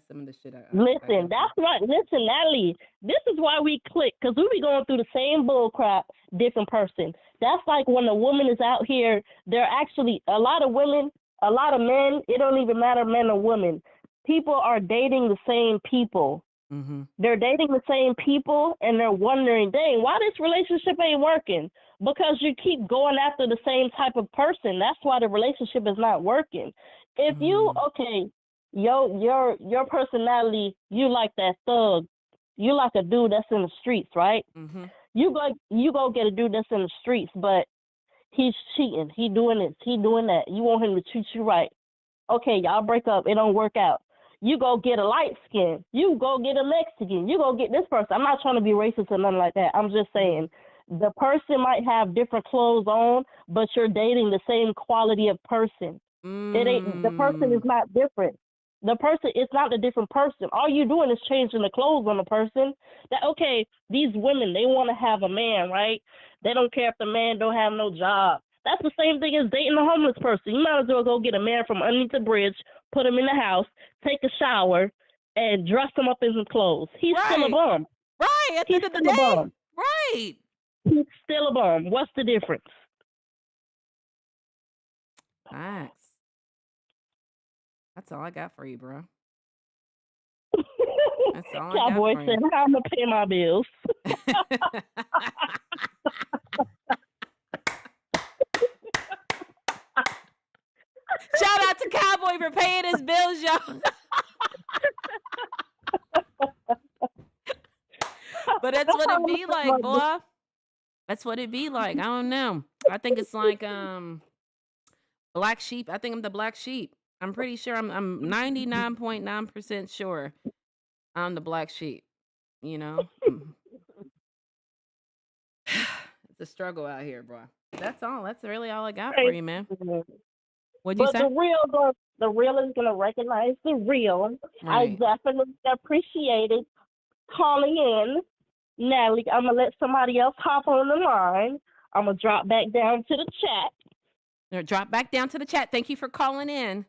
That's some of the shit I Listen, that's right. Listen, Natalie, this is why we click, because we be going through the same bull crap, different person. That's like when a woman is out here, they're actually, a lot of women, a lot of men, it don't even matter men or women. People are dating the same people. Mm-hmm. They're dating the same people, and they're wondering, dang, why this relationship ain't working? Because you keep going after the same type of person. That's why the relationship is not working. If you, okay, your personality, you like that thug. You like a dude that's in the streets, right? Mm-hmm. You go get a dude that's in the streets, but he's cheating. He doing this. He doing that. You want him to treat you right. Okay, y'all break up. It don't work out. You go get a light skin. You go get a Mexican. You go get this person. I'm not trying to be racist or nothing like that. I'm just saying the person might have different clothes on, but you're dating the same quality of person. It ain't, the person is not different. The person is not a different person. All you doing is changing the clothes on the person. That okay, these women, they want to have a man, right? They don't care if the man don't have no job. That's the same thing as dating a homeless person. You might as well go get a man from underneath the bridge, put him in the house, take a shower, and dress him up in some clothes. He's still a bum. Right. At the end of the day. Right. He's still a bum. What's the difference? Facts. That's all I got for you, bro. That's all I got Cowboy for said, you. "How I'm gonna pay my bills." Shout out to Cowboy for paying his bills, y'all. But that's what it be like, boy. That's what it be like. I don't know. I think it's like black sheep. I think I'm the black sheep. I'm pretty sure I'm 99.9% sure I'm the black sheep. You know? It's a struggle out here, bro. That's all. That's really all I got for you, man. What'd you But say? the real is gonna recognize the real. I Right. definitely appreciate it. Calling in, Natalie. I'm gonna let somebody else hop on the line. I'm gonna drop back down to the chat. Drop back down to the chat. Thank you for calling in.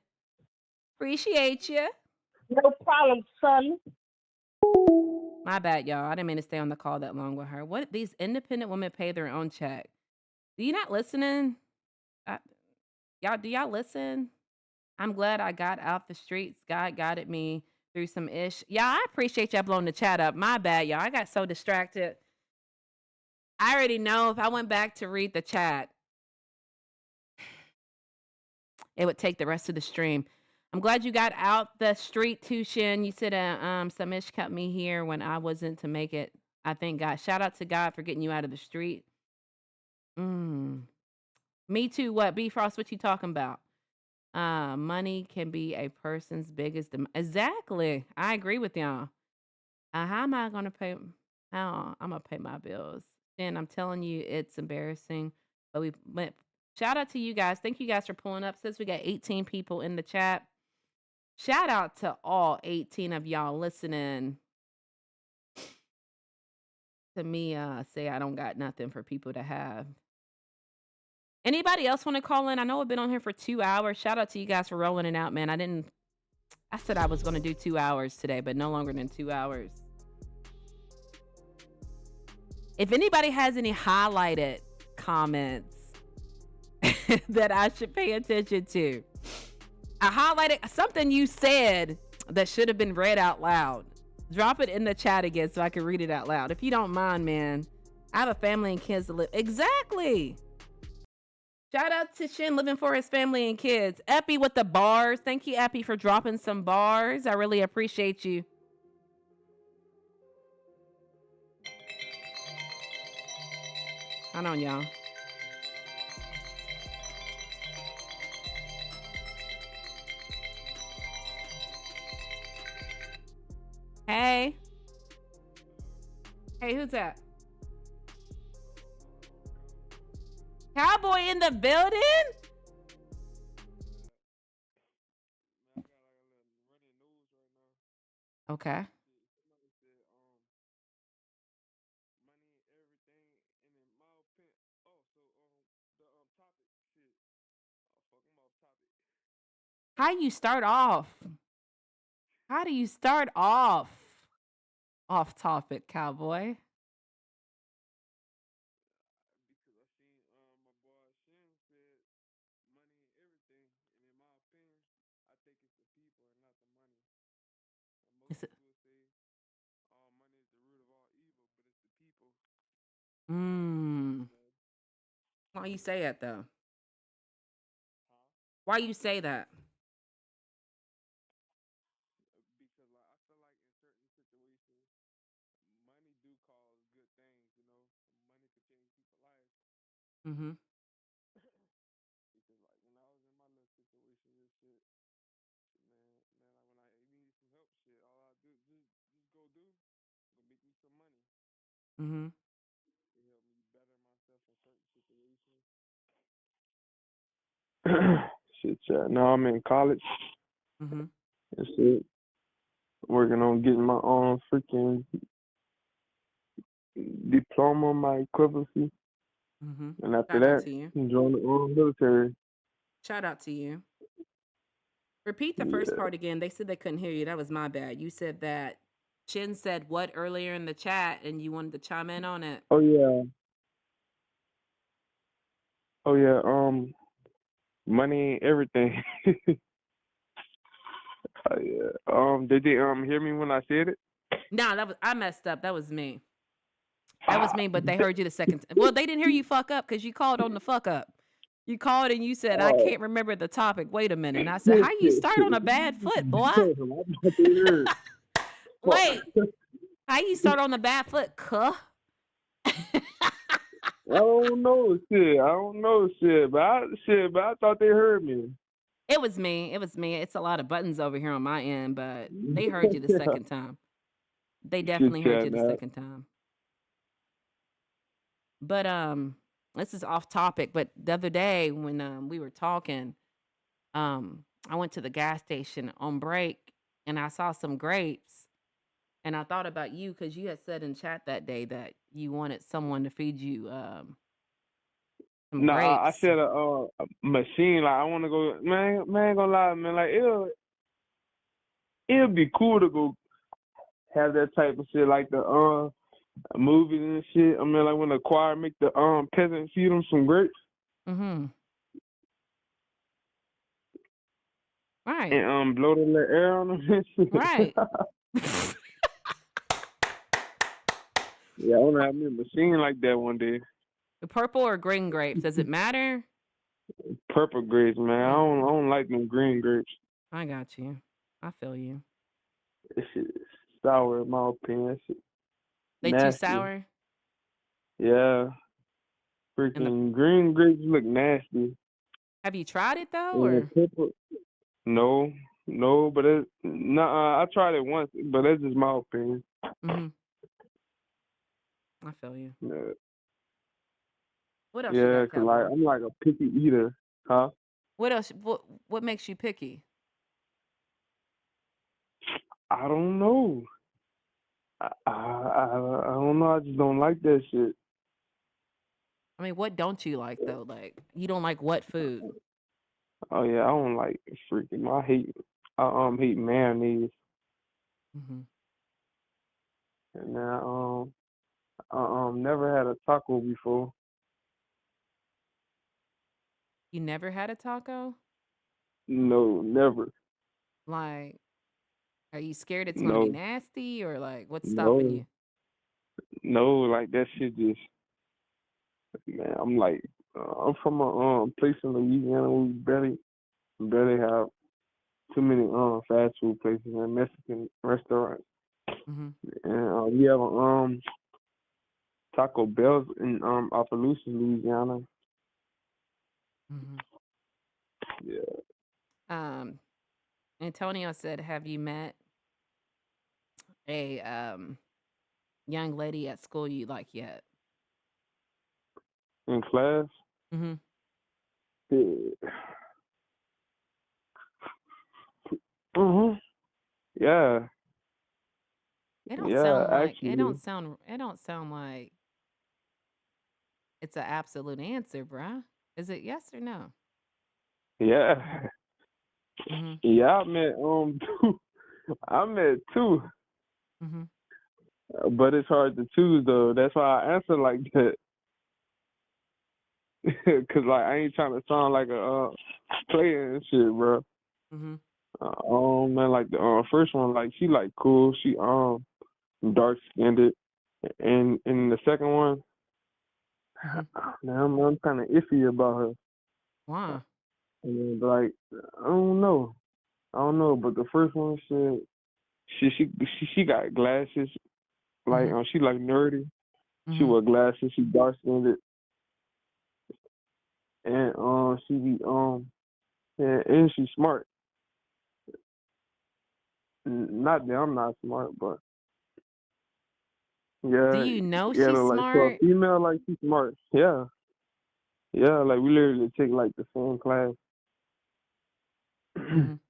Appreciate you. No problem, son. My bad, y'all. I didn't mean to stay on the call that long with her. What these independent women pay their own check? Do you not listening? Y'all, do y'all listen? I'm glad I got out the streets. God guided me through some ish. Y'all, I appreciate y'all blowing the chat up. My bad, y'all. I got so distracted. I already know if I went back to read the chat, it would take the rest of the stream. I'm glad you got out the street, Tushin. You said some ish kept me here when I wasn't to make it. I thank God. Shout out to God for getting you out of the street. Me too. What? B Frost, what you talking about? Money can be a person's biggest exactly. I agree with y'all. How am I gonna pay? How I'm gonna pay my bills? And I'm telling you, it's embarrassing. But we went. Shout out to you guys. Thank you guys for pulling up. Since we got 18 people in the chat. Shout out to all 18 of y'all listening to me say I don't got nothing for people to have. Anybody else want to call in? I know I've been on here for 2 hours. Shout out to you guys for rolling it out, man. I said I was going to do 2 hours today, but no longer than 2 hours. If anybody has any highlighted comments that I should pay attention to, I highlighted something you said that should have been read out loud. Drop it in the chat again so I can read it out loud. If you don't mind, man. I have a family and kids to live. Exactly. Shout out to Shin living for his family and kids. Epi with the bars. Thank you, Epi, for dropping some bars. I really appreciate you. Hold on, y'all. Hey. Hey, who's that? Cowboy in the building? Okay. How you start off? How do you start off topic, cowboy? Because I seen my boy Shin said money and everything, and in my opinion, I think it's the people and not the money. And most Is it? people say, money is the root of all evil, but it's the people. Mm. You know, Why you say that though? huh? Why you say that? Because like I feel like in certain situations, money do cause good things. You know, money could change people's lives. Mm-hmm. Because like when I was in my little situation and shit, man, like when I needed some help, shit, all I do just go make me some money. Mm-hmm. It helped me better myself in certain situations. Shit, now I'm in college Mm-hmm. and shit, working on getting my own freaking diploma, my equivalency, Mm-hmm. and after Shout out that, to you. join the military. Shout out to you. Repeat the first Yeah. part again. They said they couldn't hear you. That was my bad. You said that Chin said what earlier in the chat and you wanted to chime in on it. Oh yeah. Oh yeah. Money, everything. Yeah. Did they hear me when I said it? No, I messed up. That was me. That was Ah, me, but they heard you the second time. Well, they didn't hear you fuck up because you called on the fuck up. You called and you said, I oh, can't remember the topic. Wait a minute. And I said, shit, how you shit, start on shit. a bad foot, boy? Damn, I thought they heard. Fuck. Wait, how you start on the bad foot, cuh? I don't know shit, but I thought they heard me. It was me. It was me. It's a lot of buttons over here on my end, but they heard you the second time. They Shit, definitely heard yeah, you the man. second time. But this is off topic. But the other day when we were talking, I went to the gas station on break and I saw some grapes. And I thought about you because you had said in chat that day that you wanted someone to feed you some No, I grapes. said a machine. Like I want to go, man. Man, ain't gonna lie, man. Like it'll be cool to go have that type of shit, like the movies and shit. I mean, like when the choir make the peasant feed them some grapes Mm-hmm. Right. and blow the little air on them and shit. Right. Yeah, I want to have me a machine like that one day. The purple or green grapes? Does it matter? Purple grapes, man. I don't like them green grapes. I got you. I feel you. This shit is sour in my opinion. That shit They too nasty. sour? Yeah. Freaking green grapes look nasty. Have you tried it though, And or? the purple, no, but I tried it once, but that's just my opinion. Mm-hmm. I feel you. Yeah, What else you got, cause like cowboy? I'm like a picky eater, huh? What else? What makes you picky? I don't know. I don't know. I just don't like that shit. I mean, what don't you like though? Like, you don't like what food? Oh yeah, I don't like freaking. I hate mayonnaise, Mm-hmm. and then never had a taco before. You never had a taco? No, never. Like, are you scared it's gonna be No, nasty, or like, what's stopping no, you? no. Like that shit just, man. I'm like, I'm from a place in Louisiana. We barely have too many fast food places and Mexican restaurants, Mm-hmm. and we have a Taco Bell's in Opelousas, Louisiana. Mm-hmm. Yeah, Antonio said, "Have you met a young lady at school you like yet?" in class. Mm-hmm. Yeah. Mhm. Yeah. It don't Yeah. sound like it Actually. don't sound it don't sound like it's an absolute answer, bruh. Is it yes or no? Yeah. Mm-hmm. Yeah. I met I'm at 2, Mhm. but it's hard to choose though. That's why I answer like that. Cause like I ain't trying to sound like a player and shit, bro. Mhm. Man, like the first one, like she like cool. She dark skinned, and the second one, Mhm. man, I'm kind of iffy about her. Why? And like I don't know, but the first one said she got glasses, like Mhm. she like nerdy. She Mhm. wear glasses. She dark skinned, and she be and she's smart. Not that I'm not smart, but Do yeah, you know yeah. she's Like for a smart? female, like she's smart. Yeah, yeah. Like we literally take like the same class. Mhm.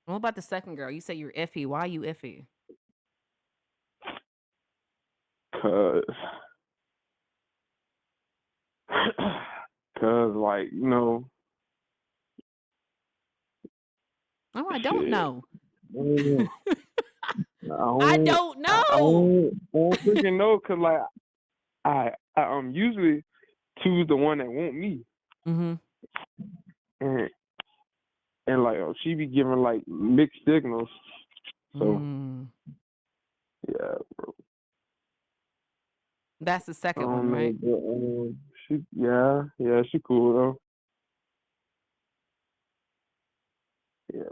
What about the second girl? You say you're iffy. Why you iffy? cause, cause like Oh, I don't shit. know. I don't know. I don't know. I don't freaking know, cause like I usually choose the one that want me, Mhm. and like she be giving like mixed signals. So Mm. yeah, That's the I second one, don't know, right? but she cool though. Yeah,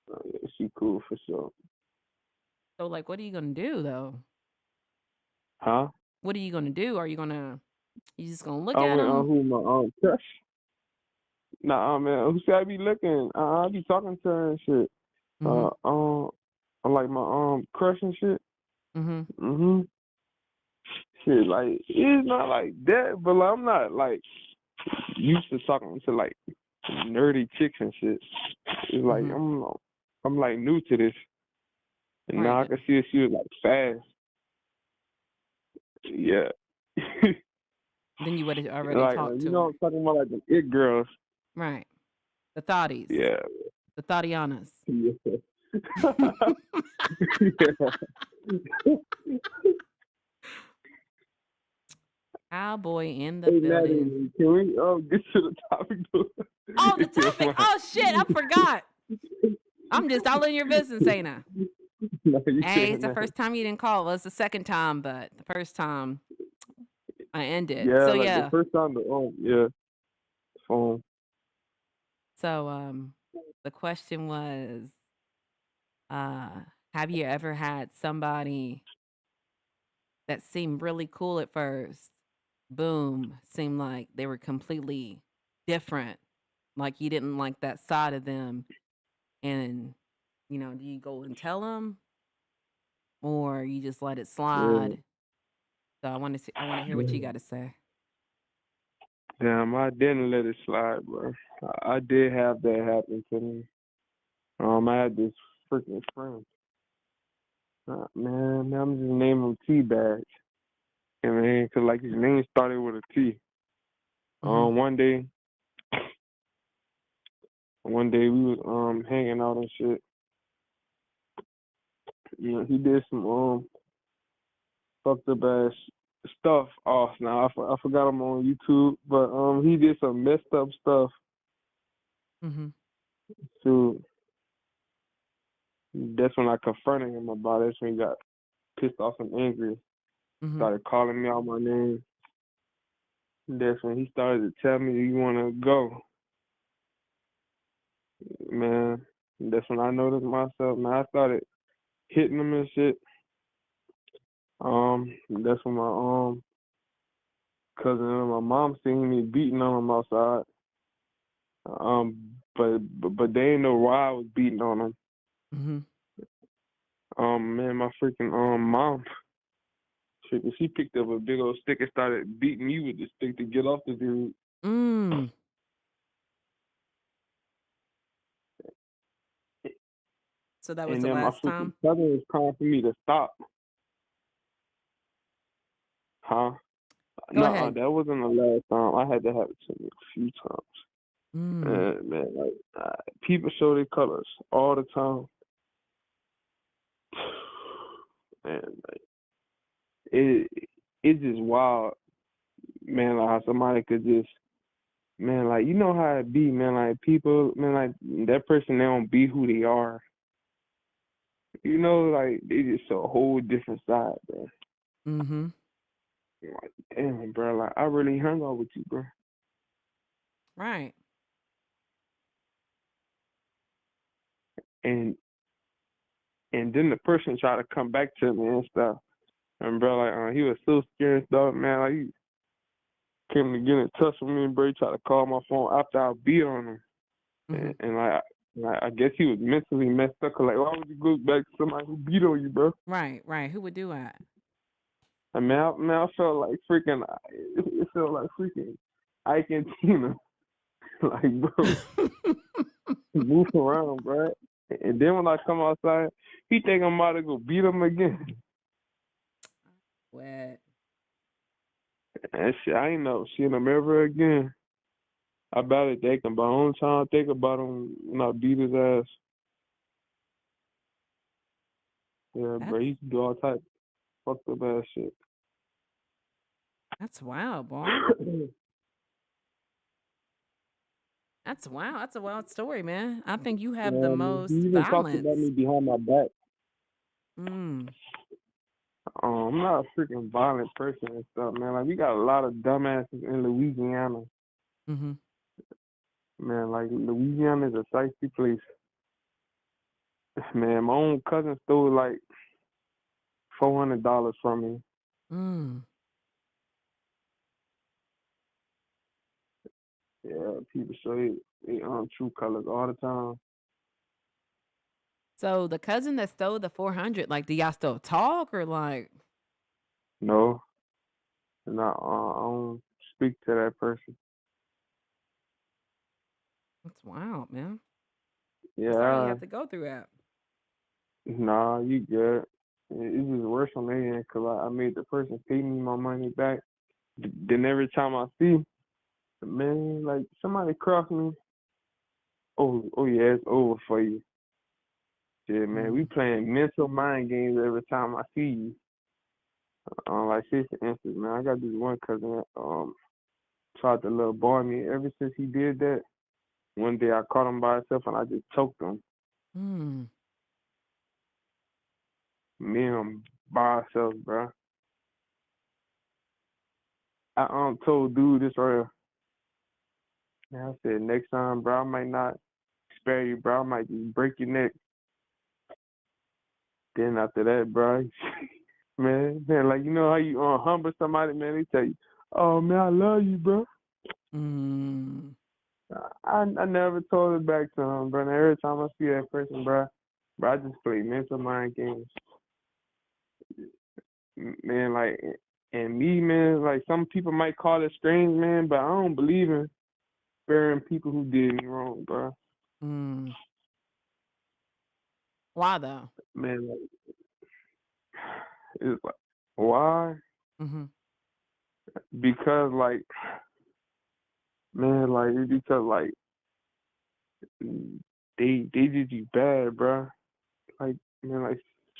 yeah, she cool for sure. So like, what are you gonna do though? Huh? What are you gonna do? Are you just gonna look I at went him? who my crush. Nah, man, who said I be looking? I be talking to her and shit. Mhm. I like my crush and shit. Mhm. Mhm. Shit, like it's not like that, but like, I'm not like used to talking to like nerdy chicks and shit. It's like Mhm. I'm like new to this, and Right. now I can see that she was like fast. Yeah. Then you would have already Like talked you to know her. I'm talking about like the it girls. Right. The thotties. Yeah. The thottianas. Yeah. Cowboy in the Hey building. Maddie, can we get to the topic though? Oh, the If you don't topic. mind. Oh shit, I forgot. I'm just all in your business, ain't I? No, you Hey, good, it's the man. first time you didn't call. Well, it's the second time, but the first time I ended. Yeah, So like the yeah. first time the yeah, phone. So the question was, uh, have you ever had somebody that seemed really cool at first? Boom, seemed like they were completely different. Like you didn't like that side of them. And, do you go and tell them or you just let it Yeah. slide? So I want to hear what you got to say. Damn, I didn't let it slide, bro. I did have that happen to me. I had this freaking friend. Man, I'm just naming him T-Bag. Yeah, man, cause like his name started with a T. Mhm. One day we was hanging out and shit. He did some fucked up ass stuff off. Now I forgot him on YouTube, but he did some messed up stuff. Mhm. So that's when I confronted him about it. That's when he got pissed off and angry. Mhm. Started calling me out my name. That's when he started to tell me, "You want to go, man?" That's when I noticed myself. Man, I started hitting him and shit. That's when my cousin and my mom seen me beating on him outside. But they didn't know why I was beating on him. Mhm. Man, my freaking mom, she picked up a big old stick and started beating me with the stick to get off the dude. Mm. So that was And the then my last freaking time? cousin was crying for me to stop. Huh? Go No, ahead. that wasn't the last time. I had to have it to me a few times. Mm. And man, like people show their colors all the time. And like, it it's just wild, man. Like how somebody could just, man, like you know how it be, man. Like people, man, like that person they don't be who they are. You know, like they just a whole different side, bro. Mm-hmm. Like, damn, bro. Like I really hung out with you, bro. Right. And and then the person tried to come back to me and stuff. And bro, like he was so scared and stuff, man. Like he came to get in touch with me, bro. He tried to call my phone after I beat on him, Mm-hmm. and like I guess he was mentally messed up. 'Cause, like, why would you go back to somebody who beat on you, bro? Right. Right. Who would do that? And I felt like freaking. It felt like freaking Ike and Tina. Like, bro, move around, bro. And then when I come outside, he think I'm about to go beat him again. What? And shit, I ain't never seen him ever again. I barely think about him. Only time I think about him when I beat his ass. Yeah, That's bro, he used to do all types of fucked up ass shit. that's wild, boy. That's wild. That's a wild story, man. I think you have the Yeah, man, he most even talked about violence. me behind my back. Mm. I'm not a freaking violent person and stuff, man. Like we got a lot of dumbasses in Louisiana. Mm-hmm. Man, like Louisiana is a feisty place. Man, my own cousin stole like $400 from me. Mm. Yeah, people show they true colors all the time. So the cousin that stole the 400, like, do y'all still talk or like? No, not I don't speak to that person. That's wild, man. I'm sorry you Yeah, have to go through that. nah, you good. It's just worse on their end because I made the person pay me my money back. Then every time I see, man, like somebody cross me, oh yeah, it's over for you. Yeah, man, we Mm. playing mental mind games every time I see you. Like say for instance, man, I got this one cousin that tried to little boy me. Ever since he did that, one day I caught him by himself and I just choked him. Mm. Me and him by ourselves, bro. I told dude this earlier. I said next time, bro, I might not spare you, bro. I might just break your neck. Then after that, bro, man, like you know how you humble somebody, man. They tell you, "Oh man, I love you, bro." Mm. I never told it back to him, bro. And every time I see that person, bro, I just play mental mind games, man. Like, and me, man, like some people might call it strange, man, but I don't believe in sparing people who did me wrong, bro. Mm. Why though? Man, like, it's like, why? Mm-hmm. Because like, man, like it's because like they did you bad, bro. Like, man, like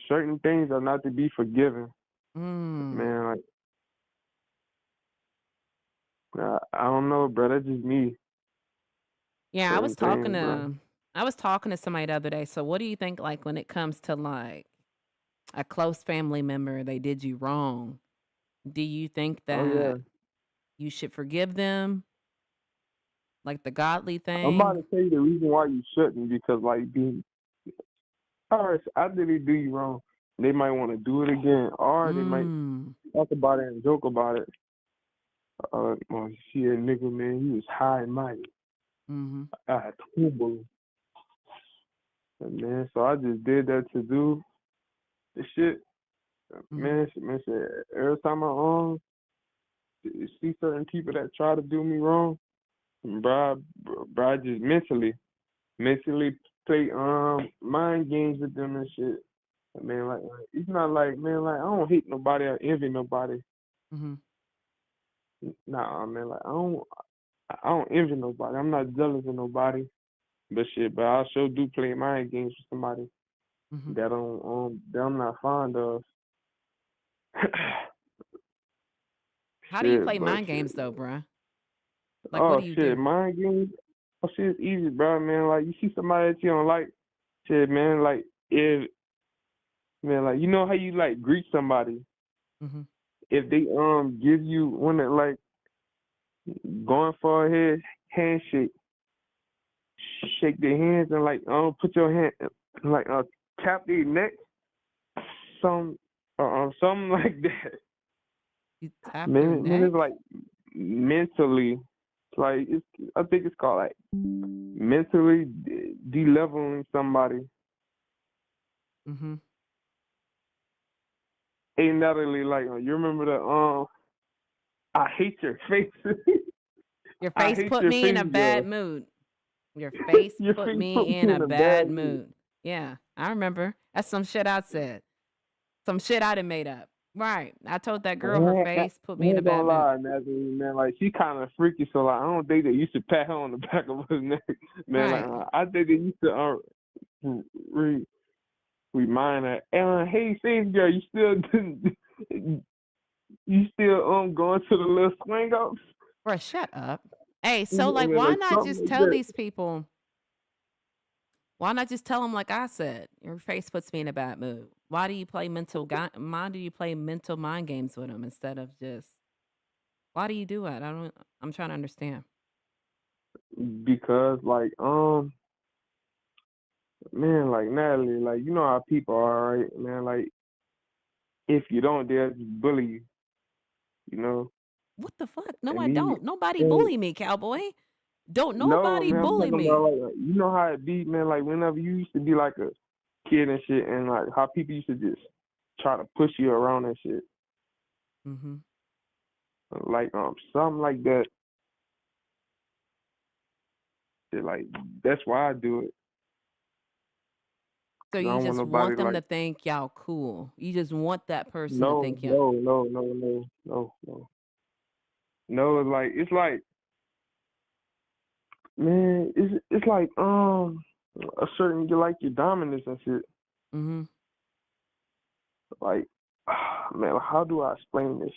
certain things are not to be forgiven, Mm. man. Like, I don't know, bro. That's just me. Yeah, Certain things, bro. I was talking to somebody the other day. So what do you think like when it comes to like a close family member, they did you wrong? Do you think Oh yeah, that you should forgive them? Like the godly I'm about thing? to tell you the reason why you shouldn't because like being, all right, after they do you wrong, they might want to do it again, or they might Mm. talk about it and joke about it. Well, shit, nigga, man, he was high and mighty. Mm-hmm. I had trouble, man. So I just did that to do the shit, Mm-hmm. man. Shit, every time I see certain people that try to do me wrong, bro, I just mentally play mind games with them and shit. Man, like it's not like, man, like I don't hate nobody or envy nobody. Mm-hmm. Nah, man, like I don't envy nobody. I'm not jealous of nobody. But shit, but I sure do play mind games with somebody Mm-hmm. that I'm not fond of. How do you Shit, play bro, mind shit. games though, bruh? Like, what Oh do you shit, do? mind games. Oh shit, it's easy, bro, man. Like you see somebody that you don't like, shit, man. Like if man, like you know how you like greet somebody. Mm-hmm. If they give you one that like going for a handshake, shake their hands and like put your hand like tap their neck, some something like that. You tap their Man, neck? it's like mentally, like it's I think it's called like mentally de-leveling somebody. Mm-hmm. Hey Natalie, like you remember the I hate your face. Your I face hate put your me in face, a bad girl. mood. Your face Your put face put me me in a in a bad bad mood. mood. Yeah, I remember. That's some shit I said. Some shit I done made up. Right. I told that girl her face put I me in a ain't bad gonna mood. lie, Natalie, man. Like she kind of freaky, so like I don't think that you should pat her on the back of her neck, man. Like Right. I think that you should remind her, hey, face girl, you still you still going to the little swing ups? Bruh, shut up. Hey, I so like mean, why like not something just like tell that. these people? Why not just tell them like I said? Your face puts me in a bad mood. Why do you play why do you play mental mind games with them instead of just why do you do it? I'm trying to understand. Because like man, like Natalie, like you know how people are, right? Man, like if you don't, they'll just bully you, you know. What the fuck? No, And I these don't. Nobody and bully me, cowboy. Don't no, nobody man, I'm bully talking about me. like you know how it be, man. Like whenever you used to be like a kid and shit, and like how people used to just try to push you around and shit, Mm-hmm. like something like that. Shit, like that's why I do it. So 'Cause I you don't want just nobody want them like to think y'all cool. You just want that person to no, think y'all. no, no, no, no, no, no, no. It's like man, it's like a certain you like your dominance and shit. Mm-hmm. Like man, how do I explain this?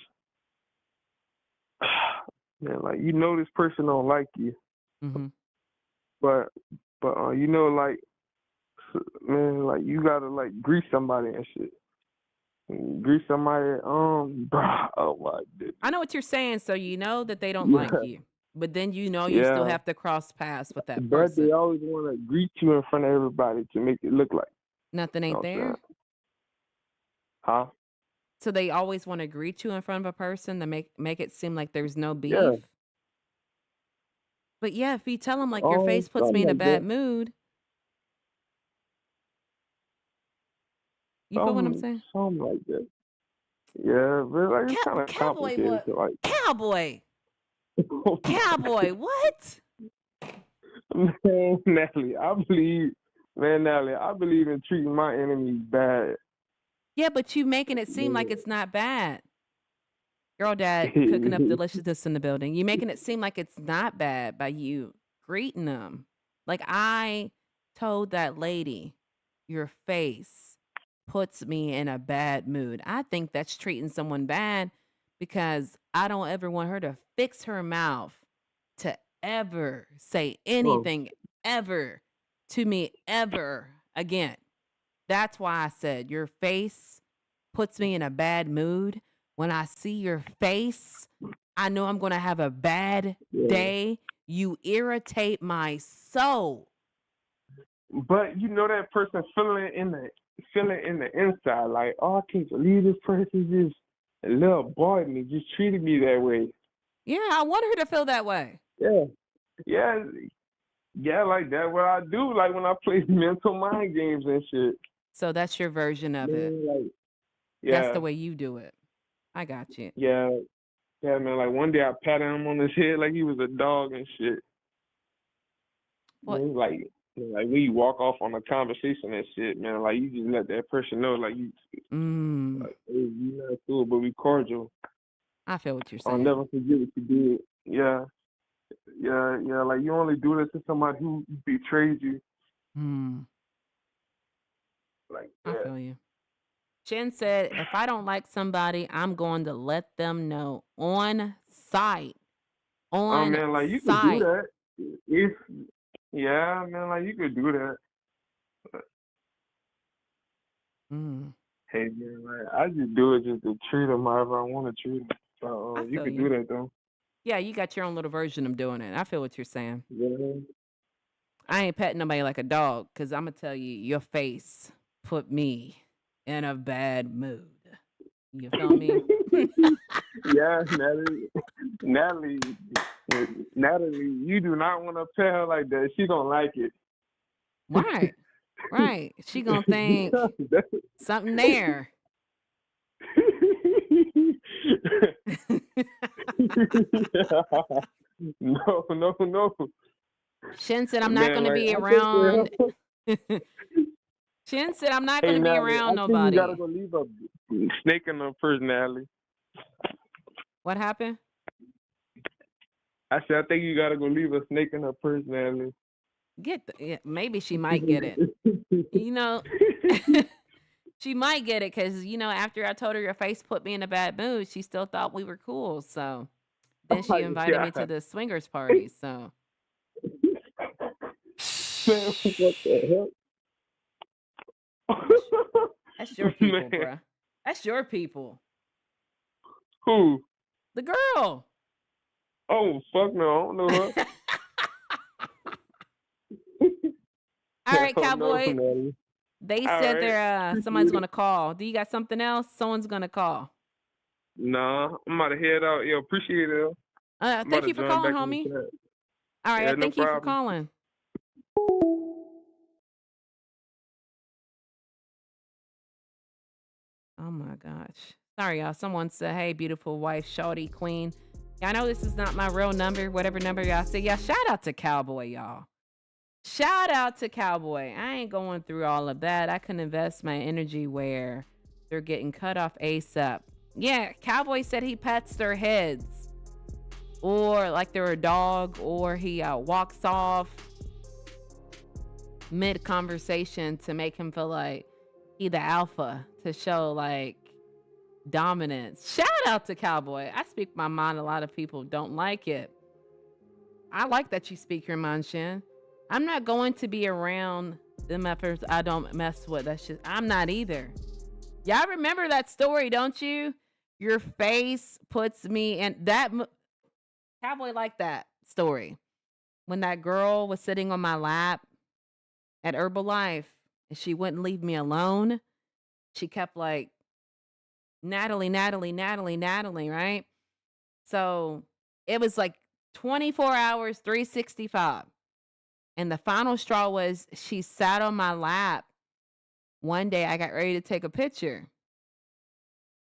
Man, like you know this person don't like you, Mm-hmm. but you know like man, like you gotta like greet somebody and shit. Greet somebody, bro. Oh my goodness. I know what you're saying, so you know that they don't like Yeah, you. But then you know you still yeah. have to cross paths with that But they person. always want to greet you in front of everybody to make it look like. Nothing You know ain't what I'm saying? there. Huh? So they always want to greet you in front of a person to make it seem like there's no Yeah. beef. But yeah, if you tell them like your face puts me Something in a like bad that. mood, you feel what I'm saying? Something like that. Yeah, but like it's kind of Cowboy complicated what? to like. Cowboy. Cowboy, what? Man, Natalie, Natalie, I believe in treating my enemies bad. Yeah, but you making it seem like Man. it's not bad. Girl dad cooking up deliciousness in the building. You making it seem like it's not bad by you greeting them. Like I told that lady, your face puts me in a bad mood. I think that's treating someone bad because I don't ever want her to fix her mouth to ever say Oh, anything ever to me ever again. That's why I said your face puts me in a bad mood. When I see your face, I know I'm going to have a bad yeah. day. You irritate my soul. But you know that person feeling in the inside, like, oh, I can't believe this person just a little boy me, just treated me that way. Yeah, I want her to feel that way. Yeah. Yeah. Yeah, like that what I do, like when I play mental mind games and shit. So that's your version of it. Man, like That's yeah, the way you do it. I got you. yeah, yeah, man. Like one day I patted him on his head like he was a dog and shit. What? Man, like when you walk off on a conversation and shit, man, like you just let that person know like you like hey, you not cool, but we cordial. I feel what you're I'll saying. never forget what you did. Yeah, yeah, yeah. Like you only do this to somebody who betrayed you. Mm, Like I yeah. feel you. Jen said, if I don't like somebody, I'm going to let them know on site. On Man, like you could do site. that. If yeah, man, like you could do that. Mm, Hey man, like I just do it just to treat them however I want to treat them. So I you feel could do you. that though. Yeah, you got your own little version of doing it. I feel what you're saying. Yeah. I ain't petting nobody like a dog because I'm going to tell you, your face put me in a bad mood. You feel me? Yeah, Natalie, Natalie, you do not want to pet her like that. She don't like it. Right. Right. She going to think something there. No. Shin said, I'm not Man, going to like be I think around. Shin said, I'm not hey going to be Natalie, around I think you gotta nobody. go leave a snake in her personality. What happened? I said I think you gotta go leave a snake in her personality. Maybe she might get it. You know, she might get it because, after I told her your face put me in a bad mood, she still thought we were cool. So then she invited me to the swingers party. So Man, what the hell? that's your people, Man. bruh. That's your people. Who? The girl. Oh, fuck no, I don't know her. All right, Oh, no, Cowboy. Natalie. They All said right. they're somebody's gonna call. Do you got something else? Someone's gonna call. Nah, I'm about to head out. Yo, appreciate it. I'm about Thank to you for join calling, back in the homie. chat. All right, Yeah, no thank you for problem. calling. Oh my gosh. Sorry, y'all. Someone said, hey, beautiful wife, shawty queen. Yeah, I know this is not my real number, whatever number y'all say. Yeah, shout out to Cowboy, y'all. Shout out to Cowboy. I ain't going through all of that. I can invest my energy where they're getting cut off ASAP. Yeah, Cowboy said he pets their heads. Or like they're a dog, or he walks off mid-conversation to make him feel like he the alpha, to show like dominance. Shout out to Cowboy. I speak my mind. A lot of people don't like it. I like that you speak your mind, Shin. I'm not going to be around them efforts I don't mess with. That's just, I'm not either. Y'all remember that story, don't you? Your face puts me in that. Cowboy liked that story. When that girl was sitting on my lap at Herbalife and she wouldn't leave me alone. She kept like, Natalie, right? So it was like 24 hours, 365. And the final straw was she sat on my lap. One day I got ready to take a picture.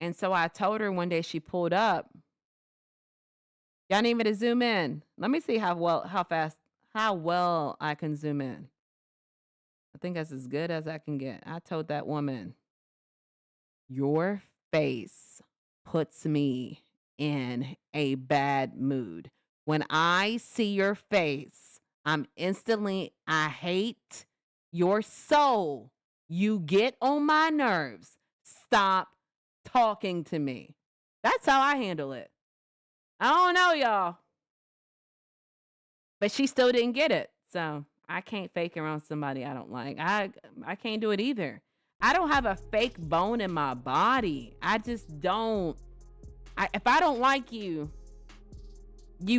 And so I told her one day, she pulled up. Y'all need me to zoom in. Let me see how well I can zoom in. I think that's as good as I can get. I told that woman, your face puts me in a bad mood. When I see your face, I hate your soul. You get on my nerves. Stop talking to me. That's how I handle it. I don't know, y'all. But she still didn't get it. So I can't fake around somebody I don't like. I can't do it either. I don't have a fake bone in my body. I just don't. If I don't like you, I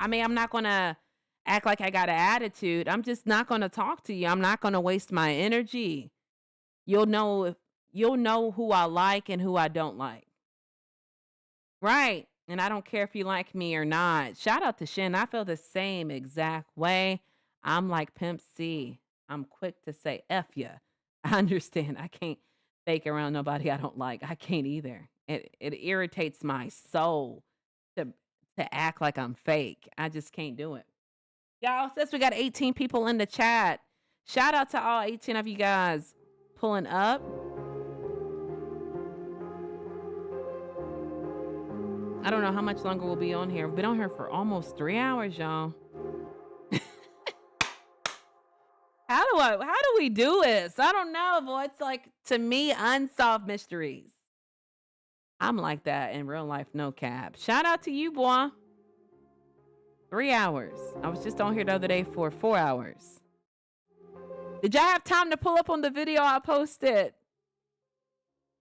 mean, I'm not going to act like I got an attitude. I'm just not going to talk to you. I'm not going to waste my energy. You'll know who I like and who I don't like. Right. And I don't care if you like me or not. Shout out to Shin. I feel the same exact way. I'm like Pimp C. I'm quick to say F ya. I understand. I can't fake around nobody I don't like. I can't either. It irritates my soul to act like I'm fake. I just can't do it. Y'all, since we got 18 people in the chat, shout out to all 18 of you guys pulling up. I don't know how much longer we'll be on here. We've been on here for almost 3 hours, y'all. How do How do we do this? I don't know, boy. It's like, to me, unsolved mysteries. I'm like that in real life, no cap. Shout out to you, boy. 3 hours. I was just on here the other day for 4 hours. Did y'all have time to pull up on the video I posted?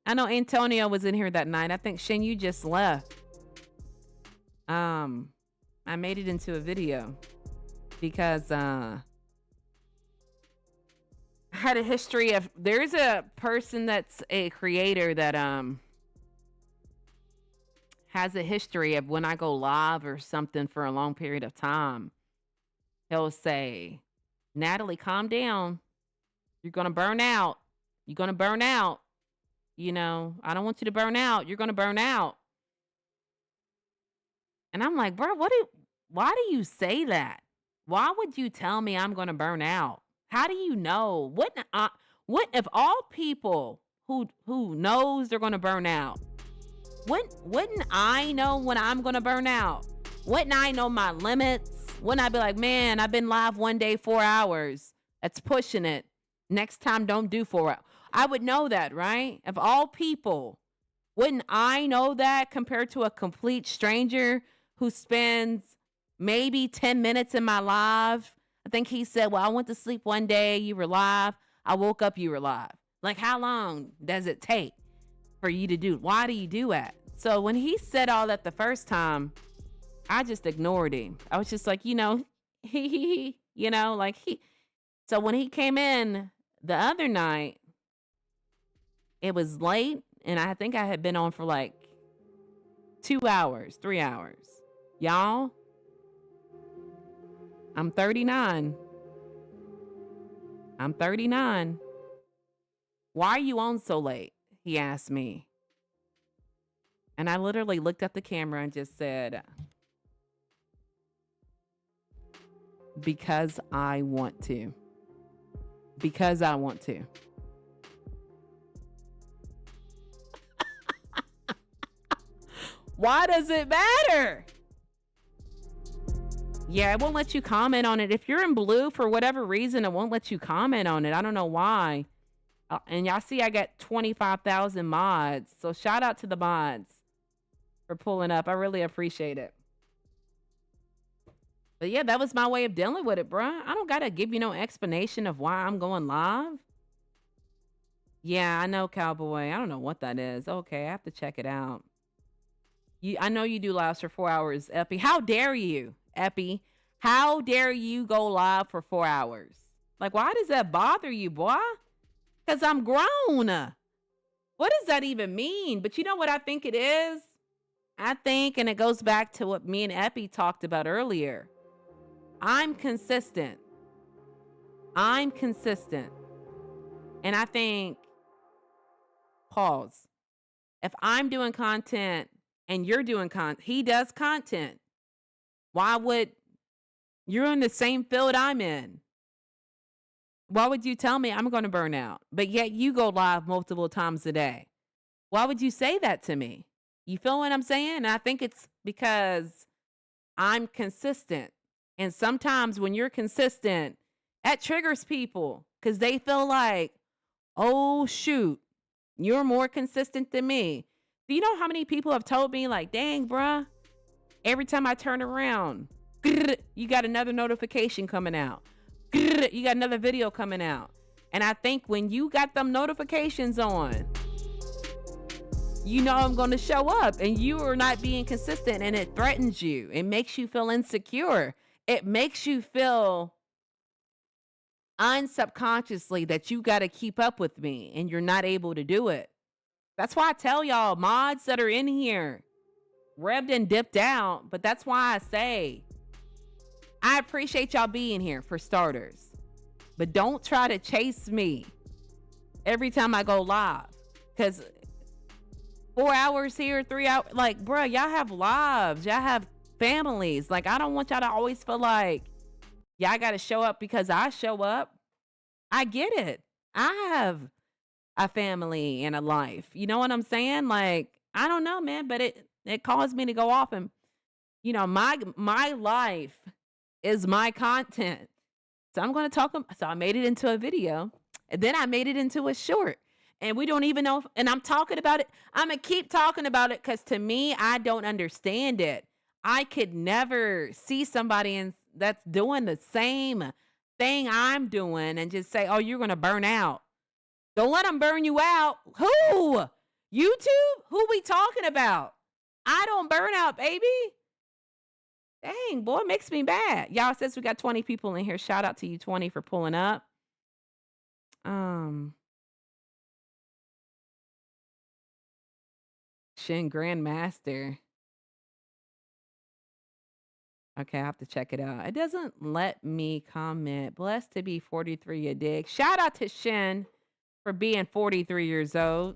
I know Antonio was in here that night. I think Shin, you just left. I made it into a video because I had a history of, there's a person that's a creator that has a history of when I go live or something for a long period of time, he'll say, Natalie, calm down. You're going to burn out. You're going to burn out. You know, I don't want you to burn out. You're going to burn out. And I'm like, bro, why do you say that? Why would you tell me I'm going to burn out? How do you know? What if all people who knows they're going to burn out, wouldn't I know when I'm going to burn out? Wouldn't I know my limits? Wouldn't I be like, man, I've been live one day, 4 hours. That's pushing it. Next time, don't do 4 hours. I would know that, right? Of all people, wouldn't I know that compared to a complete stranger who spends maybe 10 minutes in my live? I think he said, well, I went to sleep one day, you were live. I woke up, you were live. Like, how long does it take for you to do? Why do you do that? So when he said all that the first time, I just ignored him. I was just like, you know, So when he came in the other night, it was late, and I think I had been on for like 2 hours, 3 hours. Y'all, I'm 39. I'm 39. Why are you on so late? He asked me. And I literally looked at the camera and just said, because I want to. Because I want to. Why does it matter? Yeah, it won't let you comment on it. If you're in blue for whatever reason, it won't let you comment on it. I don't know why. And y'all see I got 25,000 mods. So shout out to the mods for pulling up. I really appreciate it. But yeah, that was my way of dealing with it, bruh. I don't got to give you no explanation of why I'm going live. Yeah, I know, Cowboy. I don't know what that is. Okay, I have to check it out. I know you do lives for 4 hours, Epi. How dare you, Epi? How dare you go live for 4 hours? Like, why does that bother you, boy? Because I'm grown. What does that even mean? But you know what I think it is? I think, and it goes back to what me and Epi talked about earlier. I'm consistent. I'm consistent. And I think, pause. If I'm doing content and you're doing content, he does content. Why would, you're in the same field I'm in. Why would you tell me I'm going to burn out? But yet you go live multiple times a day. Why would you say that to me? You feel what I'm saying? And I think it's because I'm consistent. And sometimes when you're consistent, that triggers people because they feel like, oh, shoot, you're more consistent than me. Do you know how many people have told me, like, dang, bruh, every time I turn around, you got another notification coming out. You got another video coming out. And I think when you got them notifications on, you know I'm going to show up and you are not being consistent and it threatens you. It makes you feel insecure. It makes you feel unsubconsciously that you got to keep up with me and you're not able to do it. That's why I tell y'all, mods that are in here, revved and dipped out. But that's why I say, I appreciate y'all being here for starters. But don't try to chase me every time I go live. Because 4 hours here, 3 hours, like, bruh, y'all have lives. Y'all have families. Like, I don't want y'all to always feel like, yeah, I got to show up because I show up. I get it. I have a family and a life. You know what I'm saying? Like, I don't know, man, but it caused me to go off and, you know, my life is my content. So I'm going to talk. So I made it into a video, and then I made it into a short. And we don't even know. And I'm talking about it. I'm going to keep talking about it because to me, I don't understand it. I could never see somebody that's doing the same thing I'm doing and just say, oh, you're going to burn out. Don't let them burn you out. Who? YouTube? Who we talking about? I don't burn out, baby. Dang, boy, it makes me mad. Y'all, says we got 20 people in here. Shout out to you 20 for pulling up. Shin Grandmaster. Okay, I have to check it out. It doesn't let me comment. Blessed to be 43, a dig. Shout out to Shin for being 43 years old.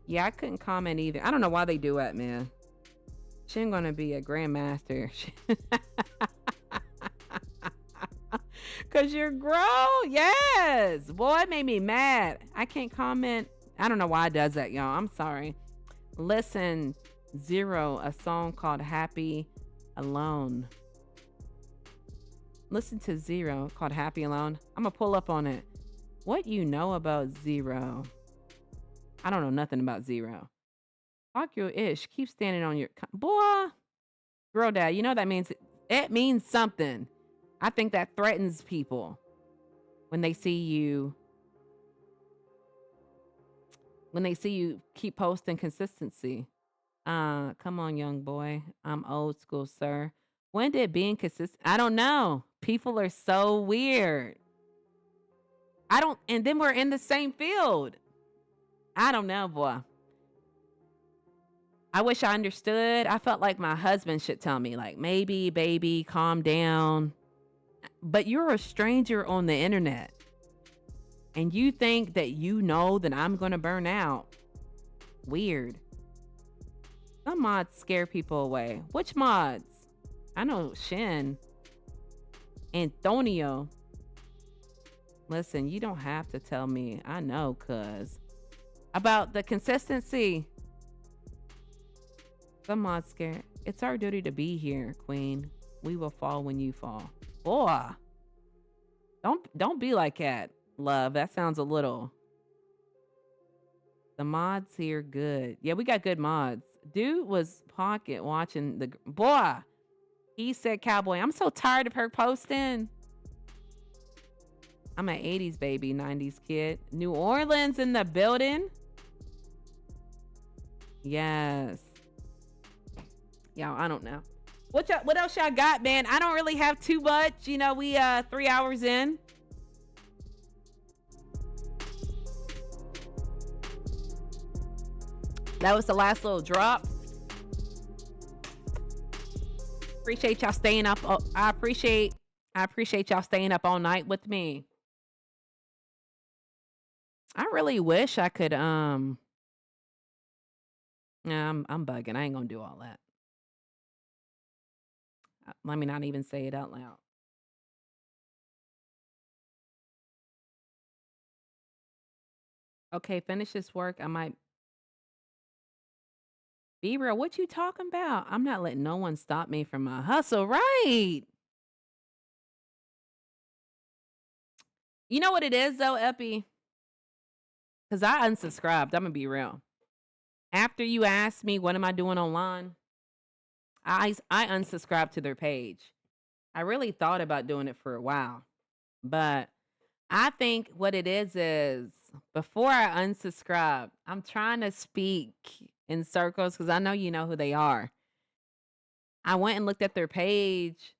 Yeah, I couldn't comment either. I don't know why they do that, man. Shin gonna be a grandmaster. Cause you're grown. Yes. Boy, it made me mad. I can't comment. I don't know why it does that, y'all. I'm sorry. Listen, Zero, a song called Happy Alone. Listen to Zero called Happy Alone. I'm gonna pull up on it. What you know about Zero? I don't know nothing about Zero. Fuck your ish. Keep standing on your boy. Girl dad, you know that means it means something. I think that threatens people when they see you keep posting consistency. Come on, young boy. I'm old school, sir. When did being consistent? I don't know. People are so weird. And then we're in the same field. I don't know, boy. I wish I understood. I felt like my husband should tell me, like, maybe, baby, calm down. But you're a stranger on the internet. And you think that you know that I'm going to burn out. Weird. Some mods scare people away. Which mods? I know Shin. Antonio. Listen, you don't have to tell me. I know, cuz. About the consistency. Some mods scare. It's our duty to be here, queen. We will fall when you fall. Boy. Don't be like that, love. That sounds a little. The mods here good. Yeah, we got good mods. Dude was pocket watching the boy. He said cowboy. I'm so tired of her posting. I'm an 80s baby, 90s kid. New Orleans in the building. Yes. Y'all, I don't know. What else y'all got, man? I don't really have too much. You know, we 3 hours in. That was the last little drop. Appreciate y'all staying up. I appreciate y'all staying up all night with me. I really wish I could nah, I'm bugging. I ain't gonna do all that. Let me not even say it out loud. Okay, finish this work. I might be real. What you talking about? I'm not letting no one stop me from my hustle, right? You know what it is though, Epi? Because I unsubscribed. I'm gonna be real. After you asked me what am I doing online, I unsubscribed to their page. I really thought about doing it for a while, but I think what it is before I unsubscribe, I'm trying to speak in circles because I know you know who they are. I went and looked at their page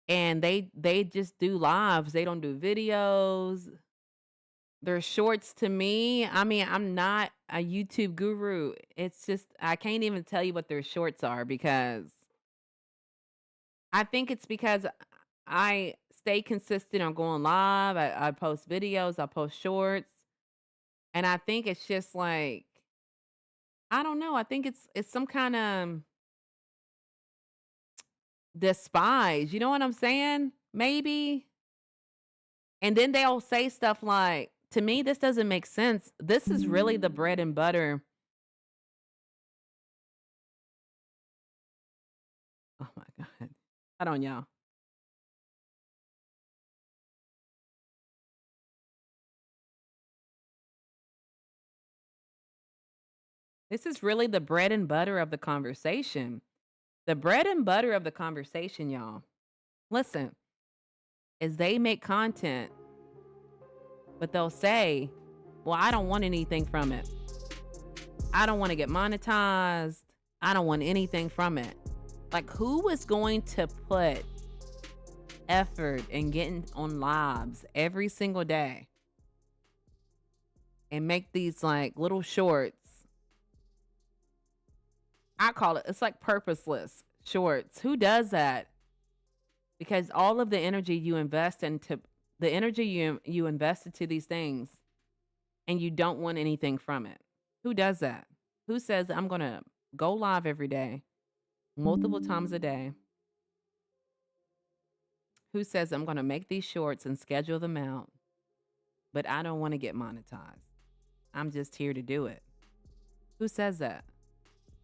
and they just do lives. They don't do videos. They're shorts to me. I mean, I'm not a YouTube guru. It's just I can't even tell you what their shorts are because I think it's because I stay consistent on going live. I post videos, I post shorts. And I think it's just like I don't know. I think it's some kind of despise. You know what I'm saying? Maybe. And then they'll say stuff like, to me, this doesn't make sense. This is really the bread and butter. Oh my God. Hold on, y'all. This is really the bread and butter of the conversation. The bread and butter of the conversation, y'all. Listen, is they make content, but they'll say, well, I don't want anything from it. I don't want to get monetized. I don't want anything from it. Like, who is going to put effort in getting on lives every single day and make these like little shorts? I call it's like purposeless shorts. Who does that? Because all of the energy you invest into the energy you invest into these things, and you don't want anything from it. Who does that? Who says I'm going to go live every day, multiple times a day? Who says I'm going to make these shorts and schedule them out, but I don't want to get monetized? I'm just here to do it. Who says that?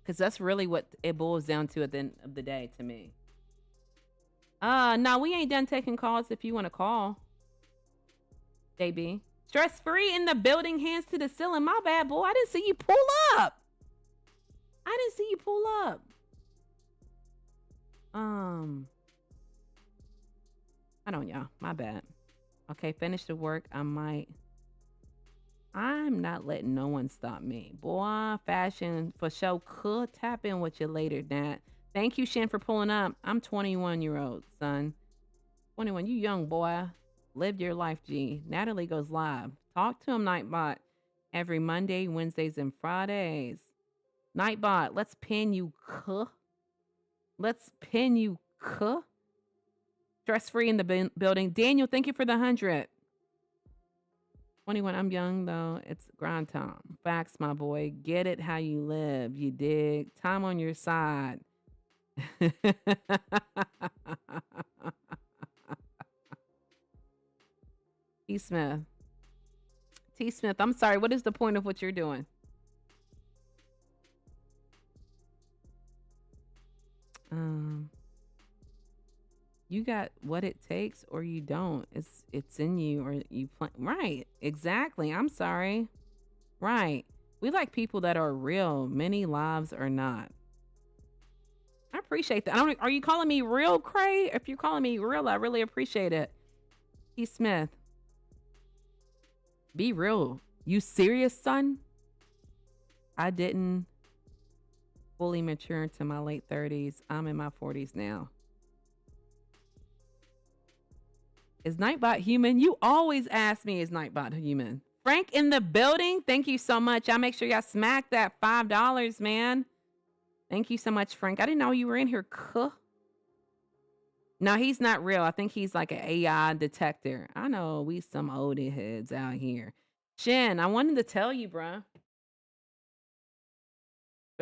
Because that's really what it boils down to at the end of the day to me. No, we ain't done taking calls if you want to call. JB. Stress free in the building, hands to the ceiling. My bad, boy. I didn't see you pull up. I don't, y'all. My bad. Okay, finish the work. I'm not letting no one stop me. Boy, fashion for show could tap in with you later, Nat. Thank you, Shin, for pulling up. I'm 21-year-old, son. 21, you young boy. Live your life, G. Natalie goes live. Talk to him, Nightbot. Every Monday, Wednesdays, and Fridays. Nightbot, let's pin you, Stress free in the building. Daniel, thank you for the 100. 21, I'm young, though. It's grind time. Facts, my boy. Get it how you live. You dig? Time on your side. T. Smith. T. Smith, I'm sorry. What is the point of what you're doing? You got what it takes or you don't. It's in you or you plan. Right. Exactly. I'm sorry. Right. We like people that are real. Many lives are not. I appreciate that. Are you calling me real, Cray? If you're calling me real, I really appreciate it. T. Smith. Be real. You serious, son? I didn't fully mature into my late 30s. I'm in my 40s now. Is Nightbot human? You always ask me, is Nightbot human? Frank in the building. Thank you so much. I'll make sure y'all smack that $5, man. Thank you so much, Frank. I didn't know you were in here. No, he's not real. I think he's like an AI detector. I know we some old heads out here. Shin, I wanted to tell you, bruh.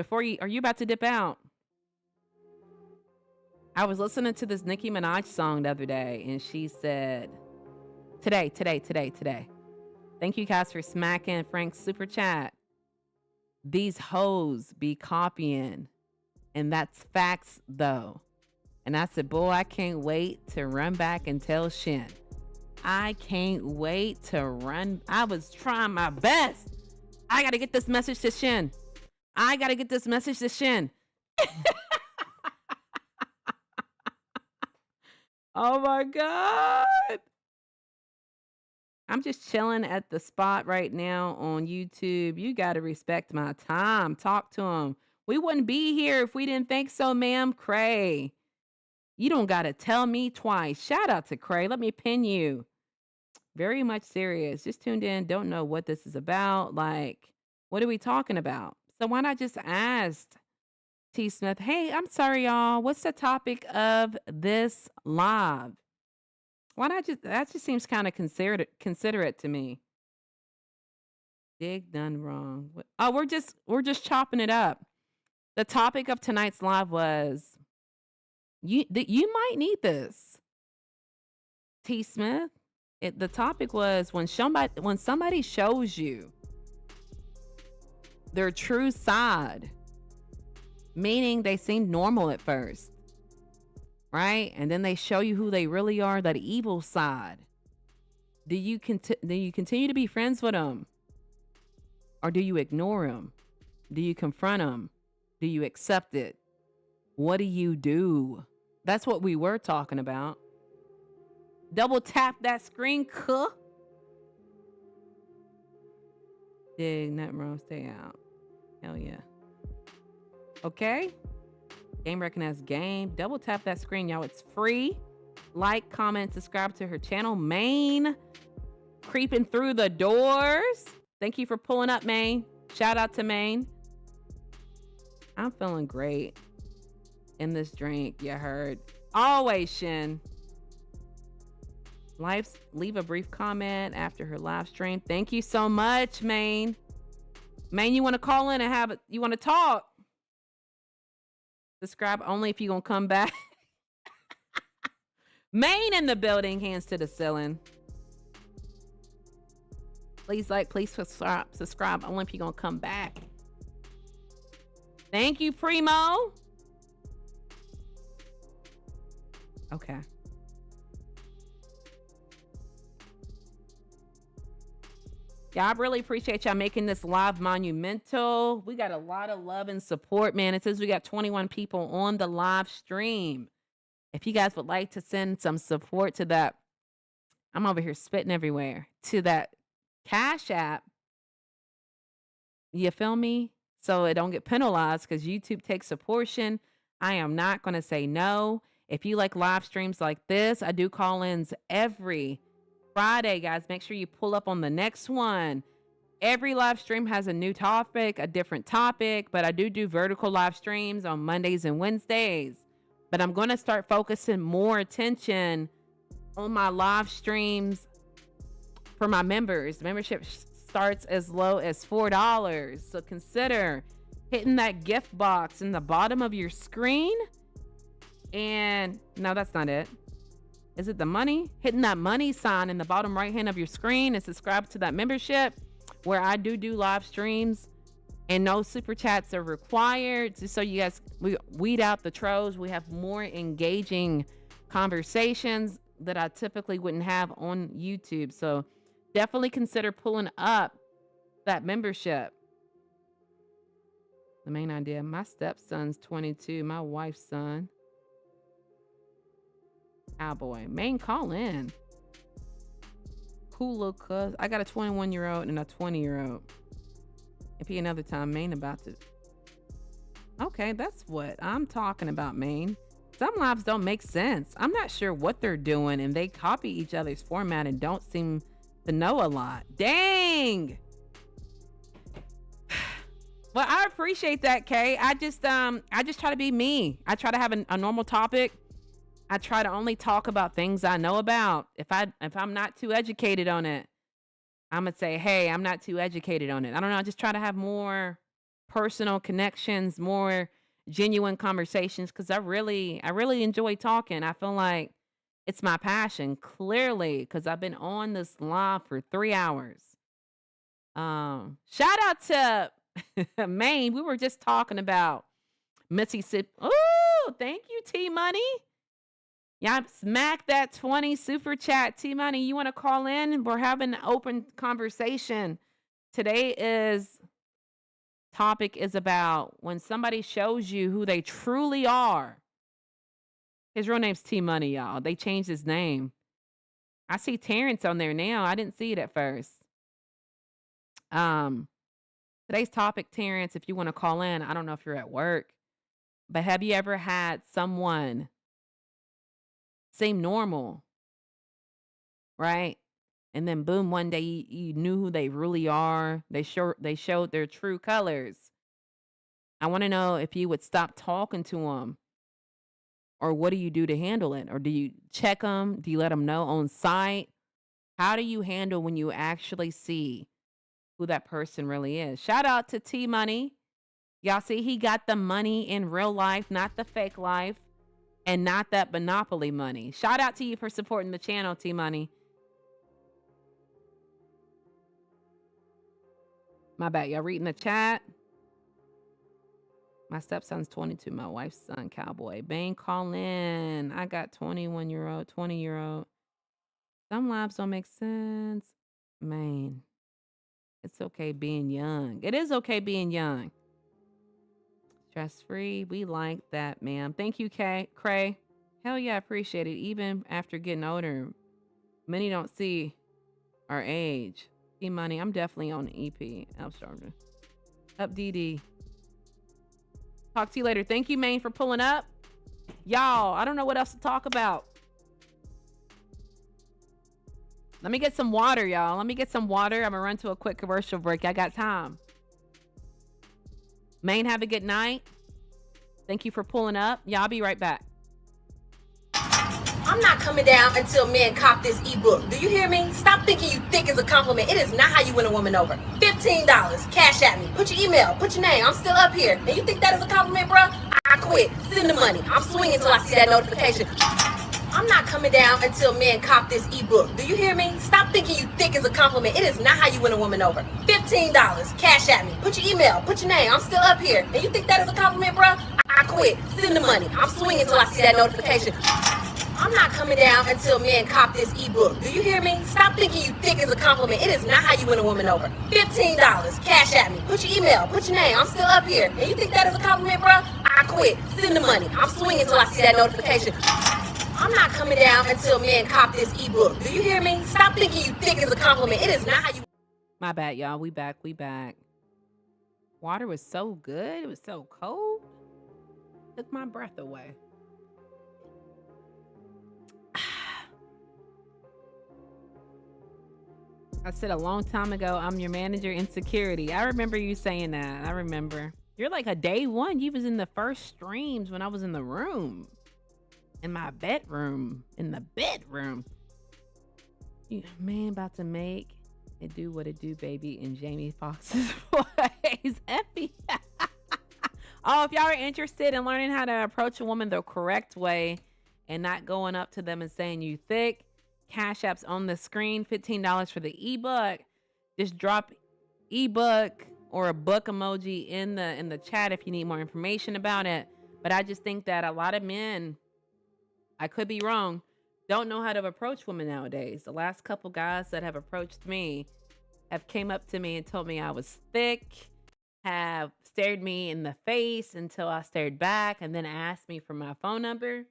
Are you about to dip out? I was listening to this Nicki Minaj song the other day, and she said, today. Thank you guys for smacking Frank's super chat. These hoes be copying, and that's facts, though. And I said, boy, I can't wait to run back and tell Shin. I can't wait to run. I was trying my best. I got to get this message to Shin. Oh my God. I'm just chilling at the spot right now on YouTube. You got to respect my time. Talk to him. We wouldn't be here if we didn't think so, ma'am. Cray. You don't got to tell me twice. Shout out to Cray. Let me pin you. Very much serious. Just tuned in. Don't know what this is about. Like, what are we talking about? So why not just ask T. Smith, hey, I'm sorry, y'all. What's the topic of this live? Why not that just seems kind of considerate to me. Dig done wrong. Oh, we're just chopping it up. The topic of tonight's live was you might need this. T. Smith. The topic was when somebody shows you their true side, meaning they seem normal at first, right? And then they show you who they really are, that evil side. Do you continue to be friends with them? Or do you ignore them? Do you confront them? Do you accept it? What do you do? That's what we were talking about. Double tap that screen, cuh. Dig, nothing wrong, stay out. Hell yeah. Okay. Game recognized game. Double tap that screen, y'all. It's free. Like, comment, subscribe to her channel. Maine, creeping through the doors. Thank you for pulling up, Maine. Shout out to Maine. I'm feeling great in this drink, you heard. Always, Shin. Leave a brief comment after her live stream. Thank you so much, Maine. Maine, you want to call in and have it? You want to talk? Subscribe only if you're going to come back. Maine in the building, hands to the ceiling. Please like, please subscribe only if you're going to come back. Thank you, Primo. Okay. Yeah, I really appreciate y'all making this live monumental. We got a lot of love and support, man. It says we got 21 people on the live stream. If you guys would like to send some support to that, I'm over here spitting everywhere, to that Cash App, you feel me? So it don't get penalized because YouTube takes a portion. I am not going to say no. If you like live streams like this, I do call-ins every Friday, guys. Make sure you pull up on the next one. Every live stream has a new topic, a different topic, but I do vertical live streams on Mondays and Wednesdays. But I'm going to start focusing more attention on my live streams for my members. Membership starts as low as $4. So consider hitting that gift box in the bottom of your screen. And no, that's not it. Is it the money? Hitting that money sign in the bottom right hand of your screen and subscribe to that membership where I do live streams and no super chats are required. Just so you guys, we weed out the trolls. We have more engaging conversations that I typically wouldn't have on YouTube. So definitely consider pulling up that membership. The main idea, my stepson's 22, my wife's son. Cowboy. Main, call in. Cool little cuz. I got a 21-year-old and a 20-year-old. If he another time, Main about to. Okay, that's what I'm talking about, Main. Some lives don't make sense. I'm not sure what they're doing, and they copy each other's format and don't seem to know a lot. Dang. Well, I appreciate that, Kay. I just try to be me. I try to have a normal topic. I try to only talk about things I know about. If I'm not too educated on it, I'm gonna say, hey, I'm not too educated on it. I don't know. I just try to have more personal connections, more genuine conversations, because I really enjoy talking. I feel like it's my passion, clearly, because I've been on this live for 3 hours. Shout out to Maine. We were just talking about Mississippi. Oh, thank you, T Money. Yeah, smack that 20 super chat. T Money, you want to call in? We're having an open conversation. Topic is about when somebody shows you who they truly are. His real name's T Money, y'all. They changed his name. I see Terrence on there now. I didn't see it at first. Today's topic, Terrence, if you want to call in, I don't know if you're at work, but have you ever had someone seem normal, right? And then boom, one day you knew who they really are. They showed their true colors. I want to know if you would stop talking to them, or what do you do to handle it? Or do you check them? Do you let them know on site? How do you handle when you actually see who that person really is? Shout out to T Money. Y'all see he got the money in real life, not the fake life. And not that Monopoly money. Shout out to you for supporting the channel, T Money. My bad. Y'all reading the chat? My stepson's 22. My wife's son, cowboy. Bane, call in. I got 21-year-old, 20-year-old. Some lives don't make sense. Man, it's okay being young. It is okay being young. Stress free. We like that, ma'am. Thank you, Cray. Hell yeah, I appreciate it. Even after getting older, many don't see our age. E-money. I'm definitely on the EP. I'm starting. Up, DD. Talk to you later. Thank you, Maine, for pulling up. Y'all, I don't know what else to talk about. Let me get some water, y'all. Let me get some water. I'm going to run to a quick commercial break. I got time. Maine, have a good night. Thank you for pulling up. Y'all, I'll be right back. I'm not coming down until men cop this ebook. Do you hear me? Stop thinking you thick is a compliment. It is not how you win a woman over. $15. Cash at me. Put your email. Put your name. I'm still up here. And you think that is a compliment, bruh? I quit. Send the money. I'm swinging until I see that notification. I'm not coming down until men cop this ebook. Do you hear me? Stop thinking you thick is a compliment. It is not how you win a woman over. $15. Cash at me. Put your email. Put your name. I'm still up here. And you think that is a compliment, bruh? I quit. Send the money. I'm swinging until I see that notification. I'm not coming down until men cop this ebook. Do you hear me? Stop thinking you thick is a compliment. It is not how you win a woman over. $15. Cash at me. Put your email. Put your name. I'm still up here. And you think that is a compliment, bruh? I quit. Send the money. I'm swinging until I see that notification. I'm not coming down until men cop this ebook. Do you hear me? Stop thinking you thick is a compliment. It is not how you... My bad, y'all. We back. Water was so good. It was so cold. Took my breath away. I said a long time ago, I'm your manager in security. I remember you saying that. I remember. You're like a day one. You was in the first streams when I was in the room. In my bedroom. In the bedroom. Man, about to make it do what it do, baby, in Jamie Foxx's voice. Effie. Oh, if y'all are interested in learning how to approach a woman the correct way and not going up to them and saying you thick, Cash App's on the screen. $15 for the ebook. Just drop ebook or a book emoji in the chat if you need more information about it. But I just think that a lot of men, I could be wrong, don't know how to approach women nowadays. The last couple guys that have approached me have came up to me and told me I was thick, have stared me in the face until I stared back, and then asked me for my phone number.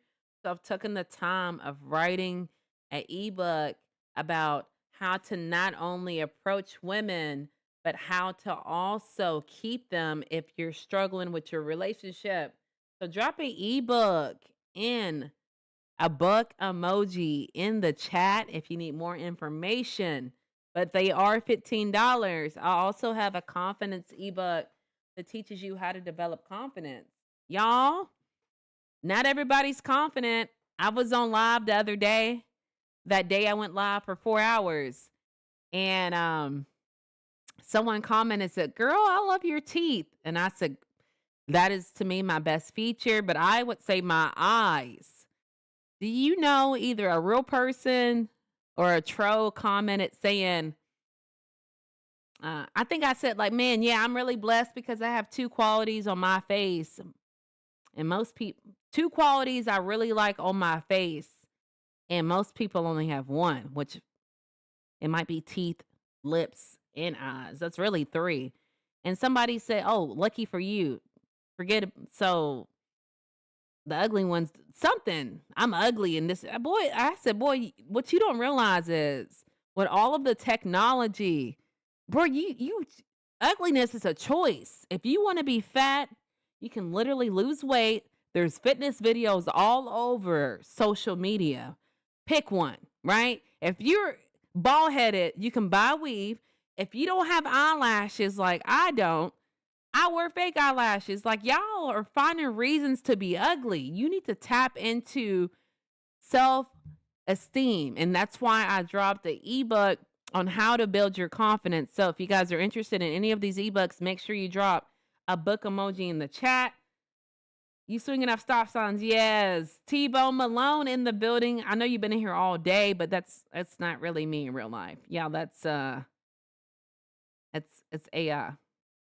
So I've taken the time of writing an ebook about how to not only approach women, but how to also keep them if you're struggling with your relationship. So drop an ebook in a book emoji in the chat if you need more information. But they are $15. I also have a confidence ebook that teaches you how to develop confidence. Y'all, not everybody's confident. I was on live the other day. That day I went live for 4 hours. And someone commented, said, "Girl, I love your teeth." And I said, that is to me my best feature, but I would say my eyes. Do you know either a real person or a troll commented saying, I think I said like, "Man, yeah, I'm really blessed because I have 2 qualities on my face." And most people, 2 qualities I really like on my face. And most people only have 1, which it might be teeth, lips, and eyes. That's really 3. And somebody said, "Oh, lucky for you. Forget it." So the ugly ones, something. I'm ugly in this. Boy, I said, boy, what you don't realize is with all of the technology, bro, you ugliness is a choice. If you want to be fat, you can literally lose weight. There's fitness videos all over social media. Pick one, right? If you're bald headed, you can buy a weave. If you don't have eyelashes like I don't, I wear fake eyelashes. Like, y'all are finding reasons to be ugly. You need to tap into self-esteem. And that's why I dropped the ebook on how to build your confidence. So if you guys are interested in any of these ebooks, make sure you drop a book emoji in the chat. You swinging up stop signs? Yes. T-Bone Malone in the building. I know you've been in here all day, but that's not really me in real life. Yeah, that's it's AI.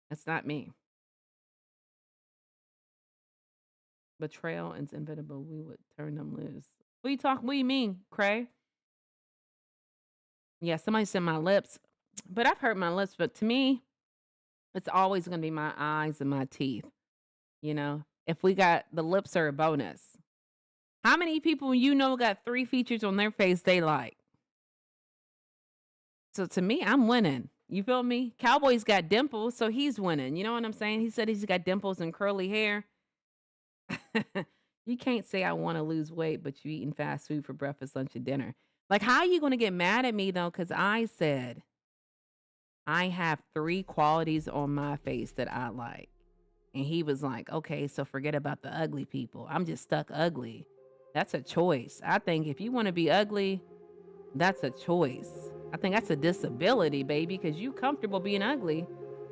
That's not me. Betrayal is inevitable. We would turn them loose. What do you mean, Cray? Yeah, somebody said my lips, but I've hurt my lips. But to me, it's always going to be my eyes and my teeth. You know, if we got the lips are a bonus. How many people you know got 3 features on their face they like? So to me, I'm winning. You feel me? Cowboy's got dimples, so he's winning. You know what I'm saying? He said he's got dimples and curly hair. You can't say I want to lose weight, but you eating fast food for breakfast, lunch, and dinner. Like, how are you going to get mad at me though? Because I said I have 3 qualities on my face that I like. And he was like, okay, so forget about the ugly people. I'm just stuck ugly. That's a choice. I think if you want to be ugly, that's a choice. I think that's a disability, baby, because you comfortable being ugly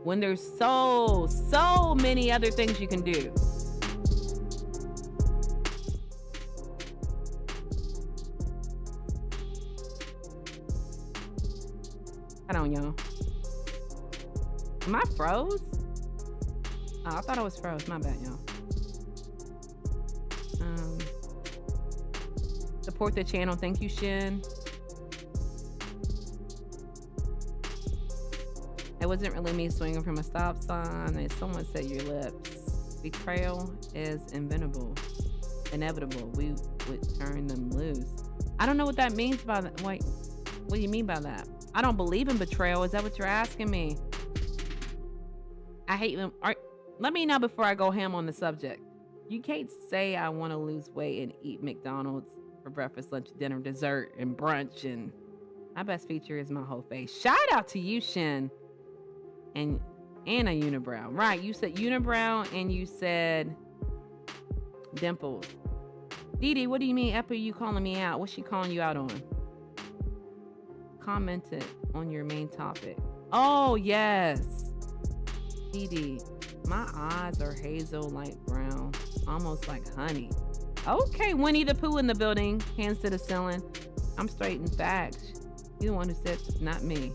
when there's so many other things you can do. Hold on, y'all. Am I froze? Oh, I thought I was froze. My bad, y'all. Support the channel. Thank you, Shin. It wasn't really me swinging from a stop sign. And someone said your lips. Betrayal is inevitable. We would turn them loose. I don't know what that means by that. Wait, what do you mean by that? I don't believe in betrayal. Is that what you're asking me? I hate them. Let me know before I go ham on the subject. You can't say I want to lose weight and eat McDonald's for breakfast, lunch, dinner, dessert, and brunch. And my best feature is my whole face. Shout out to you, Shin. And a unibrow. Right, you said unibrow and you said dimples. Dee, what do you mean, Epa, you calling me out? What's she calling you out on? Commented on your main topic. Oh, yes. Dee, my eyes are hazel light brown, almost like honey. Okay, Winnie the Pooh in the building. Hands to the ceiling. I'm straight in facts. You the one who said, not me.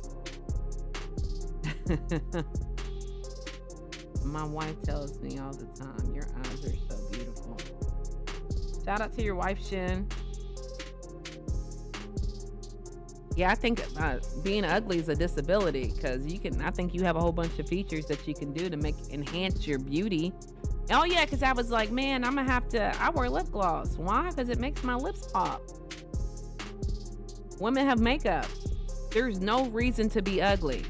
My wife tells me all the time, your eyes are so beautiful. Shout out to your wife, Shin. Yeah, I think being ugly is a disability because I think you have a whole bunch of features that you can do to enhance your beauty. Oh yeah, because I was like, man, I wear lip gloss. Why? Because it makes my lips pop. Women have makeup. There's no reason to be ugly.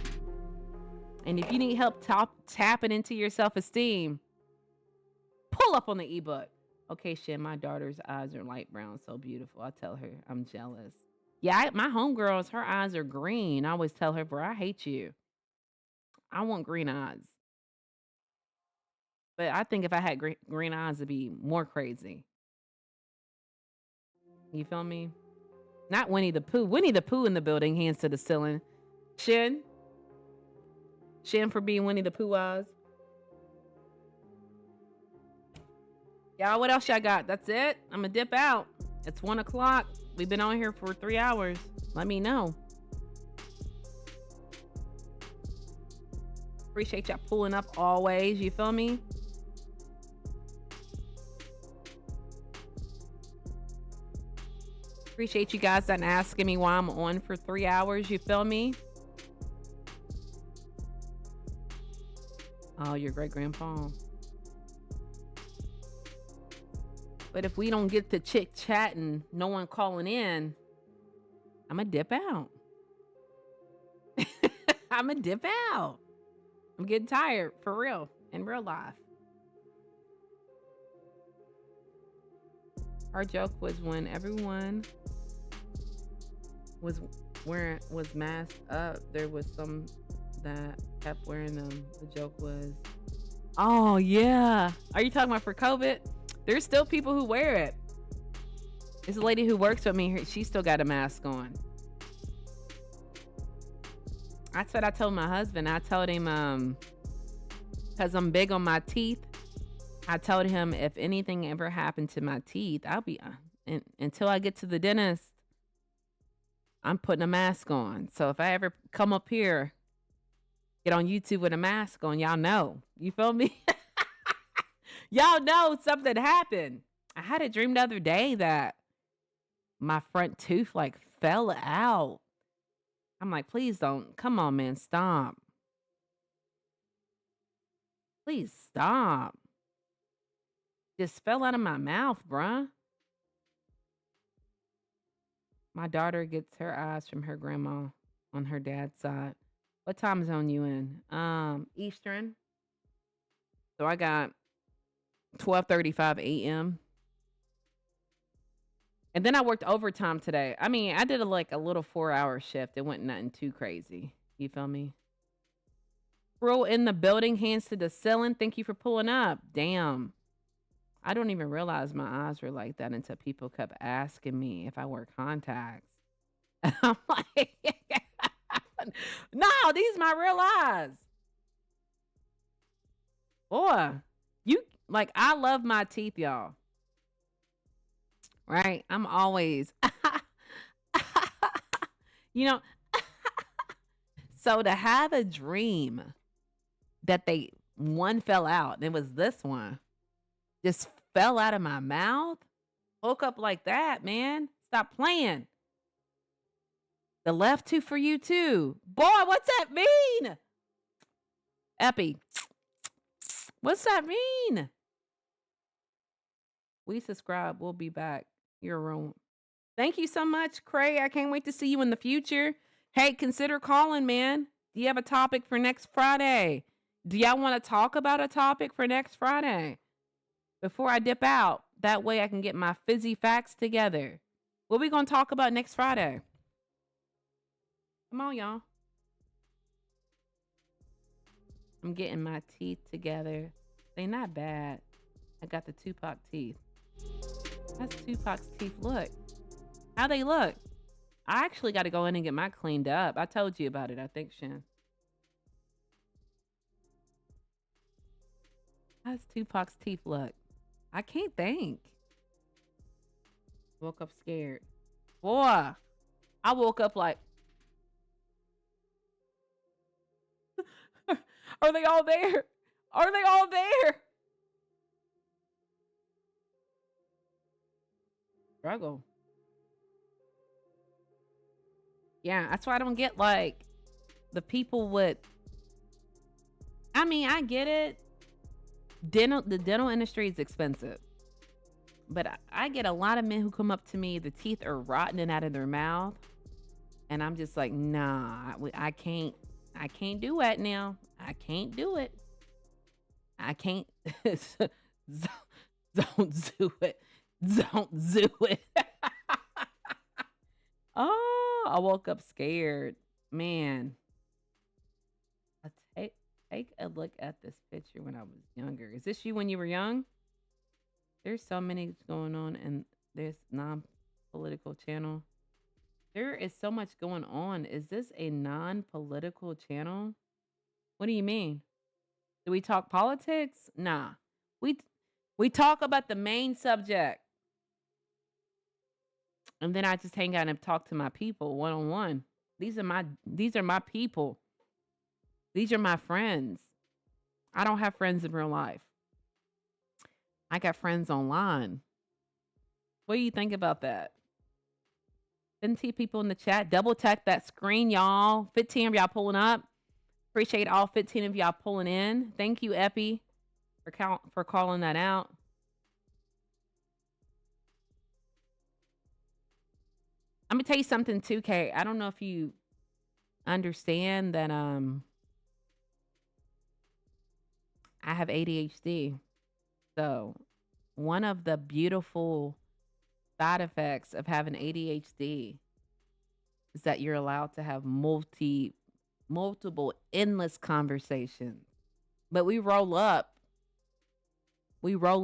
And if you need help tapping into your self-esteem, pull up on the ebook. Okay, Shin, my daughter's eyes are light brown, so beautiful. I tell her I'm jealous. Yeah, my homegirls, her eyes are green. I always tell her, bro, I hate you. I want green eyes. But I think if I had green eyes, it'd be more crazy. You feel me? Not Winnie the Pooh. Winnie the Pooh in the building, hands to the ceiling. Shin for being Winnie the Pooh eyes. Y'all, what else y'all got? That's it. I'm going to dip out. It's 1 o'clock. We've been on here for 3 hours. Let me know. Appreciate y'all pulling up always. You feel me? Appreciate you guys not asking me why I'm on for 3 hours. You feel me? Oh, your great grandpa. But if we don't get the chick chatting, no one calling in, I'm going to dip out. I'm going to dip out. I'm getting tired, for real, in real life. Our joke was when everyone was masked up, there was some that kept wearing them. The joke was, oh yeah. Are you talking about for COVID? There's still people who wear it. This lady who works with me, she still got a mask on. That's what I told my husband. I told him, because I'm big on my teeth, I told him if anything ever happened to my teeth, I'll be, until I get to the dentist, I'm putting a mask on. So if I ever come up here, get on YouTube with a mask on, y'all know. You feel me? Y'all know something happened. I had a dream the other day that my front tooth like fell out. I'm like, please don't. Come on, man. Stop. Please stop. Just fell out of my mouth, bruh. My daughter gets her eyes from her grandma on her dad's side. What time zone you in? Eastern. So I got 12:35 a.m. And then I worked overtime today. I mean, I did like a little 4-hour shift. It wasn't nothing too crazy. You feel me? Roll in the building, hands to the ceiling. Thank you for pulling up. Damn. I don't even realize my eyes were like that until people kept asking me if I wear contacts. I'm like, no, these my real eyes. Boy, you like, I love my teeth, y'all. Right? I'm always, you know, so to have a dream that one fell out, and it was this one, just fell out of my mouth. Woke up like that, man. Stop playing. The left tooth for you too. Boy, what's that mean? Epi, what's that mean? We subscribe. We'll be back. Your room. Thank you so much, Cray. I can't wait to see you in the future. Hey, consider calling, man. Do you have a topic for next Friday? Do y'all want to talk about a topic for next Friday? Before I dip out, that way I can get my fizzy facts together. What we going to talk about next Friday? Come on, y'all. I'm getting my teeth together. They not bad. I got the Tupac teeth. That's Tupac's teeth look. How they look? I actually got to go in and get mine cleaned up. I told you about it, I think, Shan. How's Tupac's teeth look? I can't think. Woke up scared. Boy, I woke up like, are they all there? Are they all there? Struggle. Yeah, that's why I don't get like the people with. I mean, I get it. The dental industry is expensive, but I get a lot of men who come up to me. The teeth are rotting out of their mouth, and I'm just like, nah, I can't do it now. I can't do it. I can't. Don't do it. Don't do it. Oh, I woke up scared. Man. Take a look at this picture when I was younger. Is this you when you were young? There's so many going on in this non-political channel. There is so much going on. Is this a non-political channel? What do you mean? Do we talk politics? Nah. We talk about the main subject. And then I just hang out and talk to my people one-on-one. These are my people. These are my friends. I don't have friends in real life. I got friends online. What do you think about that? 15 people in the chat. Double tap that screen, y'all. 15 of y'all pulling up. Appreciate all 15 of y'all pulling in. Thank you, Epi, for calling that out. I'm gonna tell you something too, Kay. I don't know if you understand that I have ADHD. So one of the beautiful side effects of having ADHD is that you're allowed to have multiple endless conversations. But we roll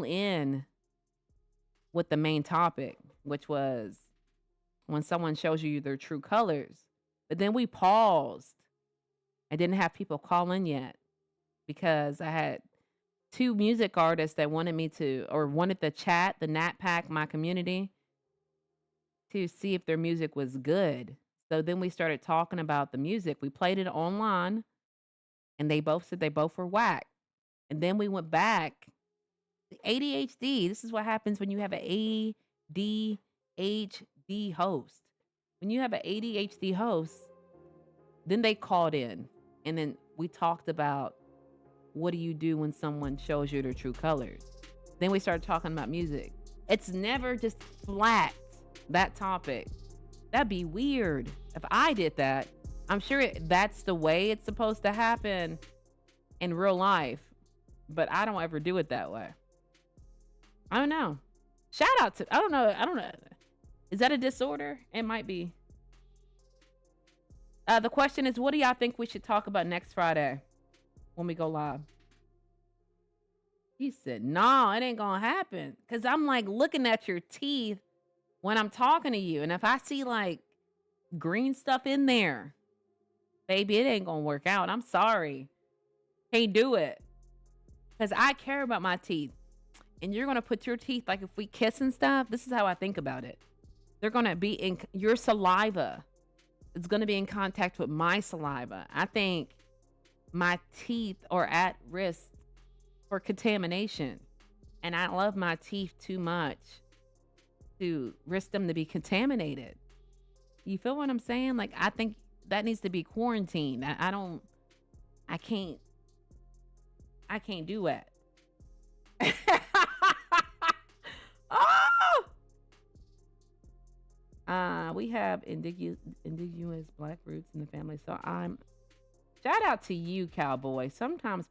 in with the main topic, which was when someone shows you their true colors. But then we paused. I didn't have people call in yet because I had 2 music artists that wanted the chat, the Nat Pack, my community, to see if their music was good. So then we started talking about the music. We played it online, and they both said they both were whack. And then we went back The ADHD. This is what happens when you have an ADHD host. When you have an ADHD host, then they called in and then we talked about what do you do when someone shows you their true colors. Then we started talking about music. It's never just flat, that topic. That'd be weird if I did that. I'm sure that's the way it's supposed to happen in real life, but I don't ever do it that way. I don't know. Shout out to, I don't know. Is that a disorder? It might be. The question is, what do y'all think we should talk about next Friday when we go live? He said, no, it ain't gonna happen. Cause I'm like looking at your teeth when I'm talking to you. And if I see like green stuff in there, baby, it ain't gonna work out. I'm sorry. Can't do it. Cause I care about my teeth. And you're gonna put your teeth, like if we kiss and stuff, this is how I think about it. They're gonna be in your saliva. It's gonna be in contact with my saliva. I think my teeth are at risk for contamination. And I love my teeth too much to risk them to be contaminated. You feel what I'm saying? Like, I think that needs to be quarantined. I can't do it. We have indigenous black roots in the family. So shout out to you, cowboy. Sometimes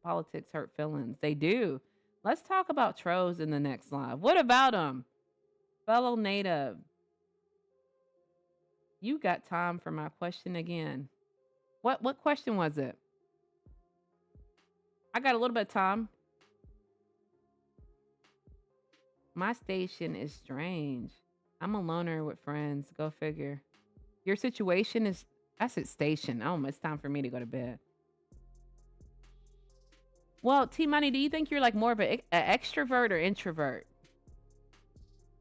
politics hurt feelings. They do. Let's talk about trolls in the next live. What about them? Fellow native. You got time for my question again. What question was it? I got a little bit of time. My station is strange. I'm a loner with friends. Go figure. Your situation is, I said station. Oh, it's time for me to go to bed. Well, T-Money, do you think you're like more of an extrovert or introvert?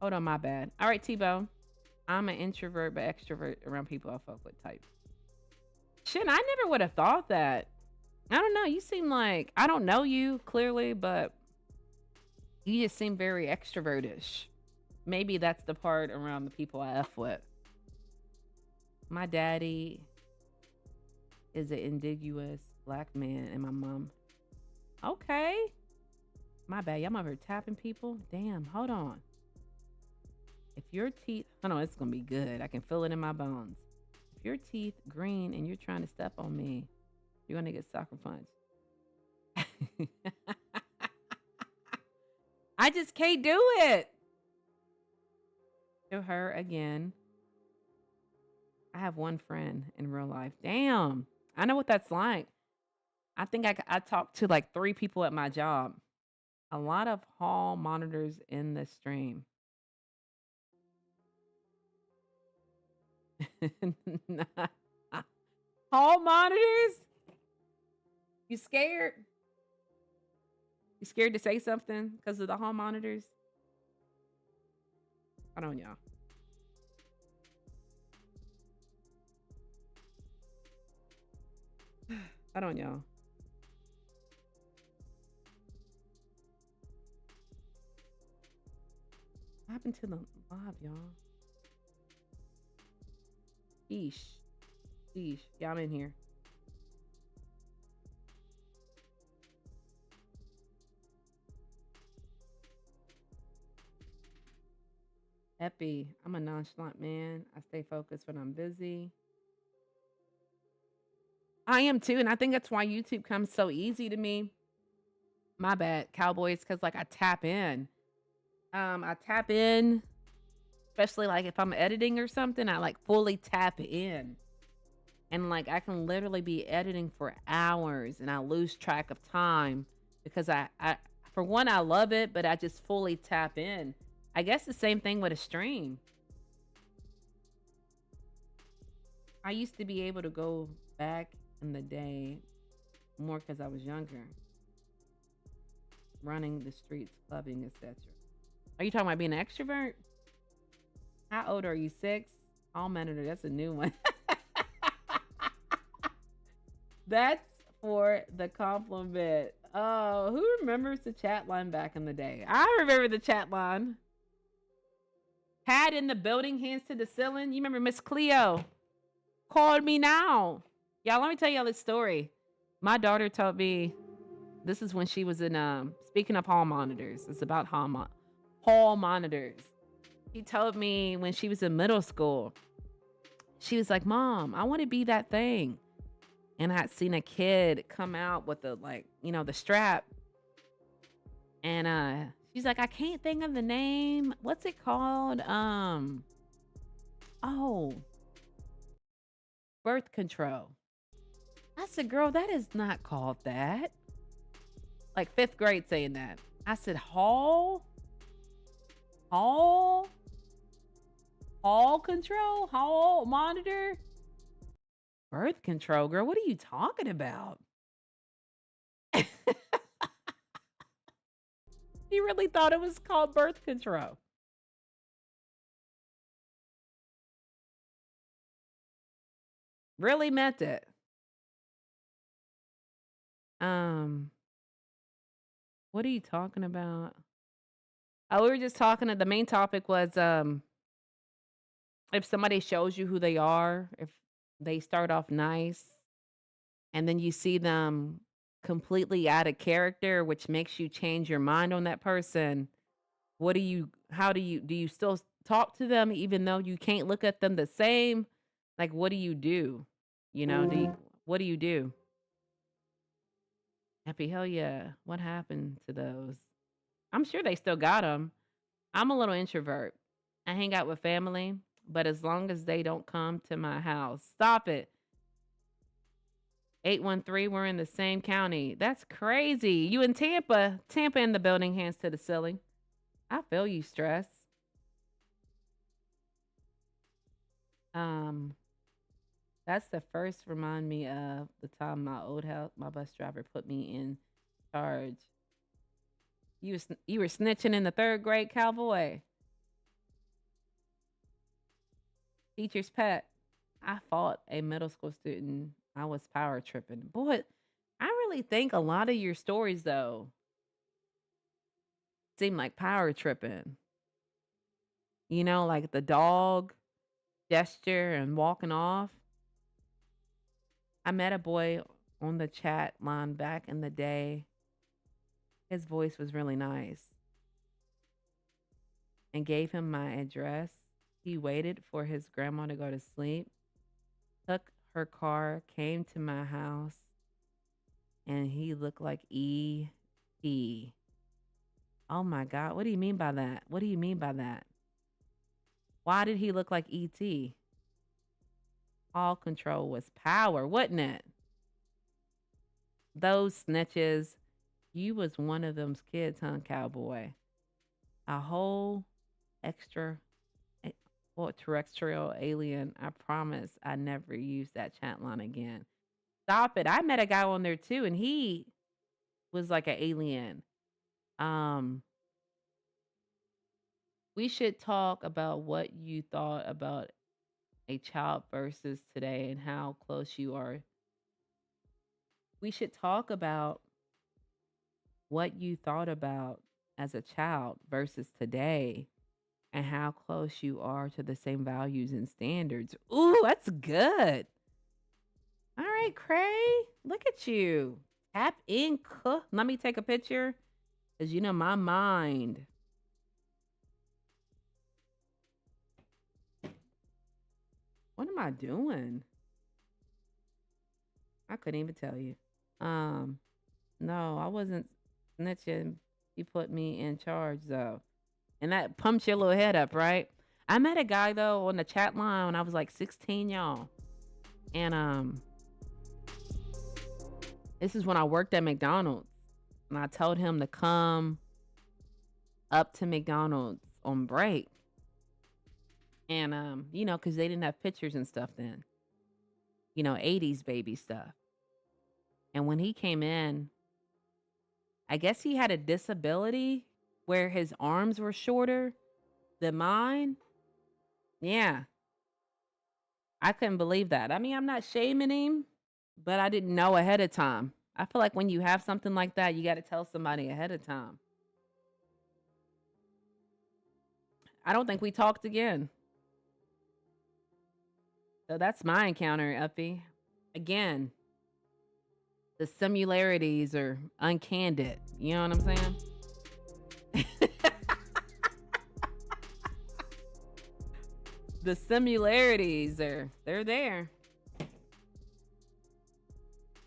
Hold on, my bad. All right, T-Bone. I'm an introvert, but extrovert around people I fuck with type. Shit, I never would have thought that. I don't know. You seem like, I don't know you clearly, but you just seem very extrovertish. Maybe that's the part around the people I F with. My daddy is an indigenous black man and my mom. Okay. My bad. Y'all over here tapping people. Damn, hold on. If your teeth, hold on, it's going to be good. I can feel it in my bones. If your teeth green and you're trying to step on me, you're going to get sucker punched. I just can't do it. To her again. I have one friend in real life. Damn. I know what that's like. I think I talked to like 3 people at my job. A lot of hall monitors in the stream. Hall monitors? You scared? You scared to say something because of the hall monitors? I don't know. I don't know. What happened to the live, y'all? Sheesh. Sheesh. Yeah, I'm in here. Epi, I'm a nonchalant man. I stay focused when I'm busy. I am too, and I think that's why YouTube comes so easy to me. My bad, Cowboys, because like I tap in. I tap in, especially like if I'm editing or something, I like fully tap in. And like I can literally be editing for hours and I lose track of time because I for one, I love it, but I just fully tap in. I guess the same thing with a stream. I used to be able to go back in the day more because I was younger. Running the streets, clubbing, etc. Are you talking about being an extrovert? How old are you? 6? All monitor. That's a new one. That's for the compliment. Oh, who remembers the chat line back in the day? I remember the chat line. Had in the building, hands to the ceiling. You remember Miss Cleo? Called me now. Y'all, let me tell y'all this story. My daughter told me, this is when she was in, speaking of hall monitors, it's about hall monitors. She told me when she was in middle school, she was like, Mom, I want to be that thing. And I had seen a kid come out with the, like, you know, the strap. And she's like, I can't think of the name. What's it called? Birth control. I said, girl, that is not called that. Like 5th grade saying that. I said, hall control? Hall monitor? Birth control, girl. What are you talking about? He really thought it was called birth control. Really meant it. What are you talking about? Oh, we were just talking. The main topic was if somebody shows you who they are, if they start off nice, and then you see them completely out of character, which makes you change your mind on that person. How do you still talk to them even though you can't look at them the same? Like, what do you do? You know, what do you do? Happy hell yeah. What happened to those? I'm sure they still got them. I'm a little introvert. I hang out with family, but as long as they don't come to my house. Stop it. 813, we're in the same county. That's crazy. You in Tampa. Tampa in the building, hands to the ceiling. I feel you, stress. That's the first remind me of the time my old house, my bus driver put me in charge. You were snitching in the 3rd grade, cowboy. Teacher's pet. I fought a middle school student. I was power tripping. Boy, I really think a lot of your stories, though, seem like power tripping. You know, like the dog gesture and walking off. I met a boy on the chat line back in the day. His voice was really nice. And gave him my address. He waited for his grandma to go to sleep, took her car, came to my house, and he looked like E.T. Oh my God. What do you mean by that? What do you mean by that? Why did he look like E.T.? All control was power, wasn't it? Those snitches. You was one of them kids, huh, cowboy? A whole extra terrestrial alien. I promise I never use that chat line again. Stop it. I met a guy on there too, and he was like an alien. We should talk about what you thought about a child versus today and how close you are. We should talk about what you thought about as a child versus today and how close you are to the same values and standards. Ooh, that's good. All right, Cray, look at you. Tap in. Let me take a picture because you know my mind. What am I doing? I couldn't even tell you. No, I wasn't snitching. You put me in charge though. And that pumps your little head up, right? I met a guy though on the chat line when I was like 16, y'all. And this is when I worked at McDonald's. And I told him to come up to McDonald's on break. And you know, because they didn't have pictures and stuff then. You know, 80s baby stuff. And when he came in, I guess he had a disability where his arms were shorter than mine. Yeah. I couldn't believe that. I mean, I'm not shaming him, but I didn't know ahead of time. I feel like when you have something like that, you got to tell somebody ahead of time. I don't think we talked again. So that's my encounter, Uppy. Again, the similarities are uncandid. You know what I'm saying? The similarities they're there.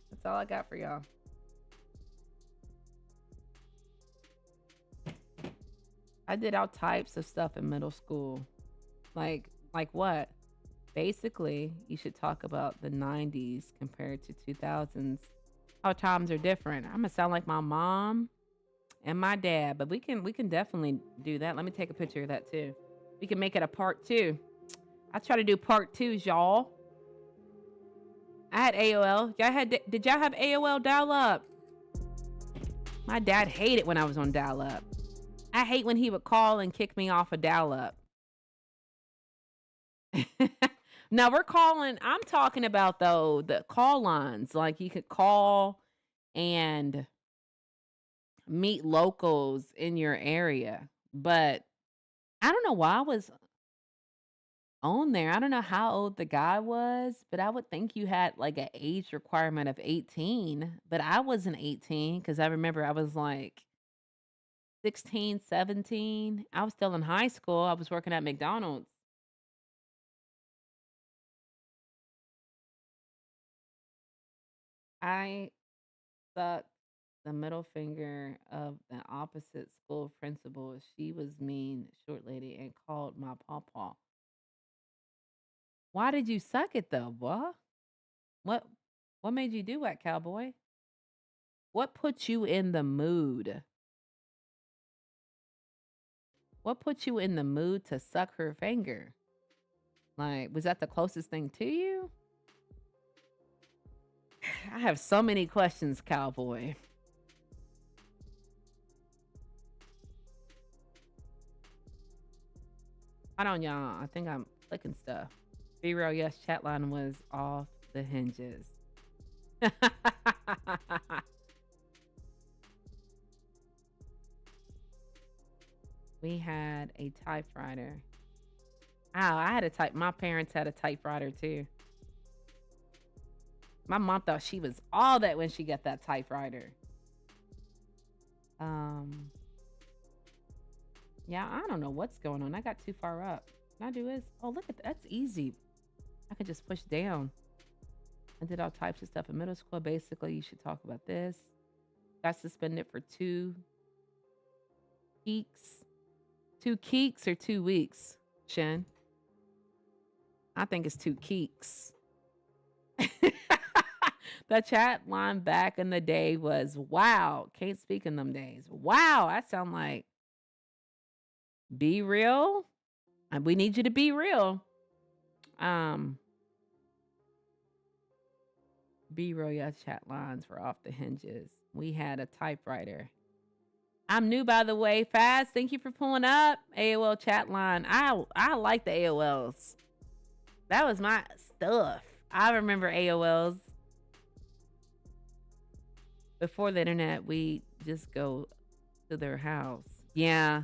That's all I got for y'all. I did all types of stuff in middle school. Like what? Basically, you should talk about the 90s compared to 2000s. How times are different. I'm gonna sound like my mom and my dad, but we can definitely do that. Let me take a picture of that too. We can make it a part 2. I try to do part 2s, y'all. I had AOL. Did y'all have AOL dial-up? My dad hated when I was on dial-up. I hate when he would call and kick me off a dial-up. Now I'm talking about though the call lines. Like you could call and meet locals in your area. But I don't know why I was on there. I don't know how old the guy was, but I would think you had like an age requirement of 18. But I wasn't 18 because I remember I was like 16, 17. I was still in high school. I was working at McDonald's. I sucked the middle finger of the opposite school principal. She was mean, short lady, and called my pawpaw. Why did you suck it though, boy? What what made you do that, cowboy? What put you in the mood? What put you in the mood to suck her finger? Like, was that the closest thing to you? I have so many questions, cowboy. Hold on, y'all. I think I'm clicking stuff. Be real, yes, chat line was off the hinges. We had a typewriter. Oh, my parents had a typewriter too. My mom thought she was all that when she got that typewriter. Yeah, I don't know what's going on. I got too far up. Can I do this? Oh, look at that. That's easy. I could just push down. I did all types of stuff in middle school. Basically, you should talk about this. Got suspended for 2 weeks. 2 keeks or 2 weeks, Shen? I think it's 2 keeks. The chat line back in the day was, wow. Can't speak in them days. Wow. That sound like be real. And we need you to be real. Be real. Yeah, chat lines were off the hinges. We had a typewriter. I'm new, by the way. Fast. Thank you for pulling up. AOL chat line. I like the AOLs. That was my stuff. I remember AOLs. Before the internet, we just go to their house. Yeah.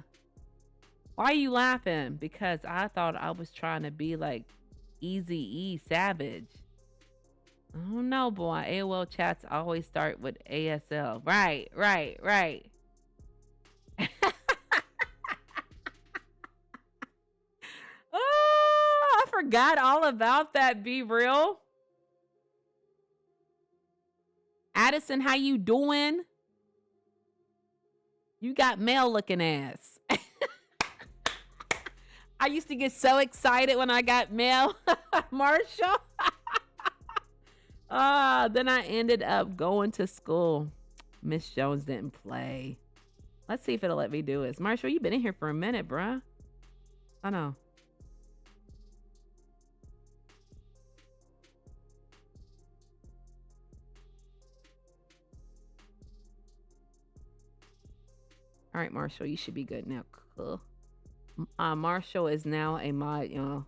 Why are you laughing? Because I thought I was trying to be like Eazy-E Savage. Oh no, boy. AOL chats always start with ASL. Right. Oh, I forgot all about that. Be real. Addison, how you doing? You got mail looking ass. I used to get so excited when I got mail, Marshall. Then I ended up going to school. Miss Jones didn't play. Let's see if it'll let me do this. Marshall, you've been in here for a minute, bruh. I know. All right, Marshall, you should be good now. Cool. Marshall is now a mod, y'all.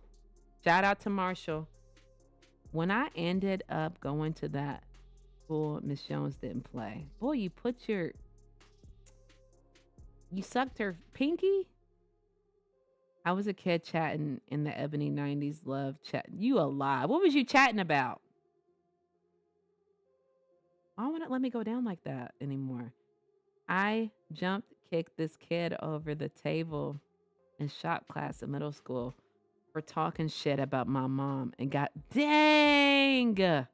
Shout out to Marshall. When I ended up going to that school. Miss Jones didn't play. Boy, you sucked her pinky? I was a kid chatting in the Ebony 90s love chat. You alive. What was you chatting about? Why won't it let me go down like that anymore? I kicked this kid over the table in shop class in middle school for talking shit about my mom and got dang.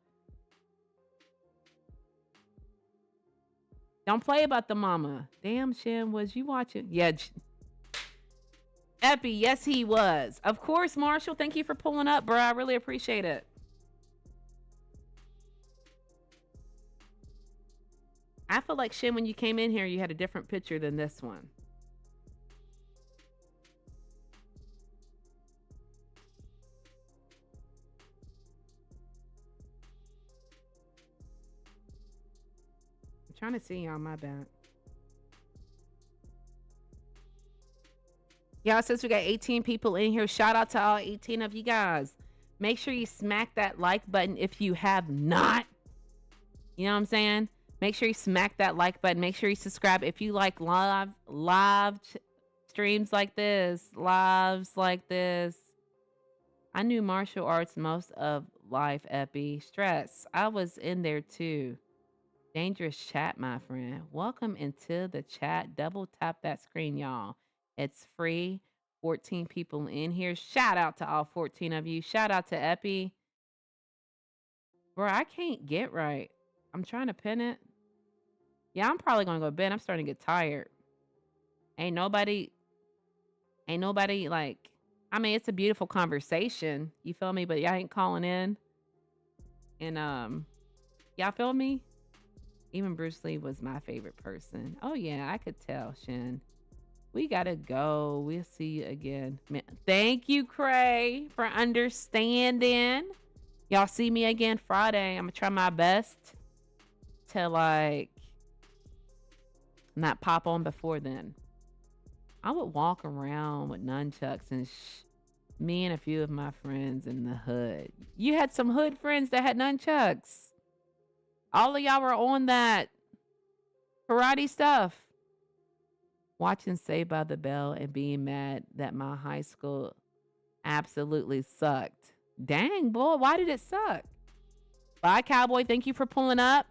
Don't play about the mama. Damn, Shin, was you watching? Yeah. Epi, yes, he was. Of course, Marshall. Thank you for pulling up, bro. I really appreciate it. I feel like, Shin, when you came in here, you had a different picture than this one. I'm trying to see you on my back. Y'all, since we got 18 people in here, shout out to all 18 of you guys. Make sure you smack that like button if you have not. You know what I'm saying? Make sure you smack that like button. Make sure you subscribe if you like live streams like this, lives like this. I knew martial arts most of life, Epi. Stress. I was in there too. Dangerous chat, my friend. Welcome into the chat. Double tap that screen, y'all. It's free. 14 people in here. Shout out to all 14 of you. Shout out to Epi. Bro, I can't get right. I'm trying to pin it. Yeah, I'm probably going to go to bed. I'm starting to get tired. Ain't nobody like, I mean, it's a beautiful conversation. You feel me? But y'all ain't calling in. And, y'all feel me? Even Bruce Lee was my favorite person. Oh, yeah, I could tell, Shin. We got to go. We'll see you again. Man, thank you, Cray, for understanding. Y'all see me again Friday. I'm going to try my best to, like, not pop on before then. I would walk around with nunchucks and me and a few of my friends in the hood. You had some hood friends that had nunchucks. All of y'all were on that karate stuff. Watching Saved by the Bell and being mad that my high school absolutely sucked. Dang, boy, why did it suck? Bye, Cowboy. Thank you for pulling up.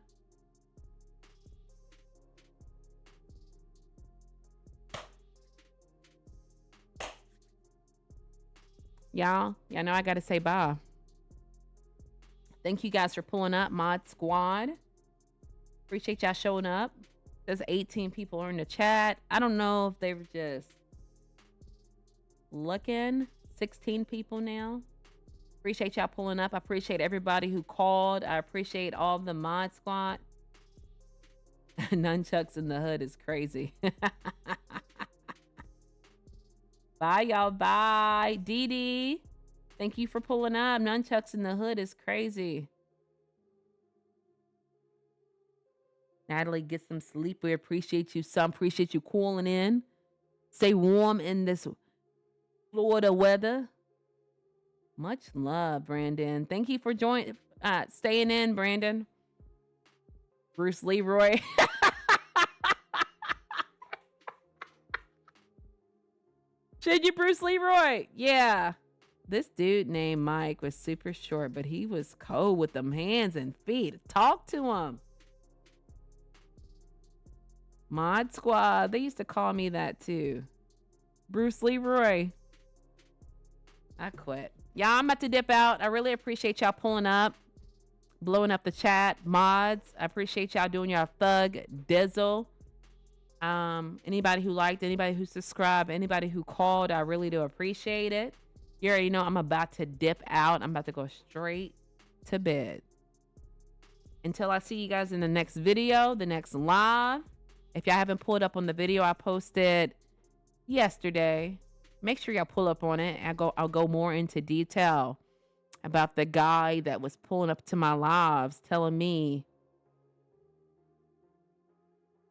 Y'all know I got to say bye. Thank you guys for pulling up, Mod Squad. Appreciate y'all showing up. There's 18 people are in the chat. I don't know if they were just looking. 16 people now. Appreciate y'all pulling up. I appreciate everybody who called. I appreciate all the Mod Squad. Nunchucks in the hood is crazy. Bye, y'all. Bye. Dee Dee. Thank you for pulling up. Nunchucks in the hood is crazy. Natalie, get some sleep. We appreciate you some. Appreciate you calling in. Stay warm in this Florida weather. Much love, Brandon. Thank you for staying in, Brandon. Bruce Leroy. Should you, Bruce Leroy? Yeah. This dude named Mike was super short, but he was cold with them hands and feet. Talk to him. Mod Squad. They used to call me that too. Bruce Leroy. I quit. Y'all, I'm about to dip out. I really appreciate y'all pulling up, blowing up the chat. Mods, I appreciate y'all doing y'all thug dizzle. Anybody who liked, anybody who subscribed, anybody who called, I really do appreciate it. You already know I'm about to dip out. I'm about to go straight to bed. Until I see you guys in the next video, the next live. If y'all haven't pulled up on the video I posted yesterday, make sure y'all pull up on it. I'll go more into detail about the guy that was pulling up to my lives telling me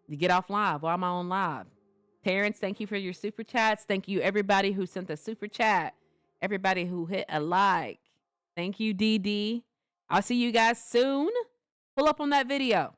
to get off live while I'm on live. Terrence, thank you for your super chats. Thank you everybody who sent the super chat. Everybody who hit a like. Thank you, DD. I'll see you guys soon. Pull up on that video.